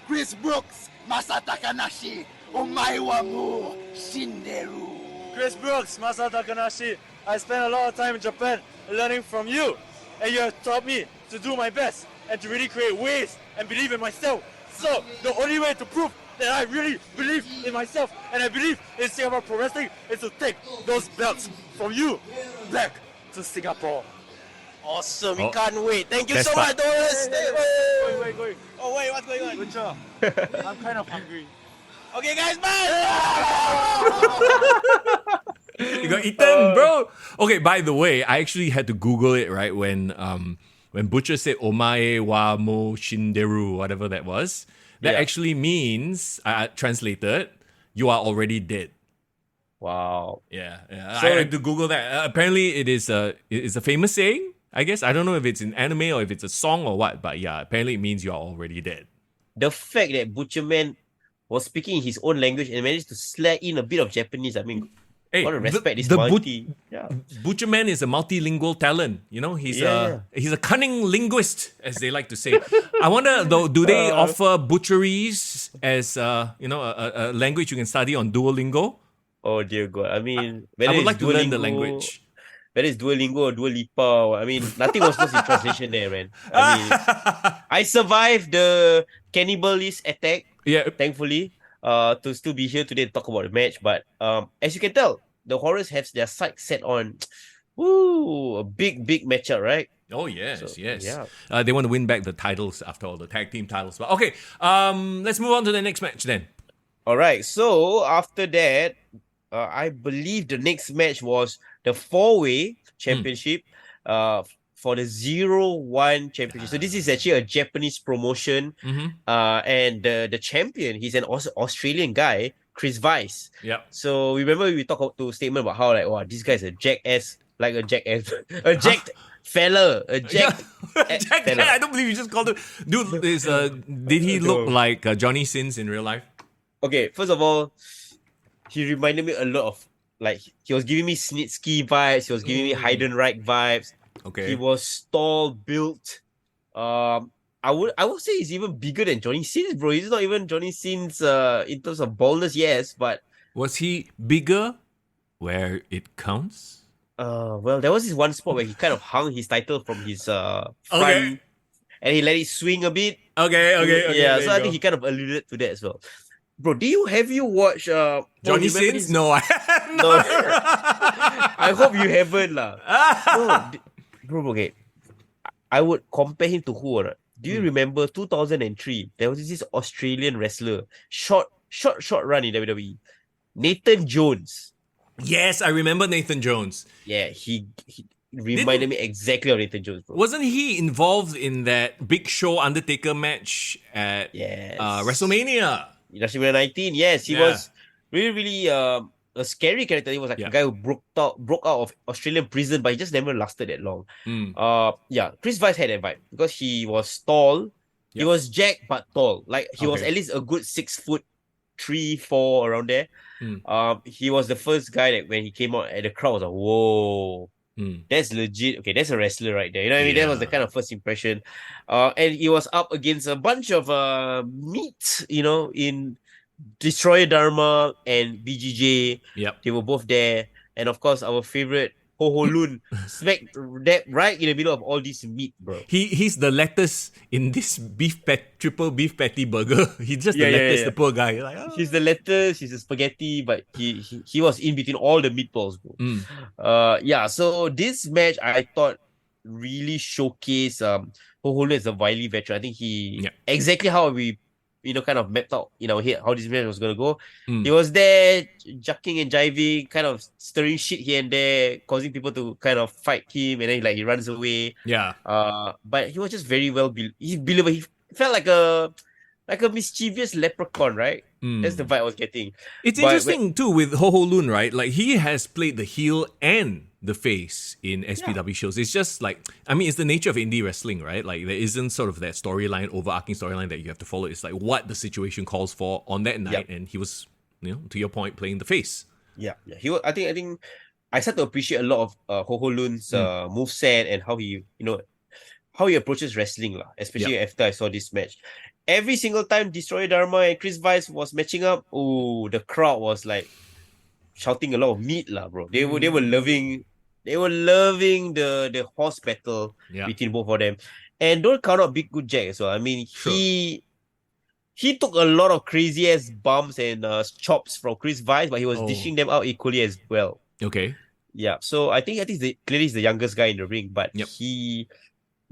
Chris Brooks, Masa Takanashi, Omaiwamu, Shinderu. Chris Brooks, Masa Takanashi, I spent a lot of time in Japan learning from you, and you have taught me to do my best and to really create waves and believe in myself. So the only way to prove that I really believe in myself and I believe in Singapore Pro Wrestling is to take those belts from you back to Singapore. Awesome, we can't wait. Thank you Best so much, Doris. Wait. Oh wait, what's going on? Good job. I'm kind of hungry. Okay, guys, bye. You got eaten, bro. Okay, by the way, I actually had to Google it, right, when Butcher said Omae wa mo shinderu, whatever that was. That actually means, translated, you are already dead. Wow. Yeah. So I had to Google that. Apparently, it's a famous saying, I guess. I don't know if it's in anime or if it's a song or what, but yeah, apparently it means you are already dead. The fact that Butcher Man was speaking his own language and managed to slap in a bit of Japanese, I mean, Hey, what a respect this Butcher Man is a multilingual talent. You know, he's a cunning linguist, as they like to say. I wonder though, do they offer butcheries as a language you can study on Duolingo? Oh dear God! I mean, I would like to learn the language. Whether it's Duolingo or Dua Lipa, I mean, nothing was lost in translation there, man. I mean, I survived the cannibalist attack. Yeah, thankfully. To still be here today to talk about the match, but as you can tell, the horrors have their sights set on a big matchup, right? Oh yes, So, yes. yeah. They want to win back the titles after all, the tag team titles. But okay, let's move on to the next match then. All right. So after that, I believe the next match was the four-way championship. For the 0-1 championship. So this is actually a Japanese promotion. And the champion, he's an Australian guy, Chris Weiss. Yeah. So remember we talked to statement about how wow, this guy's a jackass, a jacked fella, a jacked fella. I don't believe you just called him. Dude, did he look like Johnny Sins in real life? Okay, first of all, he reminded me a lot of he was giving me Snitsky vibes. He was giving me Heidenreich vibes. Okay. He was tall, built. I would say he's even bigger than Johnny Sins, bro. He's not even Johnny Sins in terms of baldness, yes, but was he bigger where it counts? Well, there was this one spot where he kind of hung his title from his front, and he let it swing a bit. Okay. Yeah, so I think he kind of alluded to that as well. bro, have you watched Johnny you remember Sins? this- No, I No. I hope you haven't lah. No, bro, okay. I would compare him to who or not? Do you remember 2003? There was this Australian wrestler, short run in WWE. Nathan Jones. Yes, I remember Nathan Jones. Yeah, he reminded me exactly of Nathan Jones, bro. Wasn't he involved in that Big Show Undertaker match at Yes. WrestleMania? WrestleMania 19, yes, he Yeah. was really a scary character. He was like Yeah. a guy who broke out of Australian prison, but he just never lasted that long. Chris Weiss had that vibe because he was tall, he Yeah. was jacked but tall. Like he was Okay. at least a good 6'3", 4" around there. Mm. He was the first guy that when he came out and the crowd was like, whoa. That's legit. Okay, that's a wrestler right there. You know what I mean? That was the Yeah. kind of first impression. And he was up against a bunch of meat, in Destroyer Dharma and BGJ. Yep. They were both there. And of course, our favorite Ho Ho Lun smack that right in the middle of all this meat, bro. He's the lettuce in this triple beef patty burger. He's just the Yeah, lettuce, yeah. the poor guy. You're like, oh. He's the lettuce, he's the spaghetti, but he was in between all the meatballs, bro. So this match I thought really showcased Ho Ho Lun as a wily veteran. I think he exactly how we kind of mapped out in our head how this match was gonna go. He was there jucking and jiving, kind of stirring shit here and there, causing people to kind of fight him, and then he runs away. Yeah. But he was just very well he's believable. He felt like a mischievous leprechaun, right? That's the vibe I was getting. It's But interesting too with Ho Ho Lun, right? Like he has played the heel and the face in SPW shows. It's just like, I mean, it's the nature of indie wrestling, right? Like there isn't sort of that storyline, overarching storyline that you have to follow. It's like what the situation calls for on that night, and he was, to your point, playing the face. Yeah. He was. I think I started to appreciate a lot of Ho Ho Lun's moveset and how he approaches wrestling, especially after I saw this match. Every single time Destroyer Dharma and Chris Weiss was matching up, the crowd was like shouting a lot of meat, bro. They were loving the horse battle between both of them. And don't count out Big Good Jack as well. I mean, he took a lot of crazy ass bumps and chops from Chris Weiss, but he was dishing them out equally as well. Okay. Yeah. So I think clearly he's the youngest guy in the ring, but he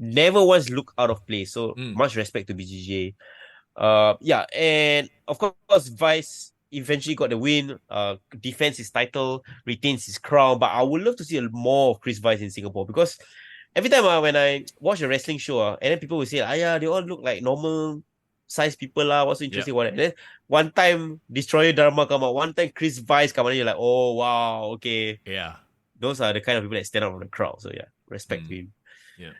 never once looked out of place. So much respect to BGJ. And of course, Vice eventually got the win, defends his title, retains his crown. But I would love to see more of Chris Vice in Singapore, because every time when I watch a wrestling show, and then people will say, they all look like normal size people, what's so interesting about it? And then one time Destroyer Dharma come out, one time Chris Vice come out, and you're like, oh wow, okay. Yeah. Those are the kind of people that stand out from the crowd. So respect to him. Yeah.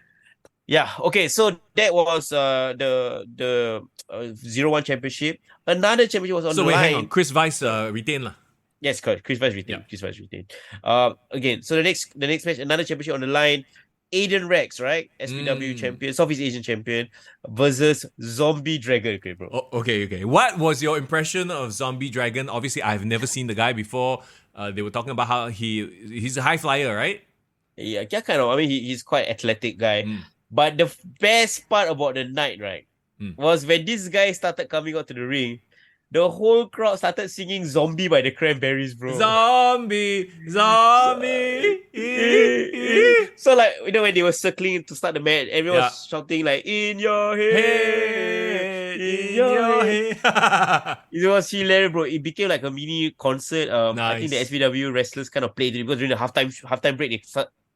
Yeah, okay, so that was the 0-1 championship. Another championship was on the So wait, line. hang on. Chris Weiss retained lah. Yes, correct. Chris Weiss retained. Again, so the next match, another championship on the line. Aiden Rex, right? SPW champion, Southeast Asian champion, versus Zombie Dragon, okay, bro. Oh, okay. What was your impression of Zombie Dragon? Obviously, I've never seen the guy before. They were talking about how he's a high flyer, right? Yeah, kind of. I mean, he's quite athletic guy. But the best part about the night, right, was when this guy started coming out to the ring, the whole crowd started singing Zombie by the Cranberries, bro. Zombie. So like, when they were circling to start the match, everyone was shouting like, in your head, in your head. It was hilarious, bro. It became like a mini concert. I think the SPW wrestlers kind of played it, because during the halftime break, they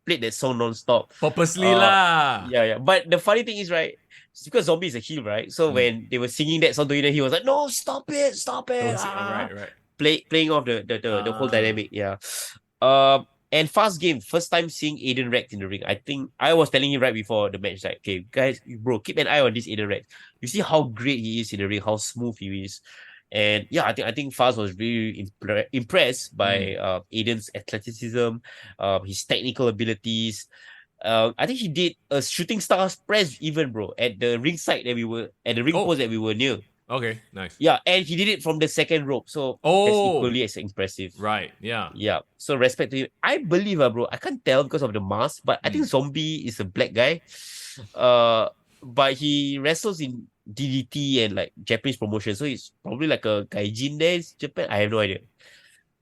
played that song non-stop. Purposely lah. Yeah. But the funny thing is, right, it's because Zombie is a heel, right? So when they were singing that song to him, he was like, no, stop it. Right. Playing off the whole dynamic, and fast game, first time seeing Aiden Rex in the ring. I think I was telling him right before the match, like, okay, guys, bro, keep an eye on this Aiden Rex. You see how great he is in the ring, how smooth he is. And I think Faz was really impressed by Aiden's athleticism, his technical abilities. I think he did a shooting stars press even, bro, at the ring side that we were at the ring post that we were near. Okay, nice. Yeah, and he did it from the second rope, so that's equally as impressive. Right, yeah. Yeah, so respect to him. I believe, bro, I can't tell because of the mask, but I think Zombie is a black guy. But he wrestles in DDT and like Japanese promotion. So he's probably like a gaijin there in Japan. I have no idea.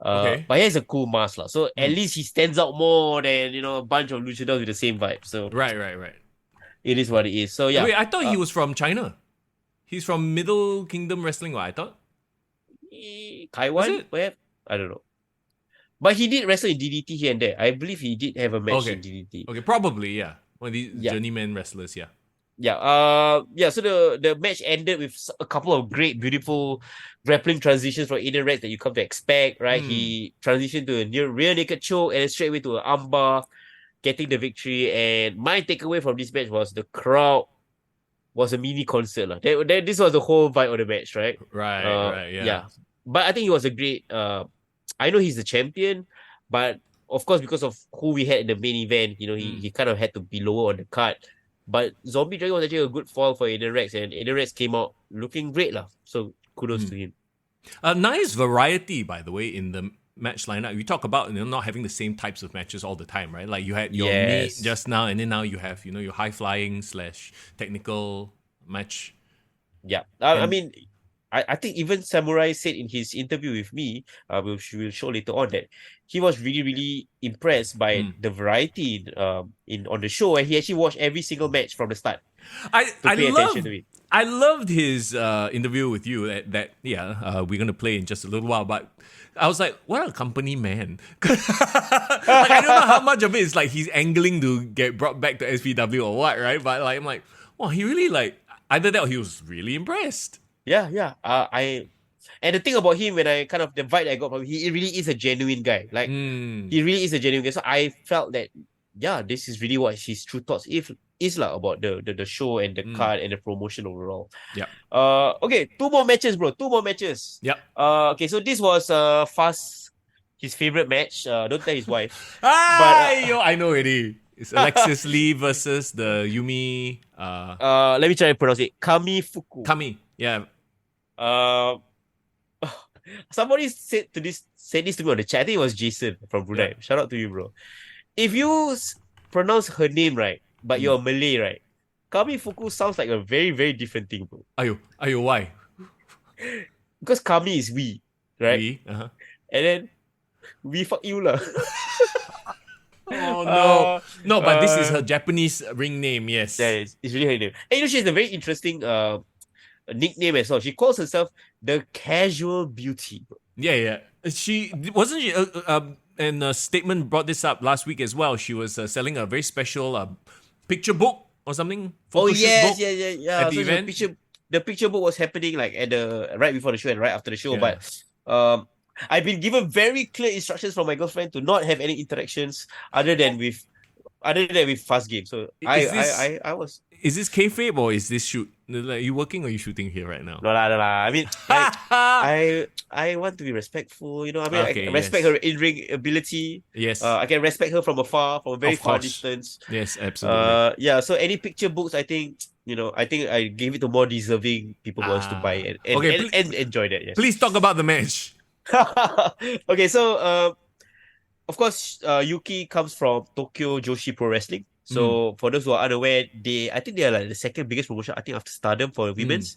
Okay. But he has a cool mask lah. So at Mm. least he stands out more than a bunch of luchadors with the same vibe. So Right. it is what it is. So yeah. Wait, I thought he was from China. He's from Middle Kingdom Wrestling, what I thought? Taiwan? Was it? Where? I don't know. But he did wrestle in DDT here and there. I believe he did have a match in DDT. Okay, probably, yeah. One of these Yeah. journeyman wrestlers, yeah. Yeah. So the match ended with a couple of great, beautiful grappling transitions from Aiden Rex that you come to expect, right? He transitioned to a near rear naked choke and then straight away to an armbar, getting the victory. And my takeaway from this match was the crowd was a mini concert. This was the whole vibe of the match, right? Right, yeah. But I think he was a great I know he's the champion, but of course, because of who we had in the main event, he kind of had to be lower on the card. But Zombie Dragon was actually a good fall for Aiden Rex, and Aiden Rex came out looking great lah. So kudos to him. Nice variety, by the way, in the match lineup. We talk about not having the same types of matches all the time, right? Like you had your meat just now, and then now you have your high flying / technical match. Yeah, I mean, I think even Samurai said in his interview with me, we'll show later on, that he was really, really impressed by the variety on the show, and he actually watched every single match from the start. I loved his interview with you that we're gonna play in just a little while, but I was like, what a company man. Like, I don't know how much of it is like he's angling to get brought back to SPW or what, right? But like I'm like, wow, he really either that or he was really impressed. Yeah. And the thing about him, when I kind of the vibe I got from him, he really is a genuine guy. Like he really is a genuine guy. So I felt that this is really what his true thoughts is about the show and the card and the promotion overall. Yeah. Okay, 2 more matches, bro. 2 more matches. Yep. Okay, so this was Fast, his favorite match. Don't tell his wife. I know already. It's Alexis Lee versus the Yumi. Let me try and pronounce it. Kami Fuku. Kami. Yeah. Somebody said this to me on the chat. I think it was Jason from Brunei. Yeah. Shout out to you, bro. If you pronounce her name right, but you're Malay, right? Kami Fuku sounds like a very, very different thing, bro. Ayo, why? Because Kami is we, right? We? Uh-huh. And then we fuck you lah. Oh no. No, but this is her Japanese ring name, yes. Yeah, it's really her name. And she has a very interesting nickname as well. She calls herself the Casual Beauty, bro. Yeah. She wasn't she and a statement brought this up last week as well. She was selling a very special picture book or something. Oh yes, book yeah. At the event. The picture book was happening like at right before the show and right after the show. Yeah. But I've been given very clear instructions from my girlfriend to not have any interactions other than with Fast Game. So I was. Is this kayfabe or is this shoot? Like, you working or you shooting here right now? No. I mean, I want to be respectful. I mean, I respect her in-ring ability. Yes. I can respect her from afar, from a very far distance. Yes, absolutely. Yeah. So any picture books, I think I gave it to more deserving people who wants to buy it and enjoy that. Yes. Please talk about the match. Okay, so of course, Yuki comes from Tokyo Joshi Pro Wrestling. So for those who are unaware, I think they are like the second biggest promotion, I think, after Stardom for women's.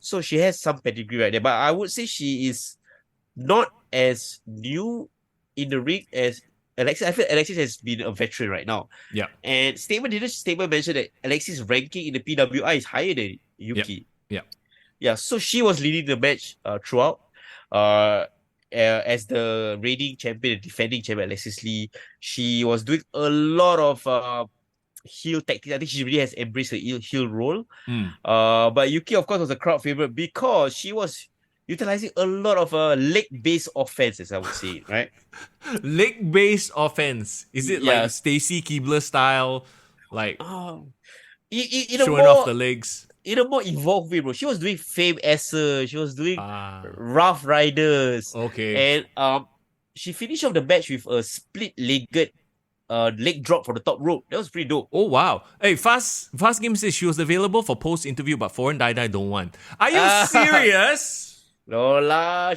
So she has some pedigree right there, but I would say she is not as new in the ring as Alexis. I feel Alexis has been a veteran right now. Yeah. And statement mentioned that Alexis' ranking in the PWI is higher than Yuki. Yeah. So she was leading the match throughout. As the reigning champion and defending champion Alexis Lee, she was doing a lot of heel tactics. I think she really has embraced her heel role. But Yuki, of course, was a crowd favorite because she was utilizing a lot of leg-based offense, as I would say, right? Leg-based offense. Is it like Stacy Keibler style? Like showing off the legs? In a more evolved way, bro. She was doing Fame Esser. She was doing Rough Riders. Okay. And she finished off the match with a split-legged leg drop from the top rope. That was pretty dope. Oh, wow. Hey, Fast Game says she was available for post-interview, but Foreign Dai don't want. Are you serious? No lah.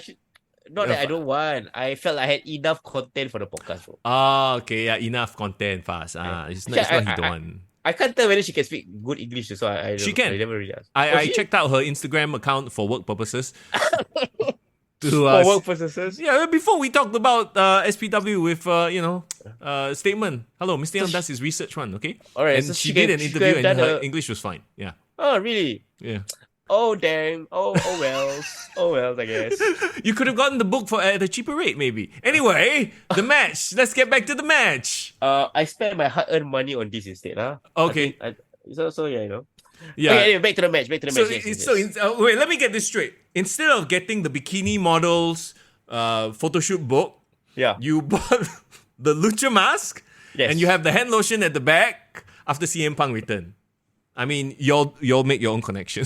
Not that I don't want. I felt I had enough content for the podcast, bro. Okay. Yeah, enough content, Fast. It's not he don't want. I can't tell whether she can speak good English, so I She don't, can. I never really asked. I She? checked out her Instagram account for work purposes. to For work purposes. Yeah, before we talked about SPW with statement. Hello, Mr. Young does his research one, okay? All right, And so she she did can- an she interview could and have done her a- English was fine. Yeah, Oh, really? yeah. Oh, dang. Oh wells. Oh, wells, I guess. You could have gotten the book for at a cheaper rate, maybe. Anyway, the match. Let's get back to the match. I spent my hard-earned money on this instead, huh? Okay. So yeah, you know. Yeah. Okay, anyway, back to the match. Yes. Wait, let me get this straight. Instead of getting the bikini models photo shoot book, Yeah. you bought the lucha mask, Yes. and you have the hand lotion at the back after CM Punk return. I mean, y'all make your own connection.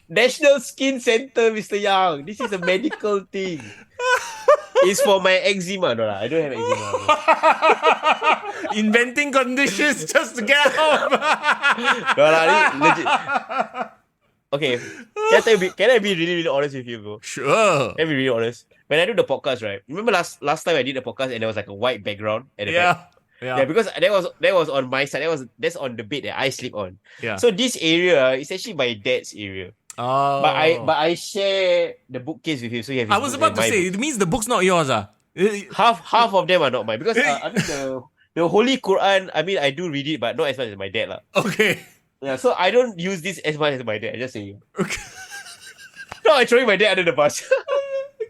National Skin Center, Mr. Young. This is a medical thing. It's for my eczema. No, I don't have eczema. Inventing conditions just to get out. No, legit. Okay, can I be really, really honest with you, bro? Sure. Can I be really honest? When I do the podcast, right? Remember last time I did the podcast and there was like a white background at the back? Yeah, because that was on my side. That's on the bed that I sleep on. Yeah. So this area is actually my dad's area. Oh. But I share the bookcase with him. So you have his I was book about and to my say, book. it means the book's not yours, ah. Half of them are not mine because I mean the Holy Quran. I mean I do read it, but not as much as my dad, lah. Okay. Yeah, so I don't use this as much as my dad. I just say. Okay. No, I throwing my dad under the bus.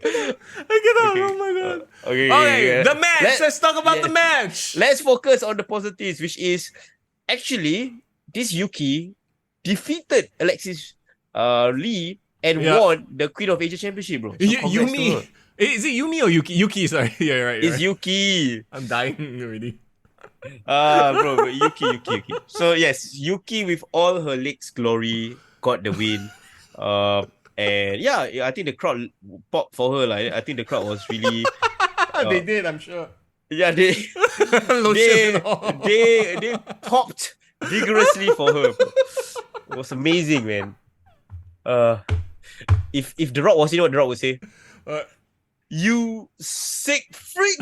I cannot. Okay. Oh my god. Okay, Okay, the match. Let's talk about the yes. match. Let's focus on the positives, which is actually this Yuki defeated Alexis Lee and Yeah. won the Queen of Asia Championship, bro. So congrats to Yumi. her. Is it Yumi or Yuki? Yuki, sorry. Yeah, right. It's right. Yuki. I'm dying already. Bro, Yuki. So yes, Yuki with all her legs glory got the win. And yeah, I think the crowd popped for her. Like I think the crowd was really. They did, I'm sure. Yeah, they Lotion and all. they popped vigorously for her. It was amazing, man. If The Rock was, you know what The Rock would say? Uh, You sick freak.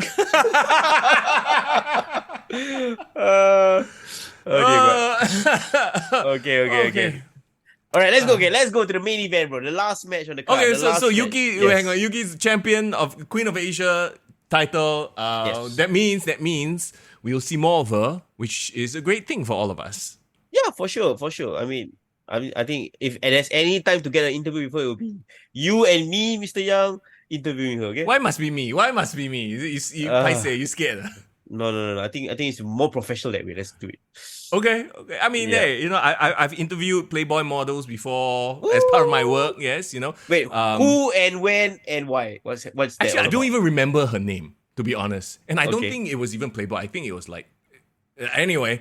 Okay. All right, let's go. Okay, let's go to the main event, bro. The last match on the card. Okay, the so last match. Yuki, Yes. hang on. Yuki's champion of Queen of Asia title. Yes. That means we'll see more of her, which is a great thing for all of us. Yeah, for sure. I mean, I think if there's any time to get an interview with her, it will be you and me, Mr. Young, interviewing her. Okay. Why must be me? I say you scared. No. I think it's more professional that way. Let's do it. Okay. I mean, Yeah. hey, I've interviewed Playboy models before as part of my work. Yes, Wait, who and when and why? What's that? Actually, all I don't about? even remember her name, to be honest. And I don't Okay. think it was even Playboy. I think it was like, anyway,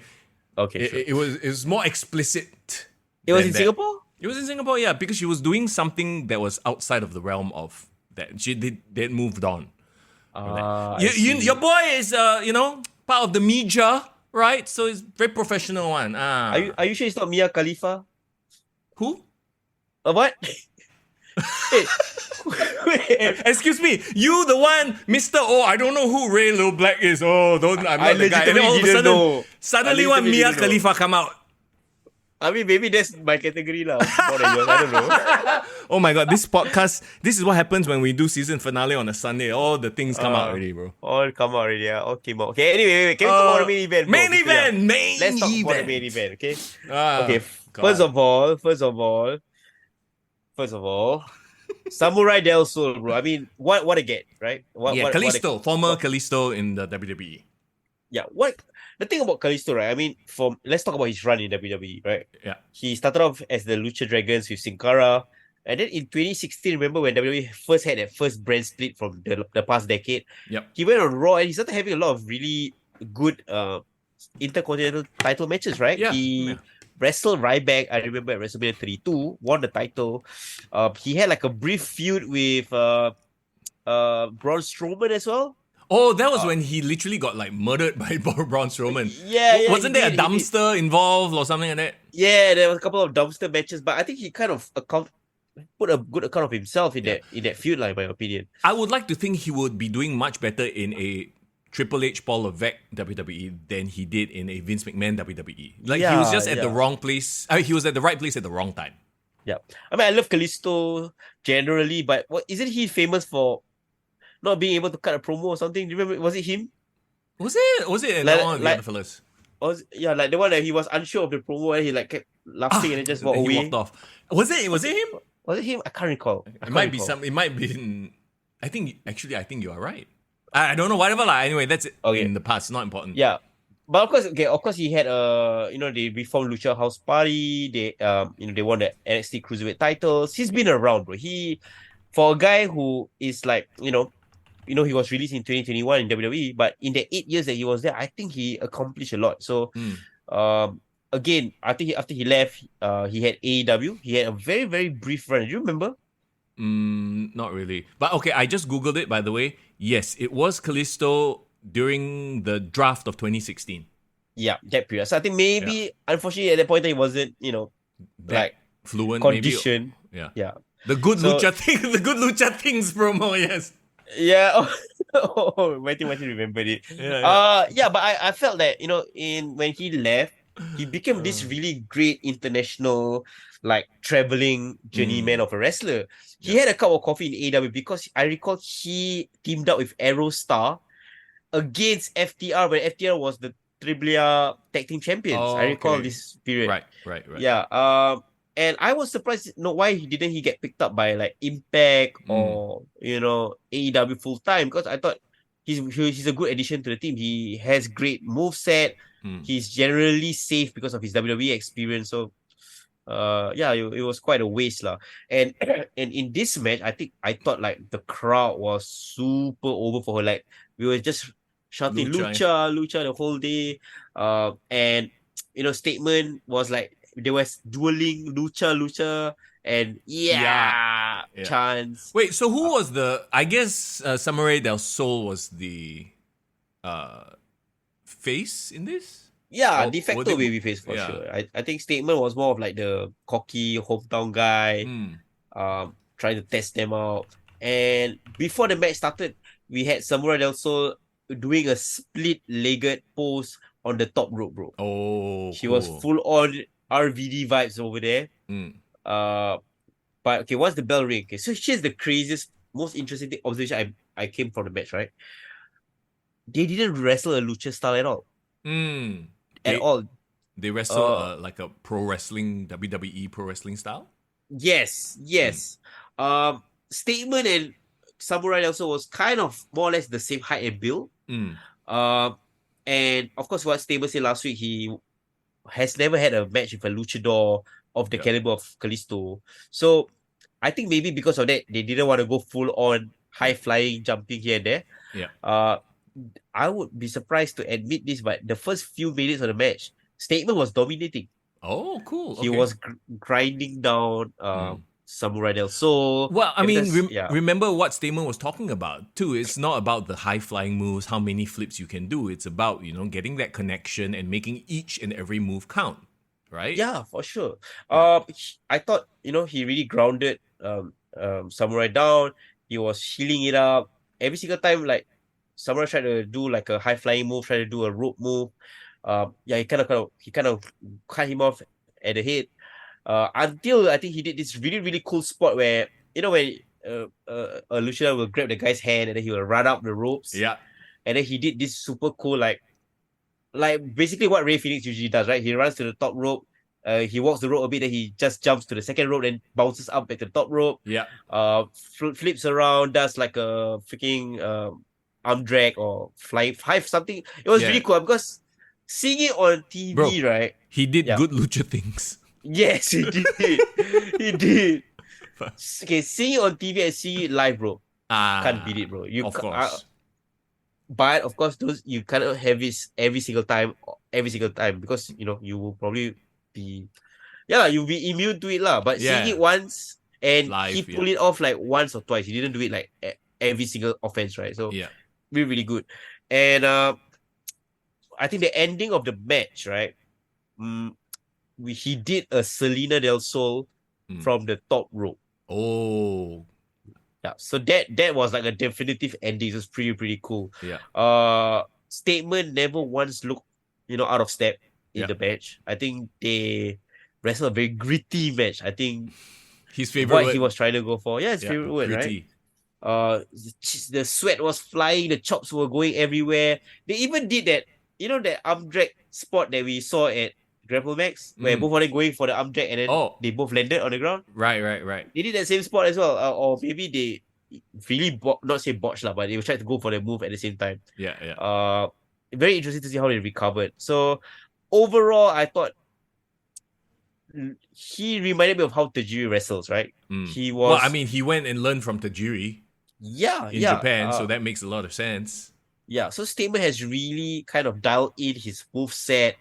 Okay, sure. it was more explicit. It was than in that. Singapore? It was in Singapore, yeah, because she was doing something that was outside of the realm of that. They'd moved on. Your boy is, part of the media, right? So it's very professional one. Are you sure it's not Mia Khalifa? Who? What? Wait. Excuse me, you the one, Mr. Oh, I don't know who Ray Lil Black is. Oh, I'm I not the guy. And then all of a legitimately didn't sudden, know. suddenly I one legitimately Mia didn't know. Khalifa come out. I mean, maybe that's my category lah. More than yours. I don't know. Oh my god, this podcast, this is what happens when we do season finale on a Sunday. All the things come out already, bro. All come out already. Yeah. Okay, okay. Anyway, wait. Can we talk about the main event? bro? Main Mr. event, Young? main Let's talk about the event. main event, okay? Ah, Okay. God. First of all, Samurai Del Sol, bro. I mean, what a get, right? What a- Former Kalisto in the WWE. Yeah, what the thing about Kalisto, right? I mean, let's talk about his run in WWE, right? Yeah. He started off as the Lucha Dragons with Sin Cara, and then in 2016, remember when WWE first had that first brand split from the past decade? Yep. He went on Raw and he started having a lot of really good intercontinental title matches, right? Yeah. He wrestled Ryback, I remember at WrestleMania 32, won the title. He had like a brief feud with Braun Strowman as well. Oh, that was when he literally got like murdered by Braun Strowman. Yeah, Wasn't he there a did, he did. dumpster involved or something like that? Yeah, there was a couple of dumpster matches, but I think he kind of put a good account of himself in that feud, like, in my opinion. I would like to think he would be doing much better in a Triple H, Paul Levesque WWE than he did in a Vince McMahon WWE. Like he was just at the wrong place. He was at the right place at the wrong time. Yeah. I mean, I love Kalisto generally, but isn't he famous for not being able to cut a promo or something? Do you remember? Was it him? Was it one of the other fellas? Like the one that he was unsure of the promo and he like kept laughing and then just walked away. He walked off. Was it him? Was it him? I can't recall. It might be. It might be. I think you are right. I don't know. Whatever. Anyway, that's in the past. Not important. Yeah. But of course, he had they reformed Lucha House Party. They they won the NXT Cruiserweight titles. He's been around, bro. For a guy who is like, he was released in 2021 in WWE, but in the 8 years that he was there, I think he accomplished a lot. So, again, I think after he left, he had AEW. He had a very, very brief run. Do you remember? Not really. But okay, I just Googled it, by the way. Yes, it was Kalisto during the draft of 2016. Yeah, that period. So I think maybe, unfortunately, at that point, he wasn't, like fluent, condition. Maybe. Yeah. The good lucha things promo, yes. Yeah. Martin remembered it. But I felt that, when he left, he became this really great international, like, traveling journeyman of a wrestler. He had a cup of coffee in AEW because I recall he teamed up with Aerostar against FTR when FTR was the AAA Tag Team Champions. I recall this period. Right. Yeah. And I was surprised, why didn't he get picked up by like Impact or AEW full time? Because I thought he's a good addition to the team. He has great moveset. He's generally safe because of his WWE experience. So, it was quite a waste lah. And in this match, I thought like the crowd was super over for her. Like we were just shouting lucha the whole day. And statement was like there was dueling lucha and chants. Wait, so who was I guess Samurai del Sol was the face in this? Yeah, de facto babyface for sure. I think Statement was more of like the cocky hometown guy, trying to test them out. And before the match started, we had Samurai del Sol doing a split-legged pose on the top rope, bro. Oh, she was full on RVD vibes over there. But okay, once the bell ring, okay, so here's the craziest, most interesting observation I came from the match, right? They didn't wrestle a lucha style at all. At all. They wrestle like a pro wrestling, WWE pro wrestling style? Yes. Statement and Samurai also was kind of more or less the same height and build. And of course, what Statement said last week, he has never had a match with a luchador of the caliber of Kalisto. So I think maybe because of that, they didn't want to go full on high flying, jumping here and there. Yeah. I would be surprised to admit this, but the first few minutes of the match, Statement was dominating. Oh, cool. He was grinding down Samurai del Sol. Well, I mean, remember what Statement was talking about too. It's not about the high flying moves, how many flips you can do. It's about, getting that connection and making each and every move count, right? Yeah, for sure. I thought, he really grounded Samurai down. He was healing it up. Every single time, like, Samurai tried to do like a high flying move, tried to do a rope move. He kind of cut him off at the head. Until I think he did this really, really cool spot where, when a luchador will grab the guy's hand and then he will run up the ropes. Yeah. And then he did this super cool, like basically what Rey Fenix usually does, right? He runs to the top rope. He walks the rope a bit, then he just jumps to the second rope, then bounces up back to the top rope. Yeah. Flips around, does like a freaking arm drag or fly something. It was really cool because seeing it on TV, right? He did good lucha things. Yes, he did. He did. Okay, seeing it on TV and seeing it live, bro. Can't beat it, bro. Of course. But of course, you cannot have this every single time because you will probably be you'll be immune to it lah. But seeing it once and live, he pulled it off like once or twice. He didn't do it like every single offense, right? So really, really good. And I think the ending of the match, right? He did a Selena del Sol from the top rope. Oh, Yeah, so that was like a definitive ending. It was pretty cool. Yeah. Statement never once looked, out of step in Yeah. the match. I think they wrestled a very gritty match. I think His favorite what word. he was trying to go for. Yeah, his Yeah, favorite word, right? gritty. The sweat was flying, the chops were going everywhere. They even did that, that arm drag spot that we saw at Grapple Max, where both of them going for the arm drag and then they both landed on the ground. Right. They did that same spot as well, or maybe they really not say botch lah, but they tried to go for the move at the same time. Yeah. Very interesting to see how they recovered. So overall, I thought he reminded me of how Tajiri wrestles, right? He was. Well, I mean, he went and learned from Tajiri. In Japan, so that makes a lot of sense. Yeah, so Statement has really kind of dialed in his move set,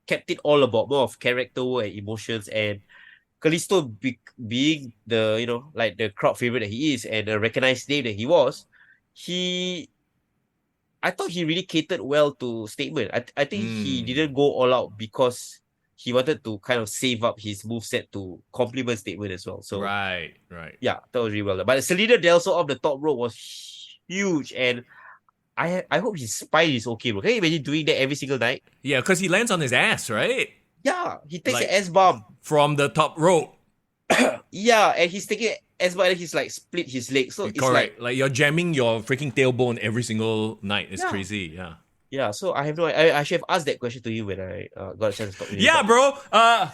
kept it all about more of character and emotions, and Kalisto being the like the crowd favorite that he is and a recognized name that he was, I thought he really catered well to Statement. I think he didn't go all out because he wanted to kind of save up his moveset to complement Statement as well. So right. Yeah, that was really well done. But Selena Delso off the top rope was huge, and I hope his spine is okay, bro. Can you imagine doing that every single night? Yeah, because he lands on his ass, right? Yeah, he takes Like, an S bomb from the top rope. Yeah, and he's taking S bomb and he's like split his leg. So it's correct. Like you're jamming your freaking tailbone every single night. It's crazy. Yeah. Yeah, so I have no. I should have asked that question to you when I got a chance to talk to you. Yeah, bro.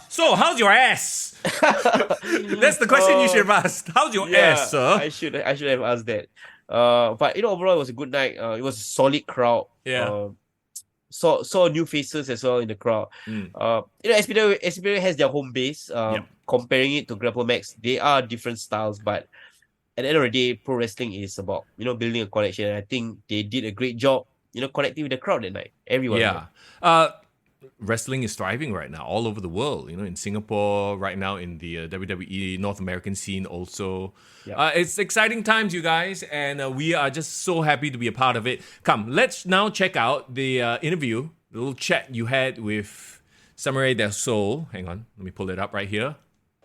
So how's your ass? That's the question you should have asked. How's your ass, sir? I should have asked that. But overall it was a good night. It was a solid crowd. Yeah. Saw new faces as well in the crowd. SPW has their home base. Comparing it to Grapple Max, they are different styles, but at the end of the day, pro wrestling is about building a connection. And I think they did a great job connecting with the crowd that night. Everyone. Yeah. Wrestling is thriving right now all over the world. In Singapore right now, in the WWE North American scene also. It's exciting times, you guys, and we are just so happy to be a part of it. Come, let's now check out the interview, the little chat you had with Samurai del Sol. Hang on, let me pull it up right here.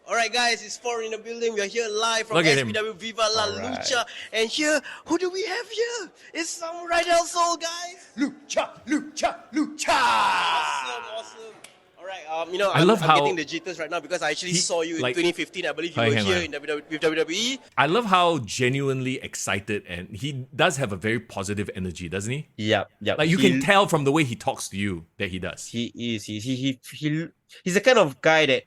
Alright guys, it's 4 in the building. We are here live from Look at him. SPW Viva La Lucha. And here, who do we have here? It's Samurai del Sol, guys. Lucha, lucha, lucha! Awesome. Alright, I love I'm how getting the jitters right now because I actually saw you in like- 2015. I believe you Hang were here on. in with WWE. I love how genuinely excited, and he does have a very positive energy, doesn't he? Yeah. Like you can tell from the way he talks to you that he does. He is. He's the kind of guy that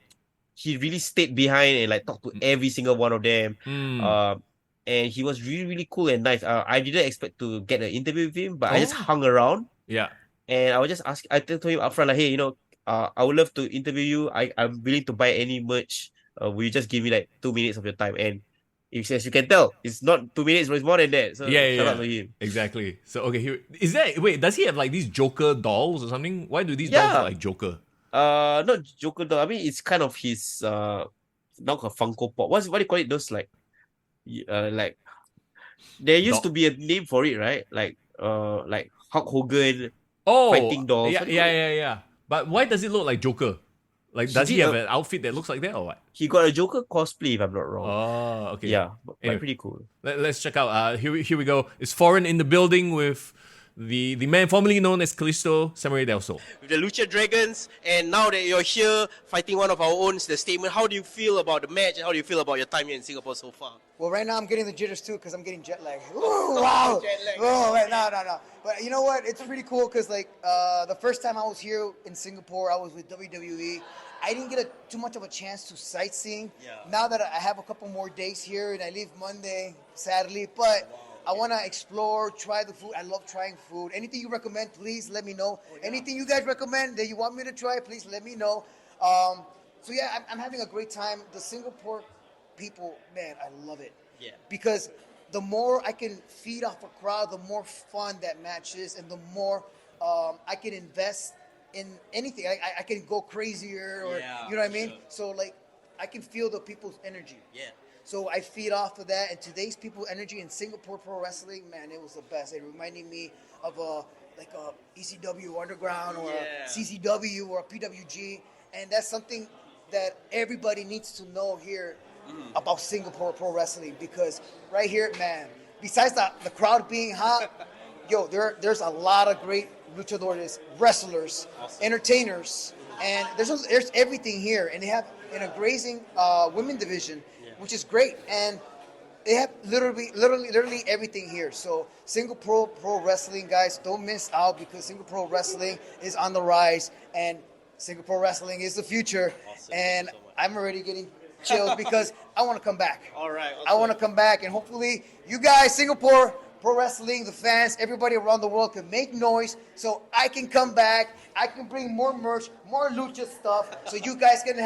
he really stayed behind and like talked to every single one of them. And he was really cool and nice. I didn't expect to get an interview with him, but I just hung around. Yeah. And I was just asking. I told him upfront, like, hey, I would love to interview you. I'm willing to buy any merch. Will you just give me like 2 minutes of your time? And as you can tell, it's not 2 minutes, but it's more than that. So shout out to him. Exactly. So okay, here is that. Wait, does he have like these Joker dolls or something? Why do these dolls look like Joker? Not Joker though. I mean, it's kind of his not a Funko Pop. What do you call it? Those like there used to be a name for it, right? Like Hulk Hogan fighting dolls. Yeah. But why does it look like Joker? Like, does he have an outfit that looks like that or what? He got a Joker cosplay, if I'm not wrong. Oh, okay. Yeah, but Anyway. pretty cool. Let's check out. Here we go. It's Foreign in the building with the man formerly known as Kalisto, Samurai del Sol. With the Lucha Dragons, and now that you're here fighting one of our own, the Statement, how do you feel about the match and how do you feel about your time here in Singapore so far? Well, right now I'm getting the jitters too because I'm getting jet lag. Ooh, wow. Jet lag. Oh, wait, no. But you know what? It's pretty cool because the first time I was here in Singapore, I was with WWE. I didn't get too much of a chance to sightseeing. Yeah. Now that I have a couple more days here and I leave Monday, sadly, but I want to explore, try the food. I love trying food. Anything you recommend, please let me know. Anything you guys recommend that you want me to try, please let me know. So yeah, I'm having a great time. The Singapore people, man, I love it. Yeah. Because the more I can feed off a crowd, the more fun that match is, and the more I can invest in anything. I can go crazier, or Yeah, you know what I mean. sure. So I can feel the people's energy. Yeah. So I feed off of that, and today's people energy in Singapore pro wrestling, man, it was the best. It reminded me of a ECW Underground or a CCW or a PWG, and that's something that everybody needs to know here about Singapore Pro Wrestling, because right here, man, besides the crowd being hot, yo, there's a lot of great luchadores, wrestlers, entertainers, and there's everything here. And they have an amazing women division, which is great. And they have literally everything here. So Singapore Pro Wrestling, guys, don't miss out, because Singapore Pro Wrestling is on the rise, and Singapore Wrestling is the future. And I'm already getting chills because I want to come back. All right. I want to come back, and hopefully you guys, Singapore Pro Wrestling, the fans, everybody around the world can make noise so I can come back. I can bring more merch, more lucha stuff, so you guys can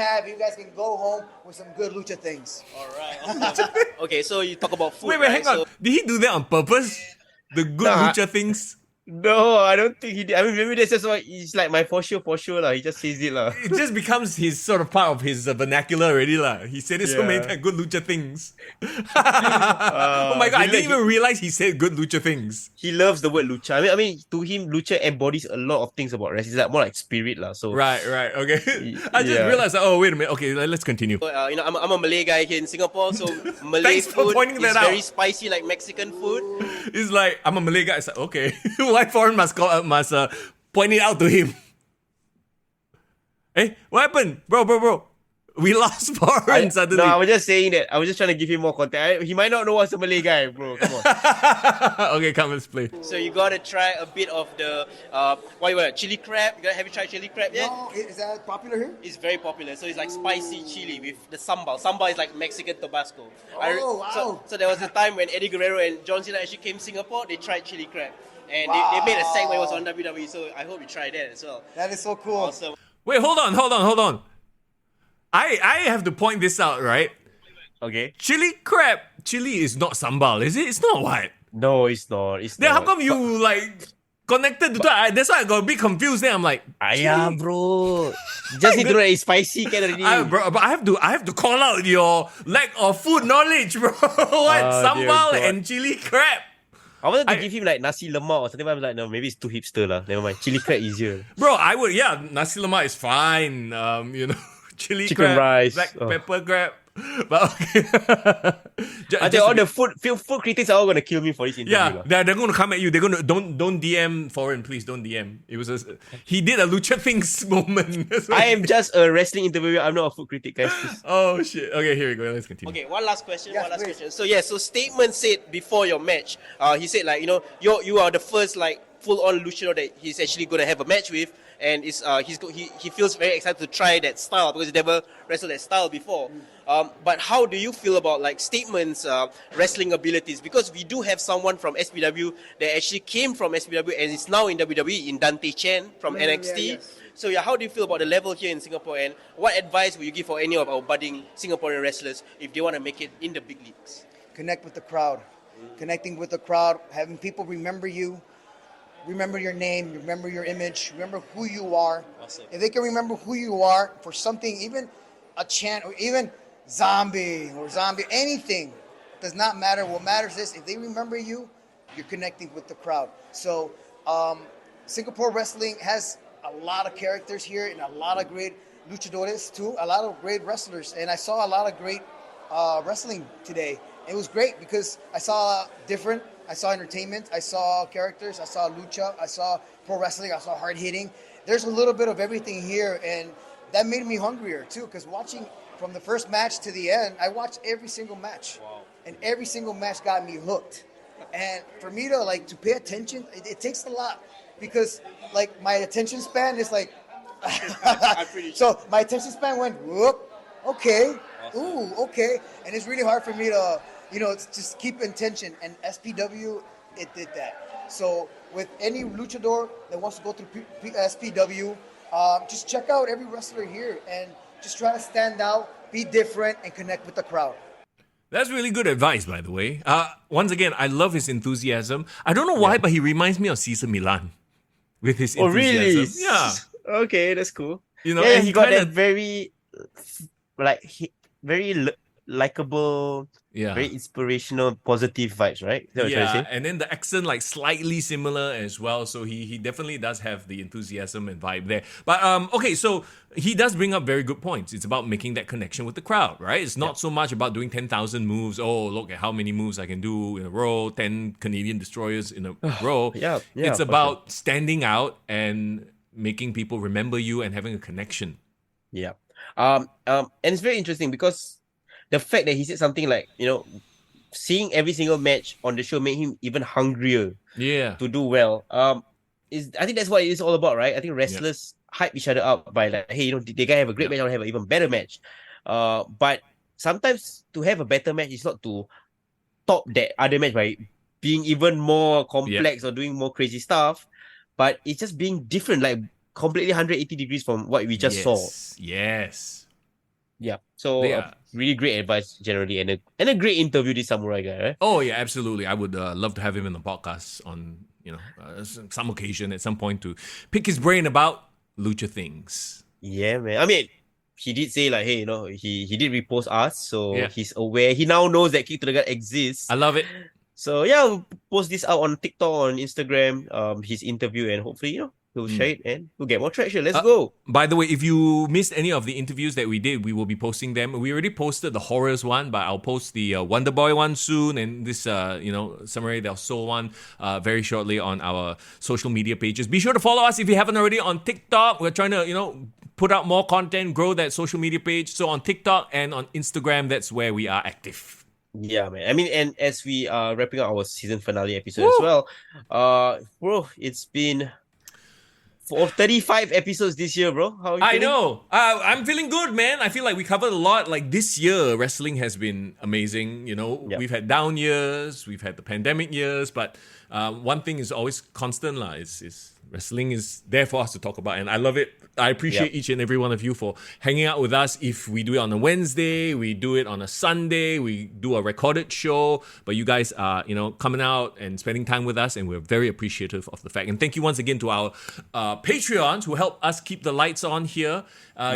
go home with some good lucha things. All right. Awesome. Okay, so you talk about food. Wait, right? hang on. Did he do that on purpose? The good Nah. lucha things? No, I don't think he did. I mean, maybe that's just why it's like my for sure lah. He just says it lah. It just becomes his sort of part of his vernacular already lah. He said it so many Yeah. times, good lucha things. Oh my god, I didn't even realize he said good lucha things. He loves the word lucha. I mean, to him, lucha embodies a lot of things about wrestling. It's like more like spirit lah. So Right, okay. I just Yeah. realized, oh, wait a minute. Okay, let's continue. I'm a Malay guy here in Singapore, so Malay Thanks for food pointing is that very out. spicy, like Mexican food. It's like, I'm a Malay guy. It's like, okay. Why foreign must point it out to him? Hey, what happened? Bro. We lost foreign suddenly. No, I was just saying that. I was just trying to give him more context. He might not know what's a Malay guy, bro. Come on. Okay, come, let's play. So you gotta try a bit of the chili crab. Have you tried chili crab yet? No, is that popular here? It's very popular. So it's like spicy chili with the sambal. Sambal is like Mexican Tabasco. Oh, wow. So there was a time when Eddie Guerrero and John Cena actually came to Singapore. They tried chili crab, and they made a segment. It was on WWE. So I hope you try that as well. That is so cool. Awesome. Wait, hold on. I have to point this out, right? Okay. Chili crab. Chili is not sambal, is it? It's not what? No, it's not. It's Then not. how come you like connected to that? That's why I got a bit confused. Then I'm like, Ayah, bro. Just need to know that it's spicy can already. bro, but I have to call out your lack of food knowledge, bro. What sambal God. and chili crab? I wanted to give him like nasi lemak or something, but I'm like, no, maybe it's too hipster lah. Never mind. Chili crab easier. Bro, I would, nasi lemak is fine. Chili Chicken crab, rice. black Oh. pepper crab. But okay. I think all the food critics are all gonna kill me for this interview. yeah, lah. they're gonna come at you. They're gonna don't DM foreign, please don't DM. It was he did a lucha things moment. That's what I he am did. just a wrestling interviewer. I'm not a food critic, guys. Please. Oh shit. Okay, here we go. Let's continue. Okay, one last question. Yes, please. So statement said before your match, he said like, you are the first like full-on luchador that he's actually gonna have a match with, and he feels very excited to try that style because he never wrestled that style before. But how do you feel about like statements, wrestling abilities? Because we do have someone from SPW that actually came from SPW and is now in WWE, in Dante Chen from NXT. yes. So how do you feel about the level here in Singapore, and what advice would you give for any of our budding Singaporean wrestlers if they want to make it in the big leagues? Connect with the crowd. Connecting with the crowd, having people remember you, remember your name, remember your image, remember who you are. Awesome. If they can remember who you are for something, even a chant or even zombie, anything, does not matter. What matters is if they remember you, you're connecting with the crowd. So Singapore wrestling has a lot of characters here and a lot of great luchadores too, a lot of great wrestlers. And I saw a lot of great wrestling today. It was great because I saw entertainment, I saw characters, I saw lucha, I saw pro wrestling, I saw hard hitting. There's a little bit of everything here, and that made me hungrier too, because watching from the first match to the end, I watched every single match. Wow. And every single match got me hooked. And for me to pay attention, it takes a lot, because like my attention span is like so my attention span went whoop, okay, ooh, okay, and it's really hard for me to just keep attention. And SPW, it did that. So with any luchador that wants to go through SPW, just check out every wrestler here and just try to stand out, be different, and connect with the crowd. That's really good advice, by the way. Once again, I love his enthusiasm. I don't know why, but he reminds me of Cesar Milan with his enthusiasm. Oh, really? Yeah. Okay, that's cool. You know, Yeah, and he got kinda- that very, like, very likable, Yeah. very inspirational, positive vibes, right? Is that what you're trying to say? And then the accent like slightly similar as well. So he definitely does have the enthusiasm and vibe there. But okay, so he does bring up very good points. It's about making that connection with the crowd, right? It's not so much about doing 10,000 moves. Oh, look at how many moves I can do in a row, 10 Canadian destroyers in a row. Yeah, it's for about standing out and making people remember you and having a connection. Yeah. And it's very interesting because the fact that he said something like, seeing every single match on the show made him even hungrier to do well. I think that's what it's all about, right? I think wrestlers hype each other up by like, hey, they gotta have a great match, I want to have an even better match. But sometimes to have a better match is not to top that other match by being even more complex or doing more crazy stuff, but it's just being different, like completely 180 degrees from what we just saw. Yes. Yeah. So really great advice generally, and a great interview, this samurai guy, right? Oh yeah, absolutely. I would love to have him in the podcast on some occasion at some point to pick his brain about lucha things. Yeah, man. I mean, he did say like, hey, he did repost us, so he's aware. He now knows that Kick to the Gut exists. I love it. So yeah, we'll post this out on TikTok, on Instagram, his interview, and hopefully, we'll share it and we'll get more traction. Let's go. By the way, if you missed any of the interviews that we did, we will be posting them. We already posted the Horrors one, but I'll post the Wonder Boy one soon, and this, Samurai Del Sol one very shortly on our social media pages. Be sure to follow us if you haven't already on TikTok. We're trying to, put out more content, grow that social media page. So on TikTok and on Instagram, that's where we are active. Yeah, man. I mean, and as we are wrapping up our season finale episode as well, bro, it's been for 35 episodes this year, bro. How are you feeling? I know. I'm feeling good, man. I feel like we covered a lot. Like this year, wrestling has been amazing. We've had down years, we've had the pandemic years, but one thing is always constant, is wrestling is there for us to talk about, and I love it. I appreciate each and every one of you for hanging out with us. If we do it on a Wednesday, we do it on a Sunday, we do a recorded show, but you guys are, coming out and spending time with us, and we're very appreciative of the fact. And thank you once again to our Patreons who help us keep the lights on here.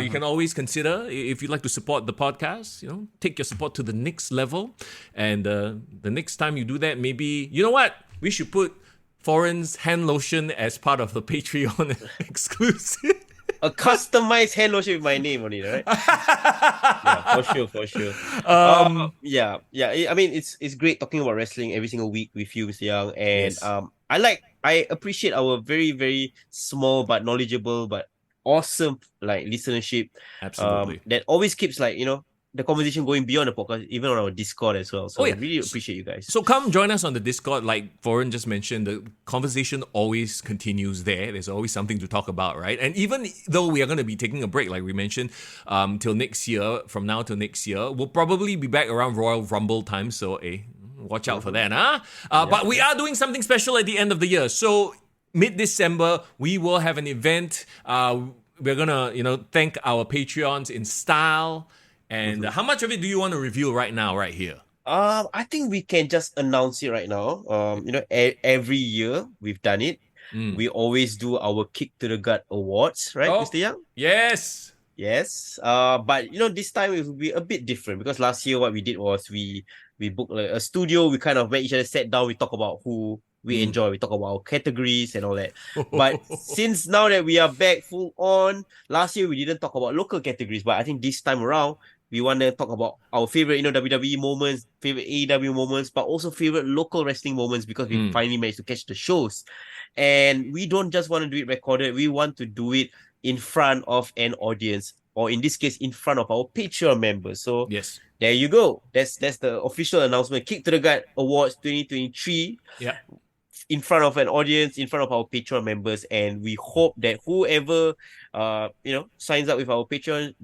You can always consider, if you'd like to support the podcast, take your support to the next level. And the next time you do that, maybe, you know what? We should put Foreign's hand lotion as part of the Patreon exclusive. A customized hand lotion with my name on it, right? For sure. Yeah. I mean, it's great talking about wrestling every single week with you, Mr. Young. And I appreciate our very, very small but knowledgeable but awesome listenership. Absolutely. That always keeps the conversation going beyond the podcast, even on our Discord as well. So I really appreciate you guys. So come join us on the Discord. Like Foreign just mentioned, the conversation always continues there. There's always something to talk about, right? And even though we are going to be taking a break, like we mentioned, till next year, from now till next year, we'll probably be back around Royal Rumble time. So, watch out for that, huh? But we are doing something special at the end of the year. So mid-December, we will have an event. We're going to, thank our Patreons in style. And how much of it do you want to reveal right now, right here? I think we can just announce it right now. Every year we've done it. We always do our Kick to the Gut awards, right, Mr. Young? Yes. But this time it will be a bit different because last year what we did was we booked a studio. We kind of made each other sit down. We talk about who we enjoy. We talk about our categories and all that. But since now that we are back full on, last year we didn't talk about local categories. But I think this time around, we want to talk about our favorite, WWE moments, favorite AEW moments, but also favorite local wrestling moments because we finally managed to catch the shows. And we don't just want to do it recorded. We want to do it in front of an audience, or in this case, in front of our Patreon members. So yes, there you go. That's the official announcement. Kick to the Gut Awards 2023. Yeah. In front of an audience, in front of our Patreon members, and we hope that whoever signs up with our Patreon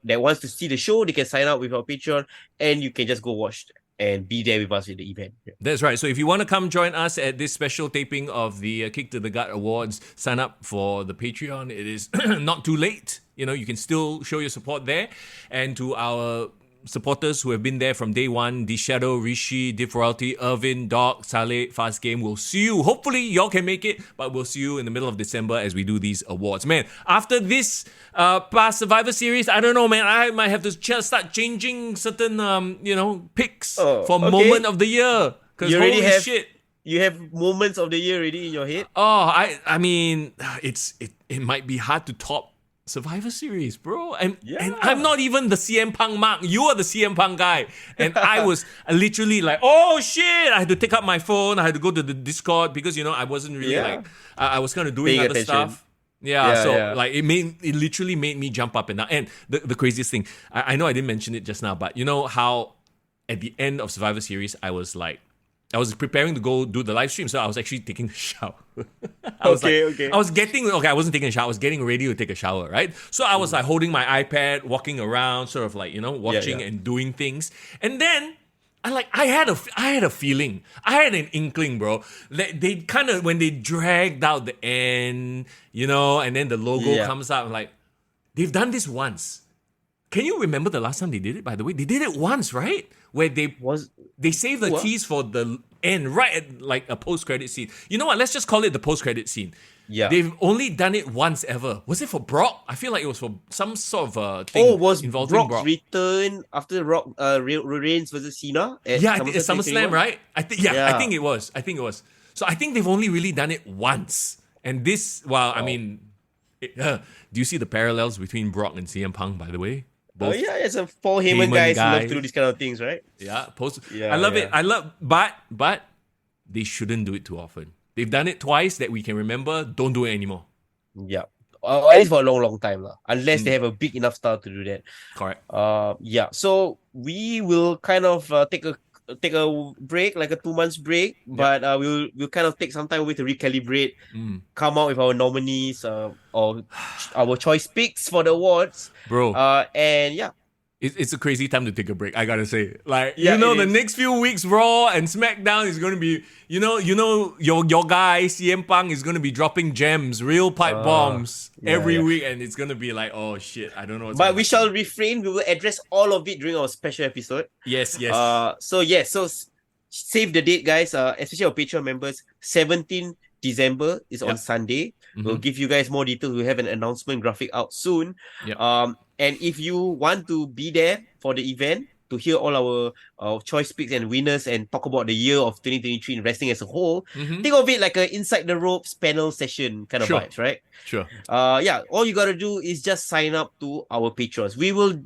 that wants to see the show, they can sign up with our Patreon, and you can just go watch and be there with us at the event. Yeah. That's right. So if you want to come join us at this special taping of the Kick to the Gut Awards, sign up for the Patreon. It is not too late. You can still show your support there. And to our supporters who have been there from day one, the Shadow, Rishi, Div Royalty, Irvin, Doc, Saleh, Fast Game. We'll see you. Hopefully, y'all can make it, but we'll see you in the middle of December as we do these awards. Man, after this past Survivor Series, I don't know, man. I might have to start changing certain, picks for moment of the year. Because holy shit. You have moments of the year already in your head? Oh, I mean, it might be hard to top Survivor Series, bro. And I'm not even the CM Punk mark. You are the CM Punk guy. And I was literally like, oh shit. I had to take up my phone. I had to go to the Discord because, I wasn't really I was kind of doing other stuff. It literally made me jump up and down. And the craziest thing, I know I didn't mention it just now, but you know how at the end of Survivor Series, I was preparing to go do the live stream, so I was actually taking a shower. I wasn't taking a shower, I was getting ready to take a shower, right? So I was holding my iPad, walking around, sort of watching and doing things. And then I had a feeling, I had an inkling, bro. They kind of, when they dragged out the end, and then the logo comes out, I'm like, they've done this once. Can you remember the last time they did it, by the way? They did it once, right? Where they saved the tease for the end, right at a post-credit scene. You know what? Let's just call it the post-credit scene. Yeah. They've only done it once ever. Was it for Brock? I feel like it was for some sort of thing involving Brock. Brock's return after Reigns versus Cena? At SummerSlam, right? I think it was. So I think they've only really done it once. And this, do you see the parallels between Brock and CM Punk, by the way? Both it's a Paul Heyman guys who love to do these kind of things, right? Yeah, I love it. But they shouldn't do it too often. They've done it twice that we can remember. Don't do it anymore. Yeah, at least for a long time, unless they have a big enough star to do that. Correct. So we will kind of take a break, like a 2 months break, but we'll kind of take some time away to recalibrate, come out with our nominees or our choice picks for the awards, bro. And it's a crazy time to take a break, I gotta say. The next few weeks, Raw and SmackDown is gonna be, your guy CM Punk is gonna be dropping gems, real pipe bombs every week, and it's gonna be like, oh shit, I don't know. But we shall refrain. We will address all of it during our special episode. Yes. So save the date, guys. Especially our Patreon members. 17 December is on Sunday. Mm-hmm. We'll give you guys more details. We'll have an announcement graphic out soon. Yep. And if you want to be there for the event to hear all our choice picks and winners and talk about the year of 2023 in wrestling as a whole, think of it like an Inside the Ropes panel session kind of vibes, right? Sure. All you gotta do is just sign up to our patrons. We will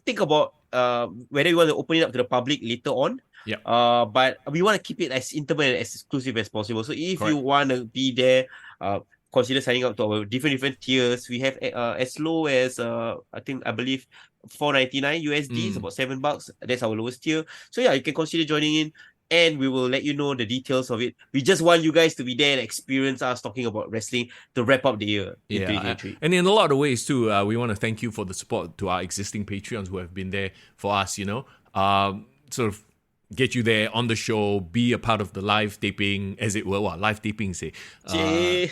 think about whether we want to open it up to the public later on. Yeah. But we want to keep it as intimate and as exclusive as possible. So if you want to be there, consider signing up to our different tiers. We have as low as I believe $4.99 USD. It's about $7. That's our lowest tier. So you can consider joining in, and we will let you know the details of it. We just want you guys to be there and experience us talking about wrestling to wrap up the year in 2023. And in a lot of ways too, we want to thank you for the support to our existing Patreons who have been there for us. Sort of get you there on the show, be a part of the live taping, as it were. Live taping, say. Right?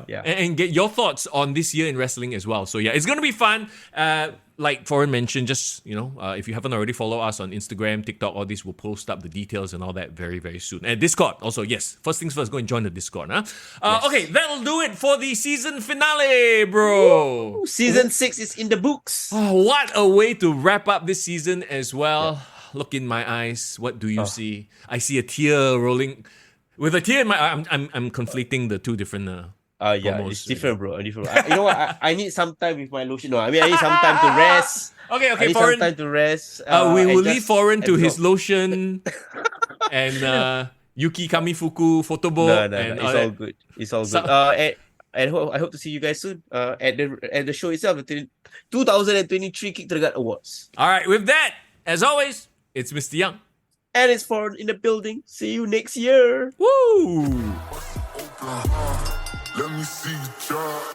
Yeah. And get your thoughts on this year in wrestling as well. So it's going to be fun. Like Foreign mentioned, just, if you haven't already, follow us on Instagram, TikTok, all these. We'll post up the details and all that very, very soon. And Discord also, yes. First things first, go and join the Discord. Yes. Okay, that'll do it for the season finale, bro. Ooh, season 6 is in the books. Oh, what a way to wrap up this season as well. Yeah. Look in my eyes. What do you see? I see a tear rolling. With a tear in my eye, I'm conflating the two different promos. It's different, bro. Different. You know what? I need some time with my lotion. I need some time to rest. Okay, Foreign. Some time to rest. We will leave Foreign to his lotion and Yuki Kamifuku photobo. No, it's all good. It's all good. And I hope to see you guys soon at the show itself, the 2023 Kick to the Gut Awards. All right, with that, as always, it's Mr. Young. And it's Foreign in the building. See you next year. Woo! Let me see you try.